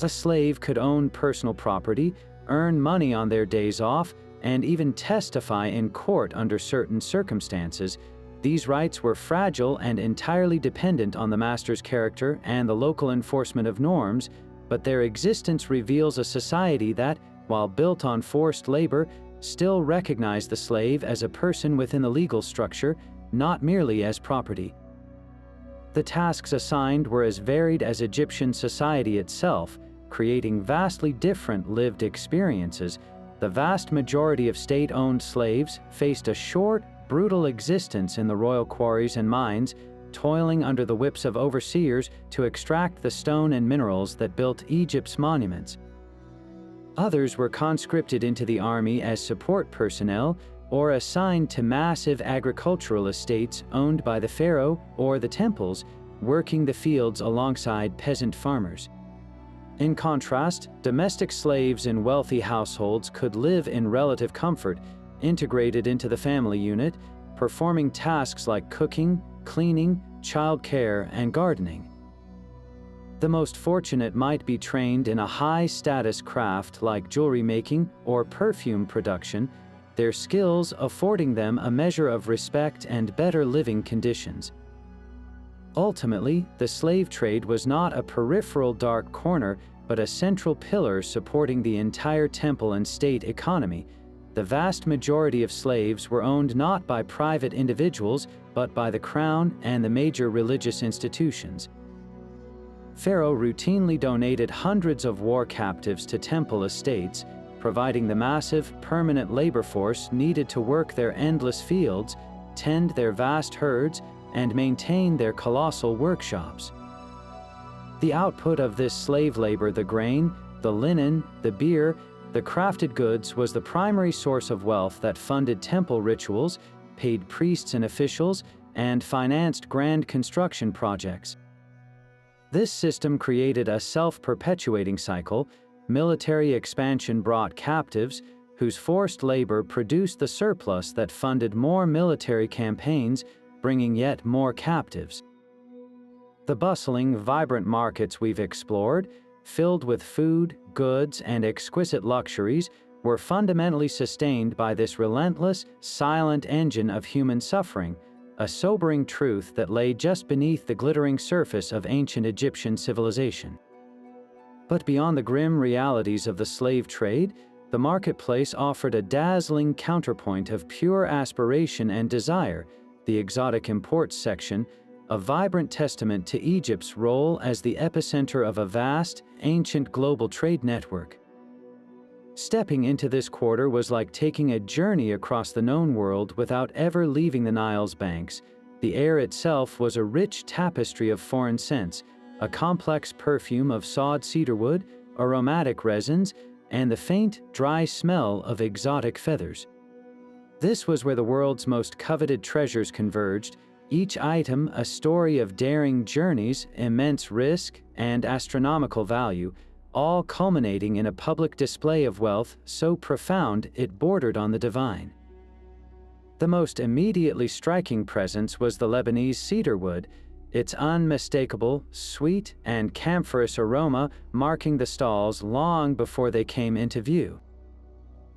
A slave could own personal property, earn money on their days off, and even testify in court under certain circumstances. These rights were fragile and entirely dependent on the master's character and the local enforcement of norms, but their existence reveals a society that, while built on forced labor, still recognized the slave as a person within the legal structure, not merely as property. The tasks assigned were as varied as Egyptian society itself, creating vastly different lived experiences. The vast majority of state-owned slaves faced a short, brutal existence in the royal quarries and mines, toiling under the whips of overseers to extract the stone and minerals that built Egypt's monuments. Others were conscripted into the army as support personnel or assigned to massive agricultural estates owned by the pharaoh or the temples, working the fields alongside peasant farmers. In contrast, domestic slaves in wealthy households could live in relative comfort, integrated into the family unit, performing tasks like cooking, cleaning, child care, and gardening. The most fortunate might be trained in a high-status craft like jewelry making or perfume production, their skills affording them a measure of respect and better living conditions. Ultimately, the slave trade was not a peripheral dark corner, but a central pillar supporting the entire temple and state economy. The vast majority of slaves were owned not by private individuals, but by the crown and the major religious institutions. Pharaoh routinely donated hundreds of war captives to temple estates, providing the massive, permanent labor force needed to work their endless fields, tend their vast herds, and maintain their colossal workshops. The output of this slave labor, the grain, the linen, the beer, the crafted goods, was the primary source of wealth that funded temple rituals, paid priests and officials, and financed grand construction projects. This system created a self-perpetuating cycle. Military expansion brought captives, whose forced labor produced the surplus that funded more military campaigns, bringing yet more captives. The bustling, vibrant markets we've explored, filled with food, goods, and exquisite luxuries, were fundamentally sustained by this relentless, silent engine of human suffering, a sobering truth that lay just beneath the glittering surface of ancient Egyptian civilization. But beyond the grim realities of the slave trade, the marketplace offered a dazzling counterpoint of pure aspiration and desire, the exotic imports section, a vibrant testament to Egypt's role as the epicenter of a vast, ancient global trade network. Stepping into this quarter was like taking a journey across the known world without ever leaving the Nile's banks. The air itself was a rich tapestry of foreign scents, a complex perfume of sawed cedarwood, aromatic resins, and the faint, dry smell of exotic feathers. This was where the world's most coveted treasures converged, each item a story of daring journeys, immense risk, and astronomical value, all culminating in a public display of wealth so profound it bordered on the divine. The most immediately striking presence was the Lebanese cedarwood, its unmistakable, sweet, and camphorous aroma marking the stalls long before they came into view.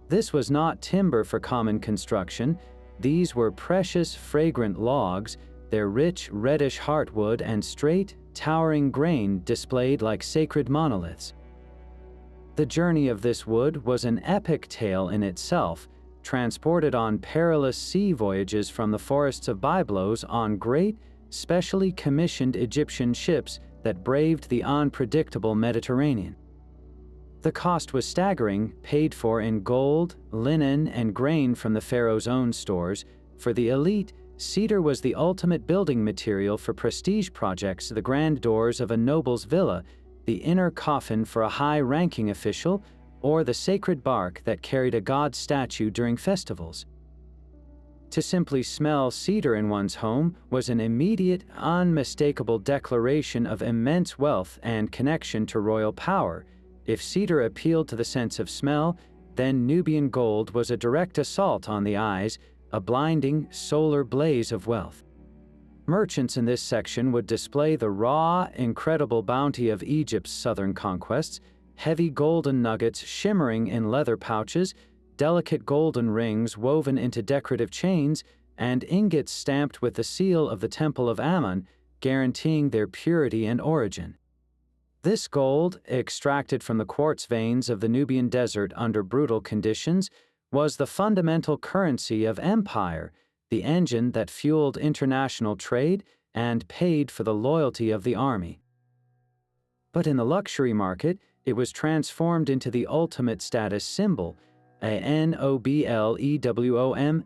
This was not timber for common construction. These were precious, fragrant logs, their rich, reddish heartwood and straight, towering grain displayed like sacred monoliths. The journey of this wood was an epic tale in itself, transported on perilous sea voyages from the forests of Byblos on great, specially commissioned Egyptian ships that braved the unpredictable Mediterranean. The cost was staggering, paid for in gold, linen, and grain from the pharaoh's own stores. For the elite, cedar was the ultimate building material for prestige projects, the grand doors of a noble's villa, the inner coffin for a high-ranking official, or the sacred bark that carried a god statue during festivals. To simply smell cedar in one's home was an immediate, unmistakable declaration of immense wealth and connection to royal power. If cedar appealed to the sense of smell, then Nubian gold was a direct assault on the eyes, a blinding, solar blaze of wealth. Merchants in this section would display the raw, incredible bounty of Egypt's southern conquests, heavy golden nuggets shimmering in leather pouches, delicate golden rings woven into decorative chains, and ingots stamped with the seal of the Temple of Ammon, guaranteeing their purity and origin. This gold, extracted from the quartz veins of the Nubian desert under brutal conditions, was the fundamental currency of empire, the engine that fueled international trade and paid for the loyalty of the army. But in the luxury market, it was transformed into the ultimate status symbol, a nobleWom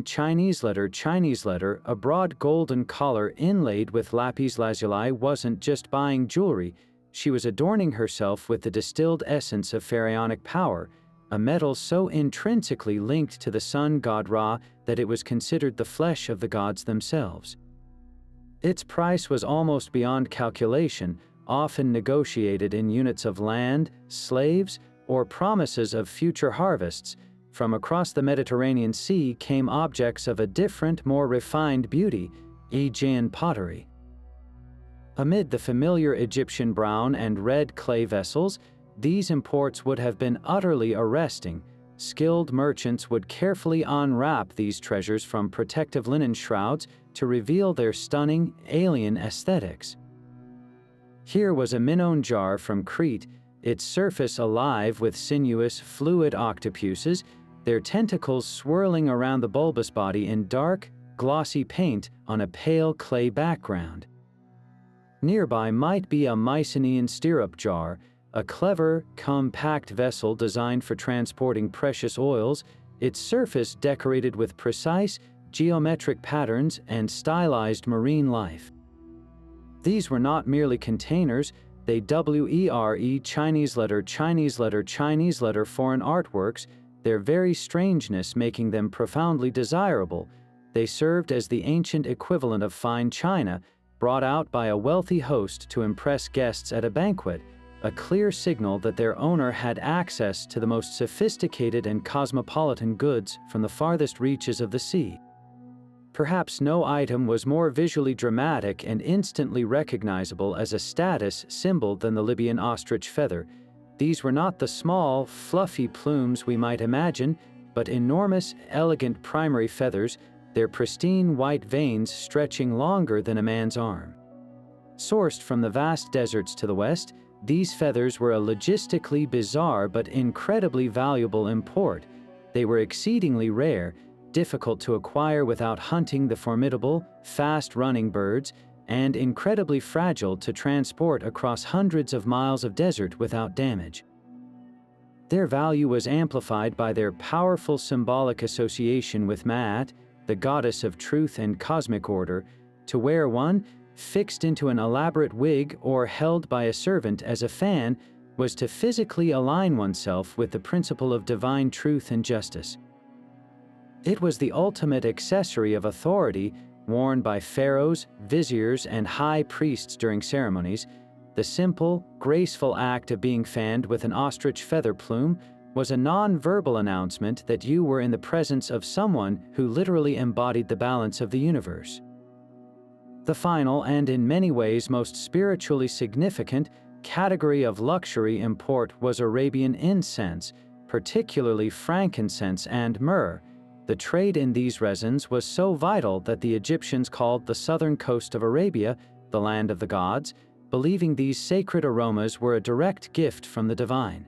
Chinese letter, a broad golden collar inlaid with lapis lazuli wasn't just buying jewelry, she was adorning herself with the distilled essence of pharaonic power, a metal so intrinsically linked to the sun god Ra that it was considered the flesh of the gods themselves. Its price was almost beyond calculation, often negotiated in units of land, slaves, or promises of future harvests. From across the Mediterranean Sea came objects of a different, more refined beauty, Aegean pottery. Amid the familiar Egyptian brown and red clay vessels, these imports would have been utterly arresting. Skilled merchants would carefully unwrap these treasures from protective linen shrouds to reveal their stunning, alien aesthetics. Here was a Minoan jar from Crete, its surface alive with sinuous, fluid octopuses, their tentacles swirling around the bulbous body in dark, glossy paint on a pale clay background. Nearby might be a Mycenaean stirrup jar, a clever, compact vessel designed for transporting precious oils, its surface decorated with precise, geometric patterns and stylized marine life. These were not merely containers, they were Chinese letter foreign artworks, their very strangeness making them profoundly desirable. They served as the ancient equivalent of fine china, brought out by a wealthy host to impress guests at a banquet, a clear signal that their owner had access to the most sophisticated and cosmopolitan goods from the farthest reaches of the sea. Perhaps no item was more visually dramatic and instantly recognizable as a status symbol than the Libyan ostrich feather. These were not the small, fluffy plumes we might imagine, but enormous, elegant primary feathers, their pristine white veins stretching longer than a man's arm. Sourced from the vast deserts to the west, these feathers were a logistically bizarre but incredibly valuable import. They were exceedingly rare, difficult to acquire without hunting the formidable, fast-running birds, and incredibly fragile to transport across hundreds of miles of desert without damage. Their value was amplified by their powerful symbolic association with Ma'at, the goddess of truth and cosmic order. To wear one, fixed into an elaborate wig or held by a servant as a fan, was to physically align oneself with the principle of divine truth and justice. It was the ultimate accessory of authority, worn by pharaohs, viziers, and high priests during ceremonies. The simple, graceful act of being fanned with an ostrich feather plume was a non-verbal announcement that you were in the presence of someone who literally embodied the balance of the universe. The final, and in many ways most spiritually significant, category of luxury import was Arabian incense, particularly frankincense and myrrh. The trade in these resins was so vital that the Egyptians called the southern coast of Arabia the land of the gods, believing these sacred aromas were a direct gift from the divine.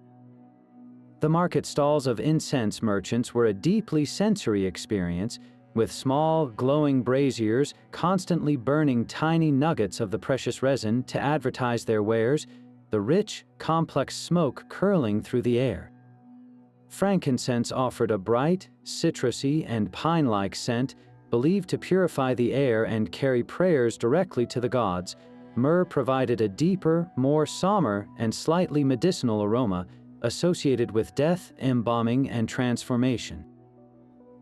The market stalls of incense merchants were a deeply sensory experience, with small, glowing braziers constantly burning tiny nuggets of the precious resin to advertise their wares, the rich, complex smoke curling through the air. Frankincense offered a bright, citrusy, and pine-like scent, believed to purify the air and carry prayers directly to the gods. Myrrh provided a deeper, more somber, and slightly medicinal aroma, associated with death, embalming, and transformation.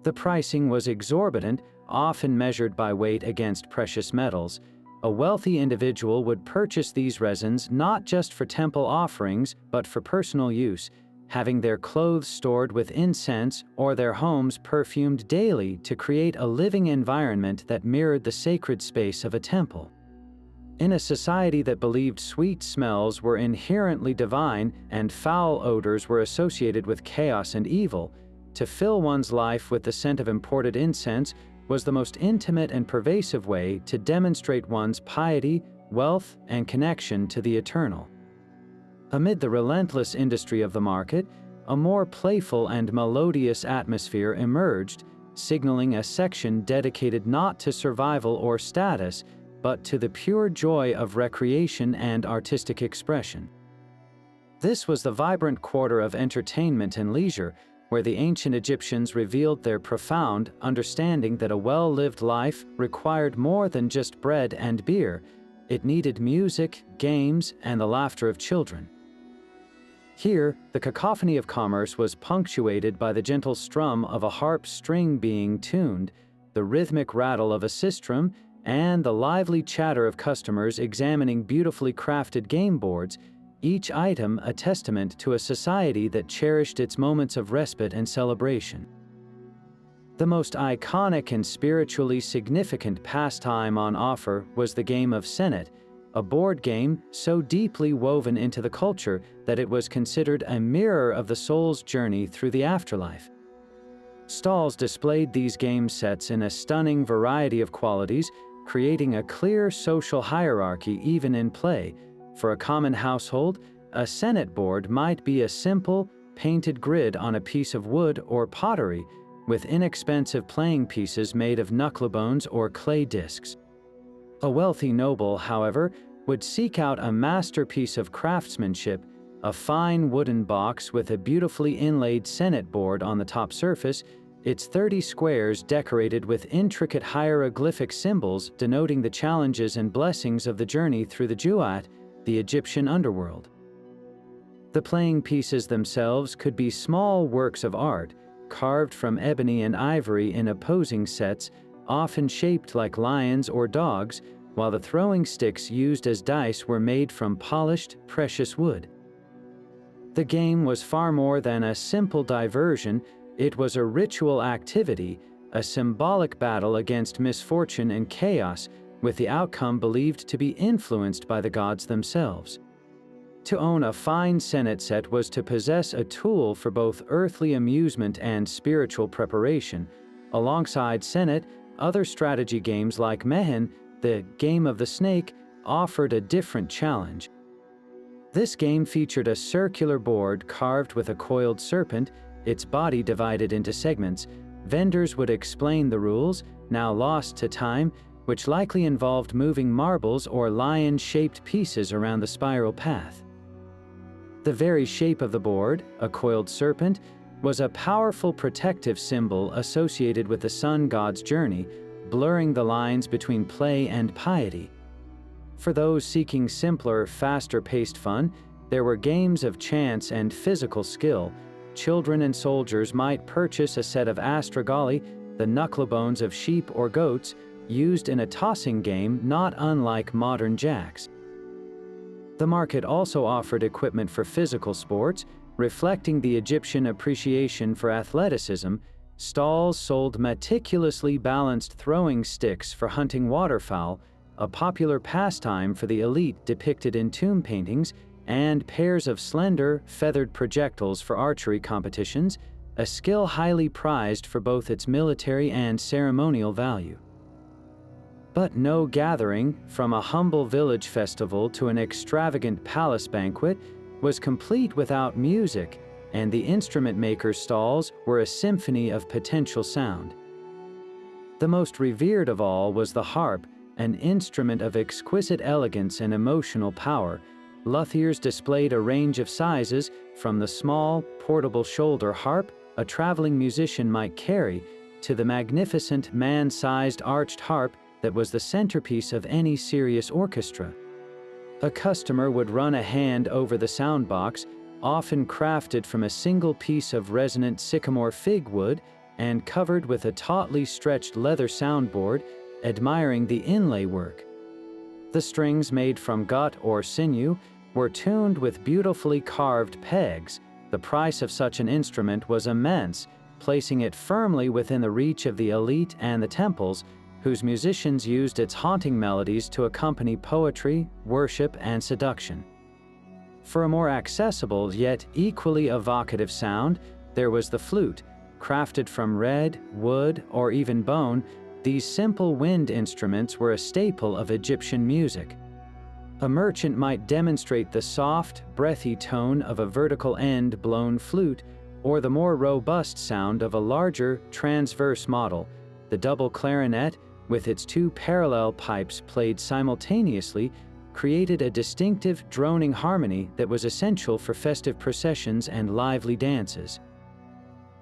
The pricing was exorbitant, often measured by weight against precious metals. A wealthy individual would purchase these resins not just for temple offerings, but for personal use, having their clothes stored with incense or their homes perfumed daily to create a living environment that mirrored the sacred space of a temple. In a society that believed sweet smells were inherently divine and foul odors were associated with chaos and evil, to fill one's life with the scent of imported incense was the most intimate and pervasive way to demonstrate one's piety, wealth, and connection to the eternal. Amid the relentless industry of the market, a more playful and melodious atmosphere emerged, signaling a section dedicated not to survival or status, but to the pure joy of recreation and artistic expression. This was the vibrant quarter of entertainment and leisure, where the ancient Egyptians revealed their profound understanding that a well-lived life required more than just bread and beer. It needed music, games, and the laughter of children. Here, the cacophony of commerce was punctuated by the gentle strum of a harp string being tuned, the rhythmic rattle of a sistrum, and the lively chatter of customers examining beautifully crafted game boards, each item a testament to a society that cherished its moments of respite and celebration. The most iconic and spiritually significant pastime on offer was the game of Senet, a board game so deeply woven into the culture that it was considered a mirror of the soul's journey through the afterlife. Stalls displayed these game sets in a stunning variety of qualities, creating a clear social hierarchy even in play. For a common household, a Senet board might be a simple, painted grid on a piece of wood or pottery, with inexpensive playing pieces made of knucklebones or clay discs. A wealthy noble, however, would seek out a masterpiece of craftsmanship, a fine wooden box with a beautifully inlaid Senet board on the top surface, its 30 squares decorated with intricate hieroglyphic symbols denoting the challenges and blessings of the journey through the Juat, the Egyptian underworld. The playing pieces themselves could be small works of art, carved from ebony and ivory in opposing sets, often shaped like lions or dogs, while the throwing sticks used as dice were made from polished, precious wood. The game was far more than a simple diversion. It was a ritual activity, a symbolic battle against misfortune and chaos, with the outcome believed to be influenced by the gods themselves. To own a fine Senet set was to possess a tool for both earthly amusement and spiritual preparation. Alongside Senet, other strategy games like Mehen, the game of the snake, offered a different challenge. This game featured a circular board carved with a coiled serpent, its body divided into segments. Vendors would explain the rules, now lost to time, which likely involved moving marbles or lion-shaped pieces around the spiral path. The very shape of the board, a coiled serpent, was a powerful protective symbol associated with the sun god's journey, blurring the lines between play and piety. For those seeking simpler, faster-paced fun, there were games of chance and physical skill. Children and soldiers might purchase a set of astragali, the knucklebones of sheep or goats, used in a tossing game not unlike modern jacks. The market also offered equipment for physical sports, reflecting the Egyptian appreciation for athleticism. Stalls sold meticulously balanced throwing sticks for hunting waterfowl, a popular pastime for the elite depicted in tomb paintings, and pairs of slender, feathered projectiles for archery competitions, a skill highly prized for both its military and ceremonial value. But no gathering, from a humble village festival to an extravagant palace banquet, was complete without music, and the instrument makers' stalls were a symphony of potential sound. The most revered of all was the harp, an instrument of exquisite elegance and emotional power. Luthiers displayed a range of sizes, from the small, portable shoulder harp a traveling musician might carry, to the magnificent man-sized arched harp that was the centerpiece of any serious orchestra. A customer would run a hand over the soundbox, often crafted from a single piece of resonant sycamore fig wood and covered with a tautly stretched leather soundboard, admiring the inlay work. The strings, made from gut or sinew, were tuned with beautifully carved pegs. The price of such an instrument was immense, placing it firmly within the reach of the elite and the temples, whose musicians used its haunting melodies to accompany poetry, worship, and seduction. For a more accessible yet equally evocative sound, there was the flute. Crafted from red, wood, or even bone, these simple wind instruments were a staple of Egyptian music. A merchant might demonstrate the soft, breathy tone of a vertical end-blown flute, or the more robust sound of a larger, transverse model. The double clarinet, with its two parallel pipes played simultaneously, created a distinctive droning harmony that was essential for festive processions and lively dances.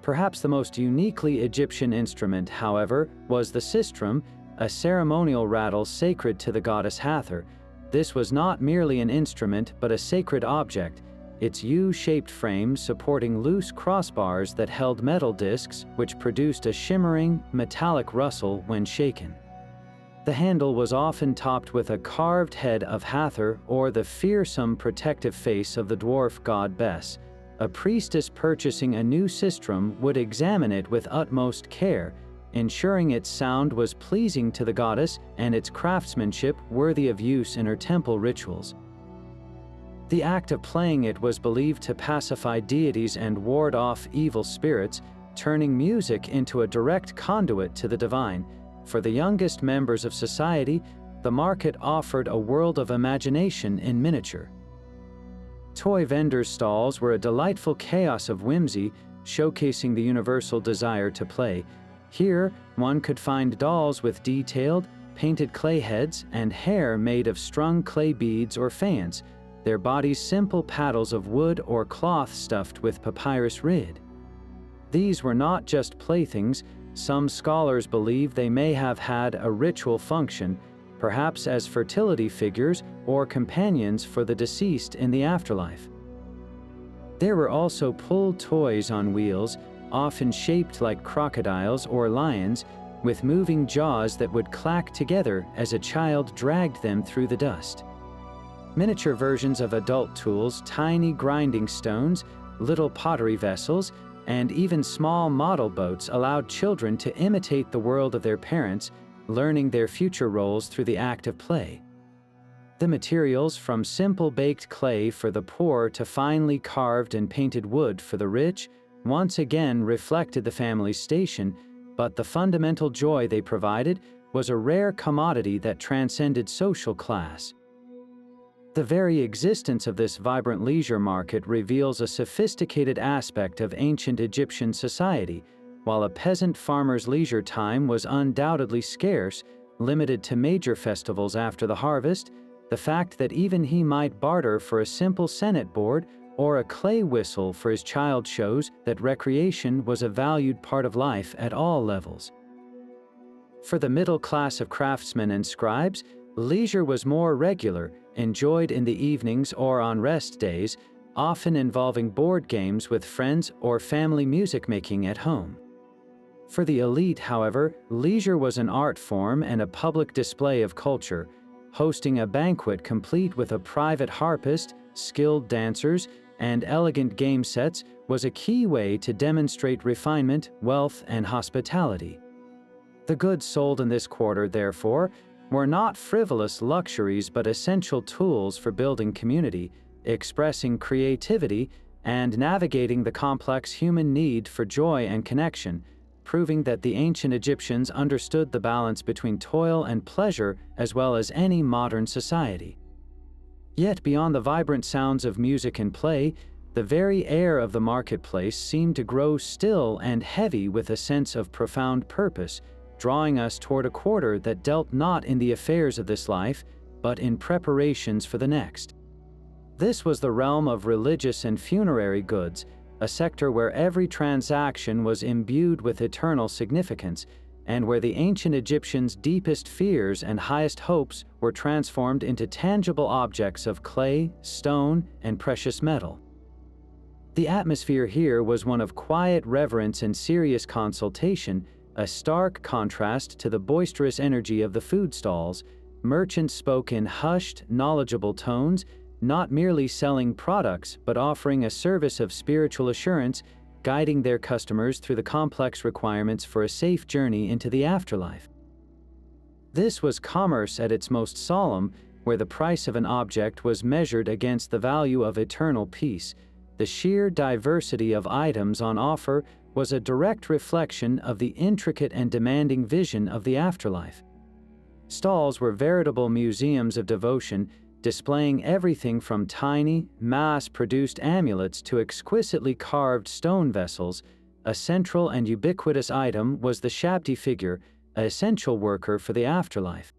Perhaps the most uniquely Egyptian instrument, however, was the sistrum, a ceremonial rattle sacred to the goddess Hathor. This was not merely an instrument, but a sacred object, its U-shaped frame supporting loose crossbars that held metal discs which produced a shimmering, metallic rustle when shaken. The handle was often topped with a carved head of Hathor or the fearsome protective face of the dwarf god Bes. A priestess purchasing a new sistrum would examine it with utmost care, ensuring its sound was pleasing to the goddess and its craftsmanship worthy of use in her temple rituals. The act of playing it was believed to pacify deities and ward off evil spirits, turning music into a direct conduit to the divine. For the youngest members of society, the market offered a world of imagination in miniature. Toy vendors' stalls were a delightful chaos of whimsy, showcasing the universal desire to play. Here, one could find dolls with detailed, painted clay heads and hair made of strung clay beads or faience, their bodies simple paddles of wood or cloth stuffed with papyrus reed. These were not just playthings. Some scholars believe they may have had a ritual function, perhaps as fertility figures or companions for the deceased in the afterlife. There were also pulled toys on wheels, often shaped like crocodiles or lions, with moving jaws that would clack together as a child dragged them through the dust. Miniature versions of adult tools, tiny grinding stones, little pottery vessels, and even small model boats allowed children to imitate the world of their parents, learning their future roles through the act of play. The materials, from simple baked clay for the poor to finely carved and painted wood for the rich, once again reflected the family's station, but the fundamental joy they provided was a rare commodity that transcended social class. The very existence of this vibrant leisure market reveals a sophisticated aspect of ancient Egyptian society. While a peasant farmer's leisure time was undoubtedly scarce, limited to major festivals after the harvest, the fact that even he might barter for a simple senate board or a clay whistle for his child shows that recreation was a valued part of life at all levels. For the middle class of craftsmen and scribes, leisure was more regular, enjoyed in the evenings or on rest days, often involving board games with friends or family music making at home. For the elite, however, leisure was an art form and a public display of culture. Hosting a banquet complete with a private harpist, skilled dancers, and elegant game sets was a key way to demonstrate refinement, wealth, and hospitality. The goods sold in this quarter, therefore, were not frivolous luxuries but essential tools for building community, expressing creativity, and navigating the complex human need for joy and connection, proving that the ancient Egyptians understood the balance between toil and pleasure as well as any modern society. Yet beyond the vibrant sounds of music and play, the very air of the marketplace seemed to grow still and heavy with a sense of profound purpose, drawing us toward a quarter that dealt not in the affairs of this life, but in preparations for the next. This was the realm of religious and funerary goods, a sector where every transaction was imbued with eternal significance, and where the ancient Egyptians' deepest fears and highest hopes were transformed into tangible objects of clay, stone, and precious metal. The atmosphere here was one of quiet reverence and serious consultation, a stark contrast to the boisterous energy of the food stalls. Merchants spoke in hushed, knowledgeable tones, not merely selling products but offering a service of spiritual assurance, guiding their customers through the complex requirements for a safe journey into the afterlife. This was commerce at its most solemn, where the price of an object was measured against the value of eternal peace. The sheer diversity of items on offer was a direct reflection of the intricate and demanding vision of the afterlife. Stalls were veritable museums of devotion, displaying everything from tiny, mass-produced amulets to exquisitely carved stone vessels. A central and ubiquitous item was the shabti figure, an essential worker for the afterlife.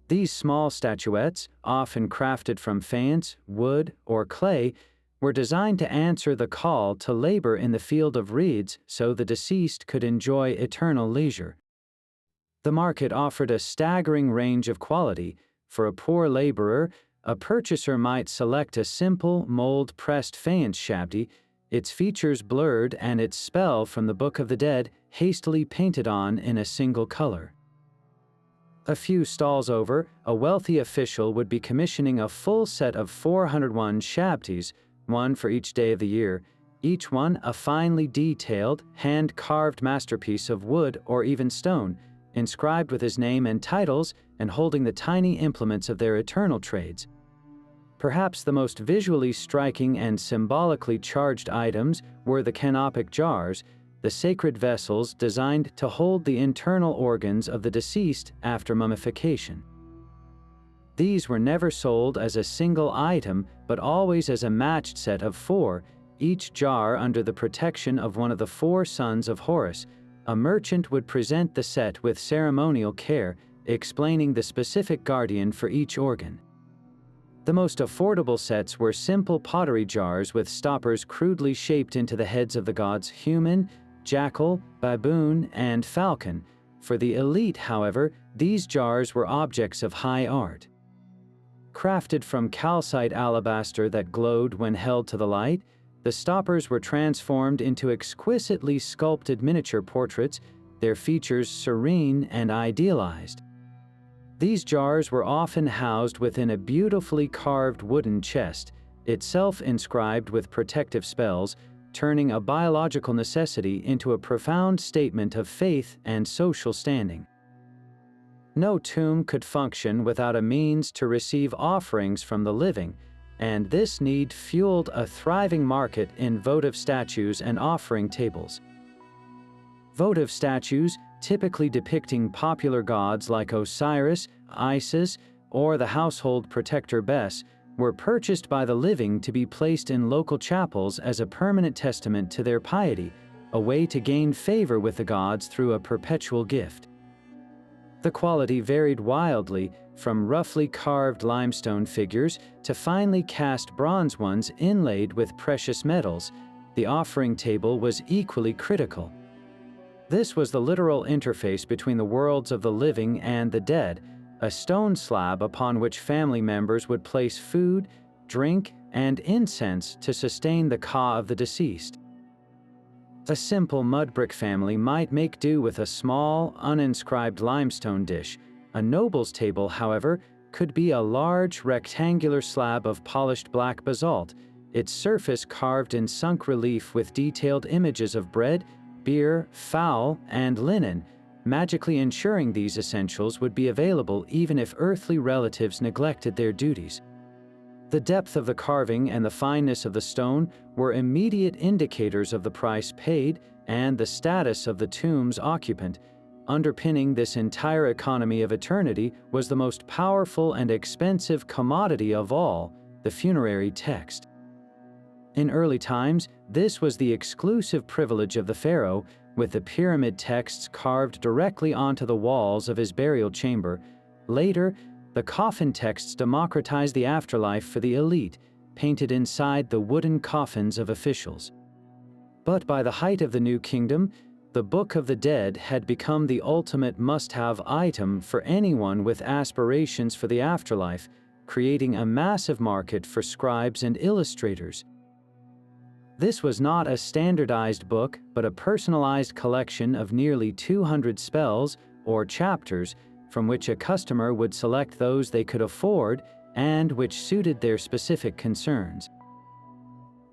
These small statuettes, often crafted from faience, wood, or clay, were designed to answer the call to labor in the field of reeds so the deceased could enjoy eternal leisure. The market offered a staggering range of quality. For a poor laborer, a purchaser might select a simple, mold-pressed faience shabti, its features blurred and its spell from the Book of the Dead hastily painted on in a single color. A few stalls over, a wealthy official would be commissioning a full set of 401 shabtis, one for each day of the year, each one a finely detailed, hand-carved masterpiece of wood or even stone, inscribed with his name and titles and holding the tiny implements of their eternal trades. Perhaps the most visually striking and symbolically charged items were the canopic jars, the sacred vessels designed to hold the internal organs of the deceased after mummification. These were never sold as a single item, but always as a matched set of 4, each jar under the protection of one of the 4 sons of Horus. A merchant would present the set with ceremonial care, explaining the specific guardian for each organ. The most affordable sets were simple pottery jars with stoppers crudely shaped into the heads of the gods human, jackal, baboon, and falcon. For the elite, however, these jars were objects of high art. Crafted from calcite alabaster that glowed when held to the light, the stoppers were transformed into exquisitely sculpted miniature portraits, their features serene and idealized. These jars were often housed within a beautifully carved wooden chest, itself inscribed with protective spells, turning a biological necessity into a profound statement of faith and social standing. No tomb could function without a means to receive offerings from the living, and this need fueled a thriving market in votive statues and offering tables. Votive statues, typically depicting popular gods like Osiris, Isis, or the household protector Bes, were purchased by the living to be placed in local chapels as a permanent testament to their piety, a way to gain favor with the gods through a perpetual gift. The quality varied wildly, from roughly carved limestone figures to finely cast bronze ones inlaid with precious metals. The offering table was equally critical. This was the literal interface between the worlds of the living and the dead, a stone slab upon which family members would place food, drink, and incense to sustain the ka of the deceased. A simple mud brick family might make do with a small, uninscribed limestone dish. A noble's table, however, could be a large, rectangular slab of polished black basalt, its surface carved in sunk relief with detailed images of bread, beer, fowl, and linen, magically ensuring these essentials would be available even if earthly relatives neglected their duties. The depth of the carving and the fineness of the stone were immediate indicators of the price paid and the status of the tomb's occupant. Underpinning this entire economy of eternity was the most powerful and expensive commodity of all, the funerary text. In early times, this was the exclusive privilege of the pharaoh, with the pyramid texts carved directly onto the walls of his burial chamber. Later, the coffin texts democratized the afterlife for the elite, painted inside the wooden coffins of officials. But by the height of the New Kingdom, the Book of the Dead had become the ultimate must-have item for anyone with aspirations for the afterlife, creating a massive market for scribes and illustrators. This was not a standardized book, but a personalized collection of nearly 200 spells, or chapters, from which a customer would select those they could afford and which suited their specific concerns.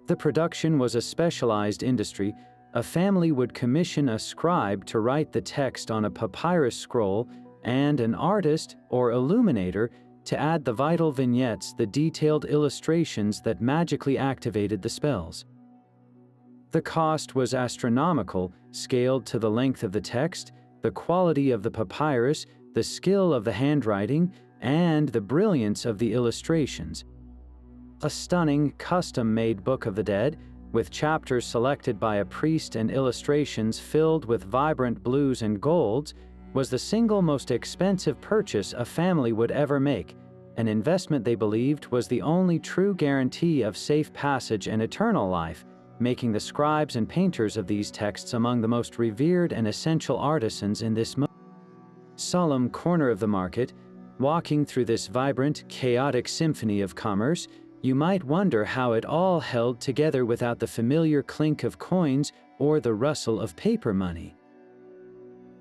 The production was a specialized industry. A family would commission a scribe to write the text on a papyrus scroll and an artist or illuminator to add the vital vignettes, the detailed illustrations that magically activated the spells. The cost was astronomical, scaled to the length of the text, the quality of the papyrus, the skill of the handwriting, and the brilliance of the illustrations. A stunning, custom-made Book of the Dead, with chapters selected by a priest and illustrations filled with vibrant blues and golds, was the single most expensive purchase a family would ever make, an investment they believed was the only true guarantee of safe passage and eternal life, making the scribes and painters of these texts among the most revered and essential artisans in this solemn corner of the market. Walking through this vibrant, chaotic symphony of commerce, you might wonder how it all held together without the familiar clink of coins or the rustle of paper money.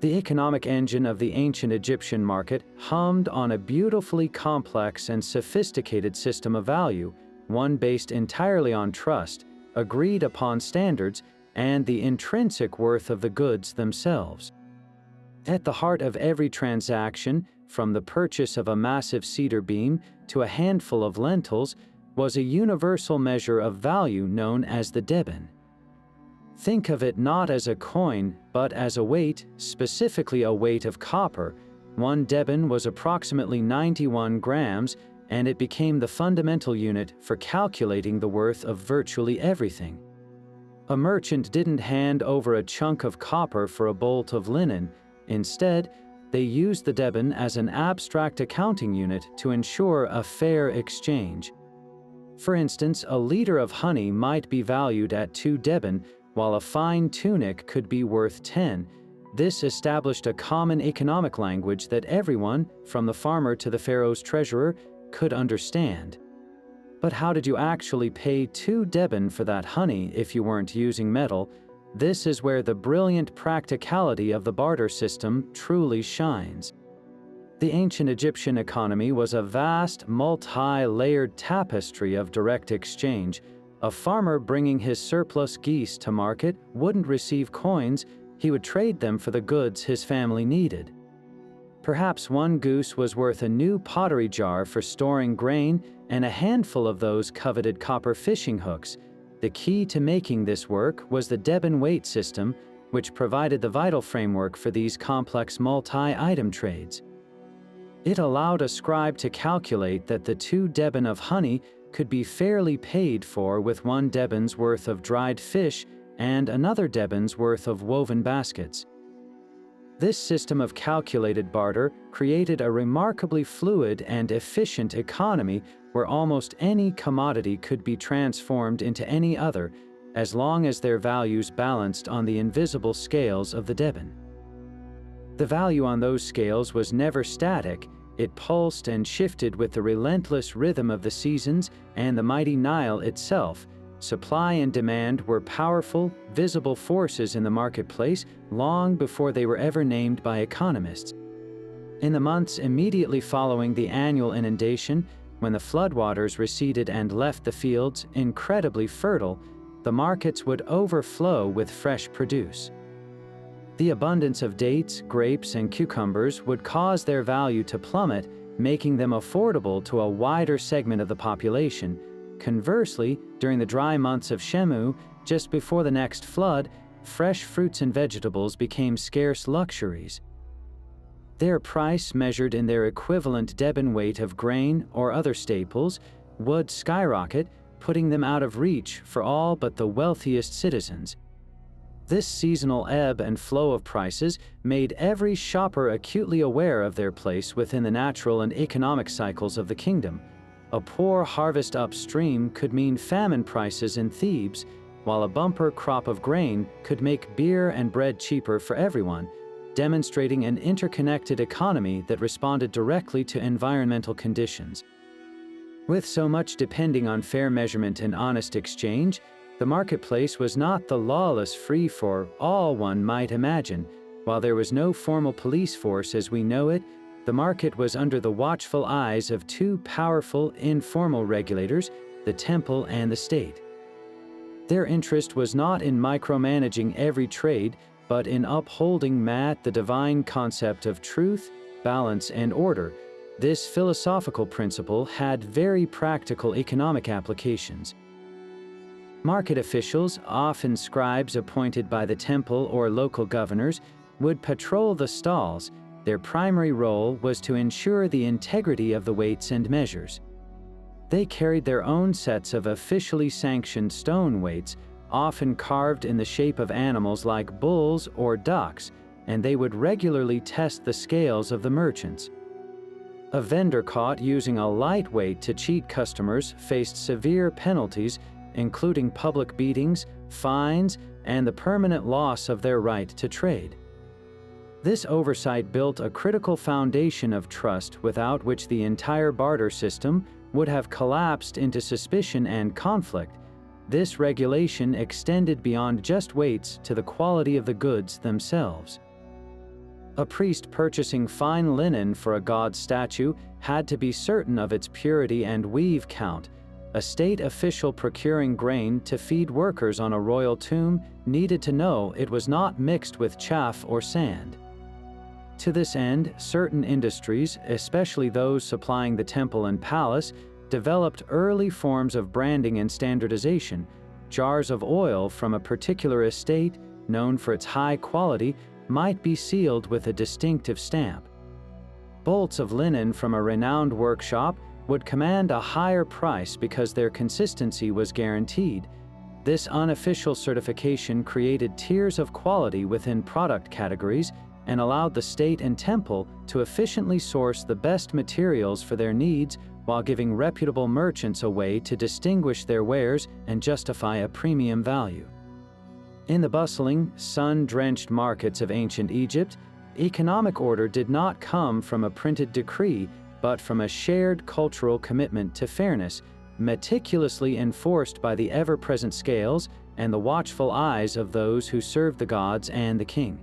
The economic engine of the ancient Egyptian market hummed on a beautifully complex and sophisticated system of value, one based entirely on trust, agreed upon standards, and the intrinsic worth of the goods themselves. At the heart of every transaction, from the purchase of a massive cedar beam to a handful of lentils, was a universal measure of value known as the deben. Think of it not as a coin, but as a weight, specifically a weight of copper. One deben was approximately 91 grams, and it became the fundamental unit for calculating the worth of virtually everything. A merchant didn't hand over a chunk of copper for a bolt of linen. Instead, they used the deben as an abstract accounting unit to ensure a fair exchange. For instance, a liter of honey might be valued at 2 deben, while a fine tunic could be worth 10. This established a common economic language that everyone, from the farmer to the pharaoh's treasurer, could understand. But how did you actually pay 2 deben for that honey if you weren't using metal? This is where the brilliant practicality of the barter system truly shines. The ancient Egyptian economy was a vast, multi-layered tapestry of direct exchange, A farmer bringing his surplus geese to market wouldn't receive coins, he would trade them for the goods his family needed. Perhaps one goose was worth a new pottery jar for storing grain and a handful of those coveted copper fishing hooks. The key to making this work was the Deben weight system, which provided the vital framework for these complex multi-item trades. It allowed a scribe to calculate that the 2 deben of honey could be fairly paid for with 1 deben's worth of dried fish and another deben's worth of woven baskets. This system of calculated barter created a remarkably fluid and efficient economy where almost any commodity could be transformed into any other, as long as their values balanced on the invisible scales of the deben. The value on those scales was never static. It pulsed and shifted with the relentless rhythm of the seasons and the mighty Nile itself. Supply and demand were powerful, visible forces in the marketplace long before they were ever named by economists. In the months immediately following the annual inundation, when the floodwaters receded and left the fields incredibly fertile, the markets would overflow with fresh produce. The abundance of dates, grapes, and cucumbers would cause their value to plummet, making them affordable to a wider segment of the population. Conversely, during the dry months of Shemu, just before the next flood, fresh fruits and vegetables became scarce luxuries. Their price, measured in their equivalent deben weight of grain or other staples, would skyrocket, putting them out of reach for all but the wealthiest citizens. This seasonal ebb and flow of prices made every shopper acutely aware of their place within the natural and economic cycles of the kingdom. A poor harvest upstream could mean famine prices in Thebes, while a bumper crop of grain could make beer and bread cheaper for everyone, demonstrating an interconnected economy that responded directly to environmental conditions. With so much depending on fair measurement and honest exchange, the marketplace was not the lawless free-for-all one might imagine. While there was no formal police force as we know it, the market was under the watchful eyes of 2 powerful, informal regulators, the temple and the state. Their interest was not in micromanaging every trade, but in upholding the divine concept of truth, balance, and order. This philosophical principle had very practical economic applications. Market officials, often scribes appointed by the temple or local governors, would patrol the stalls. Their primary role was to ensure the integrity of the weights and measures. They carried their own sets of officially sanctioned stone weights, often carved in the shape of animals like bulls or ducks, and they would regularly test the scales of the merchants. A vendor caught using a light weight to cheat customers faced severe penalties, including public beatings, fines, and the permanent loss of their right to trade. This oversight built a critical foundation of trust without which the entire barter system would have collapsed into suspicion and conflict. This regulation extended beyond just weights to the quality of the goods themselves. A priest purchasing fine linen for a god statue had to be certain of its purity and weave count. A state official procuring grain to feed workers on a royal tomb needed to know it was not mixed with chaff or sand. To this end, certain industries, especially those supplying the temple and palace, developed early forms of branding and standardization. Jars of oil from a particular estate, known for its high quality, might be sealed with a distinctive stamp. Bolts of linen from a renowned workshop would command a higher price because their consistency was guaranteed. This unofficial certification created tiers of quality within product categories and allowed the state and temple to efficiently source the best materials for their needs while giving reputable merchants a way to distinguish their wares and justify a premium value. In the bustling, sun-drenched markets of ancient Egypt, economic order did not come from a printed decree, but from a shared cultural commitment to fairness, meticulously enforced by the ever-present scales and the watchful eyes of those who served the gods and the king.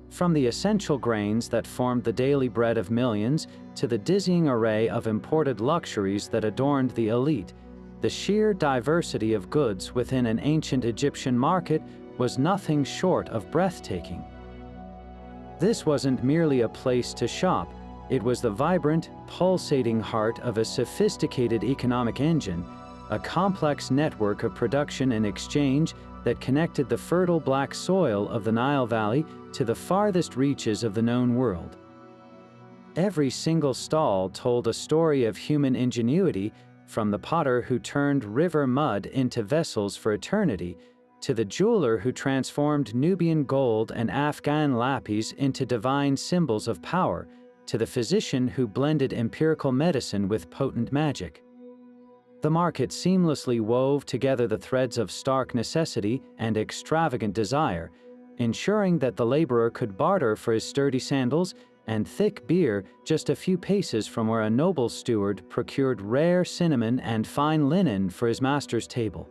From the essential grains that formed the daily bread of millions to the dizzying array of imported luxuries that adorned the elite, The sheer diversity of goods within an ancient Egyptian market was nothing short of breathtaking. This wasn't merely a place to shop, it was the vibrant, pulsating heart of a sophisticated economic engine, a complex network of production and exchange that connected the fertile black soil of the Nile Valley to the farthest reaches of the known world. Every single stall told a story of human ingenuity, from the potter who turned river mud into vessels for eternity, to the jeweler who transformed Nubian gold and Afghan lapis into divine symbols of power, to the physician who blended empirical medicine with potent magic. The market seamlessly wove together the threads of stark necessity and extravagant desire, ensuring that the laborer could barter for his sturdy sandals and thick beer just a few paces from where a noble steward procured rare cinnamon and fine linen for his master's table.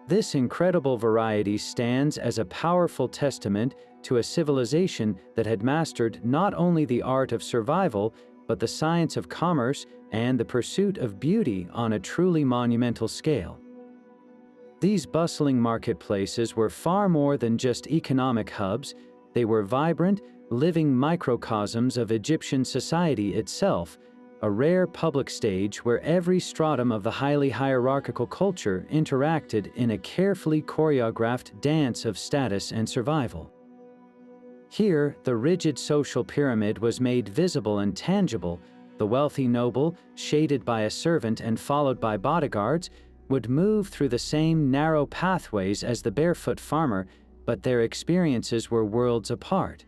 This incredible variety stands as a powerful testament to a civilization that had mastered not only the art of survival, but the science of commerce and the pursuit of beauty on a truly monumental scale. These bustling marketplaces were far more than just economic hubs. They were vibrant, living microcosms of Egyptian society itself, a rare public stage where every stratum of the highly hierarchical culture interacted in a carefully choreographed dance of status and survival. Here, the rigid social pyramid was made visible and tangible. The wealthy noble, shaded by a servant and followed by bodyguards, would move through the same narrow pathways as the barefoot farmer, but their experiences were worlds apart.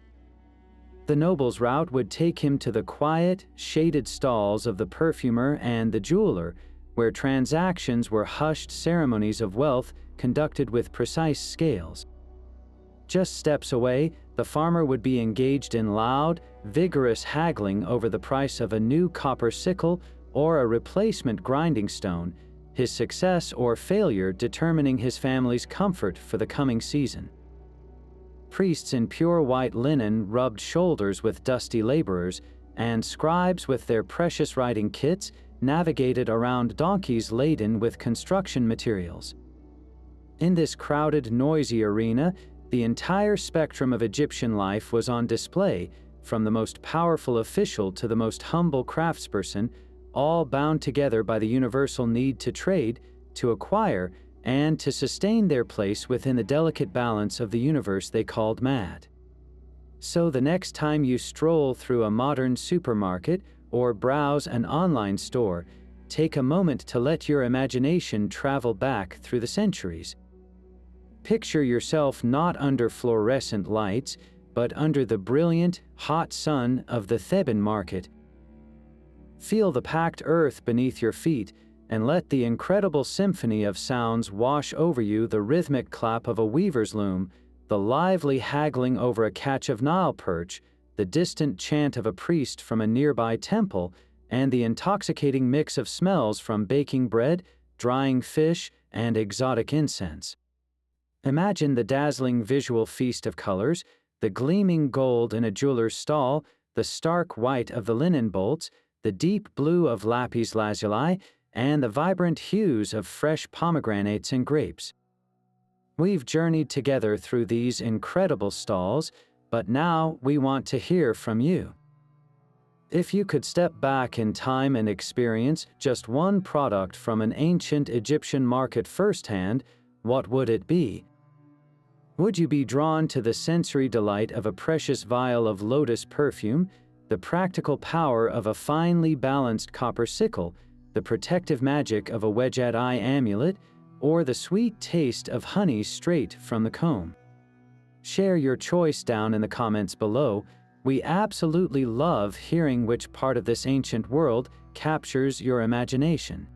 The noble's route would take him to the quiet, shaded stalls of the perfumer and the jeweler, where transactions were hushed ceremonies of wealth conducted with precise scales. Just steps away, the farmer would be engaged in loud, vigorous haggling over the price of a new copper sickle or a replacement grinding stone, his success or failure determining his family's comfort for the coming season. Priests in pure white linen rubbed shoulders with dusty laborers, and scribes with their precious writing kits navigated around donkeys laden with construction materials. In this crowded, noisy arena, the entire spectrum of Egyptian life was on display, from the most powerful official to the most humble craftsperson, all bound together by the universal need to trade, to acquire, and to sustain their place within the delicate balance of the universe they called mad. So the next time you stroll through a modern supermarket or browse an online store, take a moment to let your imagination travel back through the centuries. Picture yourself not under fluorescent lights, but under the brilliant, hot sun of the Theban market. Feel the packed earth beneath your feet, and let the incredible symphony of sounds wash over you: the rhythmic clap of a weaver's loom, the lively haggling over a catch of Nile perch, the distant chant of a priest from a nearby temple, and the intoxicating mix of smells from baking bread, drying fish, and exotic incense. Imagine the dazzling visual feast of colors, the gleaming gold in a jeweler's stall, the stark white of the linen bolts, the deep blue of lapis lazuli, and the vibrant hues of fresh pomegranates and grapes. We've journeyed together through these incredible stalls, but now we want to hear from you. If you could step back in time and experience just one product from an ancient Egyptian market firsthand, what would it be? Would you be drawn to the sensory delight of a precious vial of lotus perfume, the practical power of a finely balanced copper sickle, the protective magic of a wedged eye amulet, or the sweet taste of honey straight from the comb? Share your choice down in the comments below. We absolutely love hearing which part of this ancient world captures your imagination.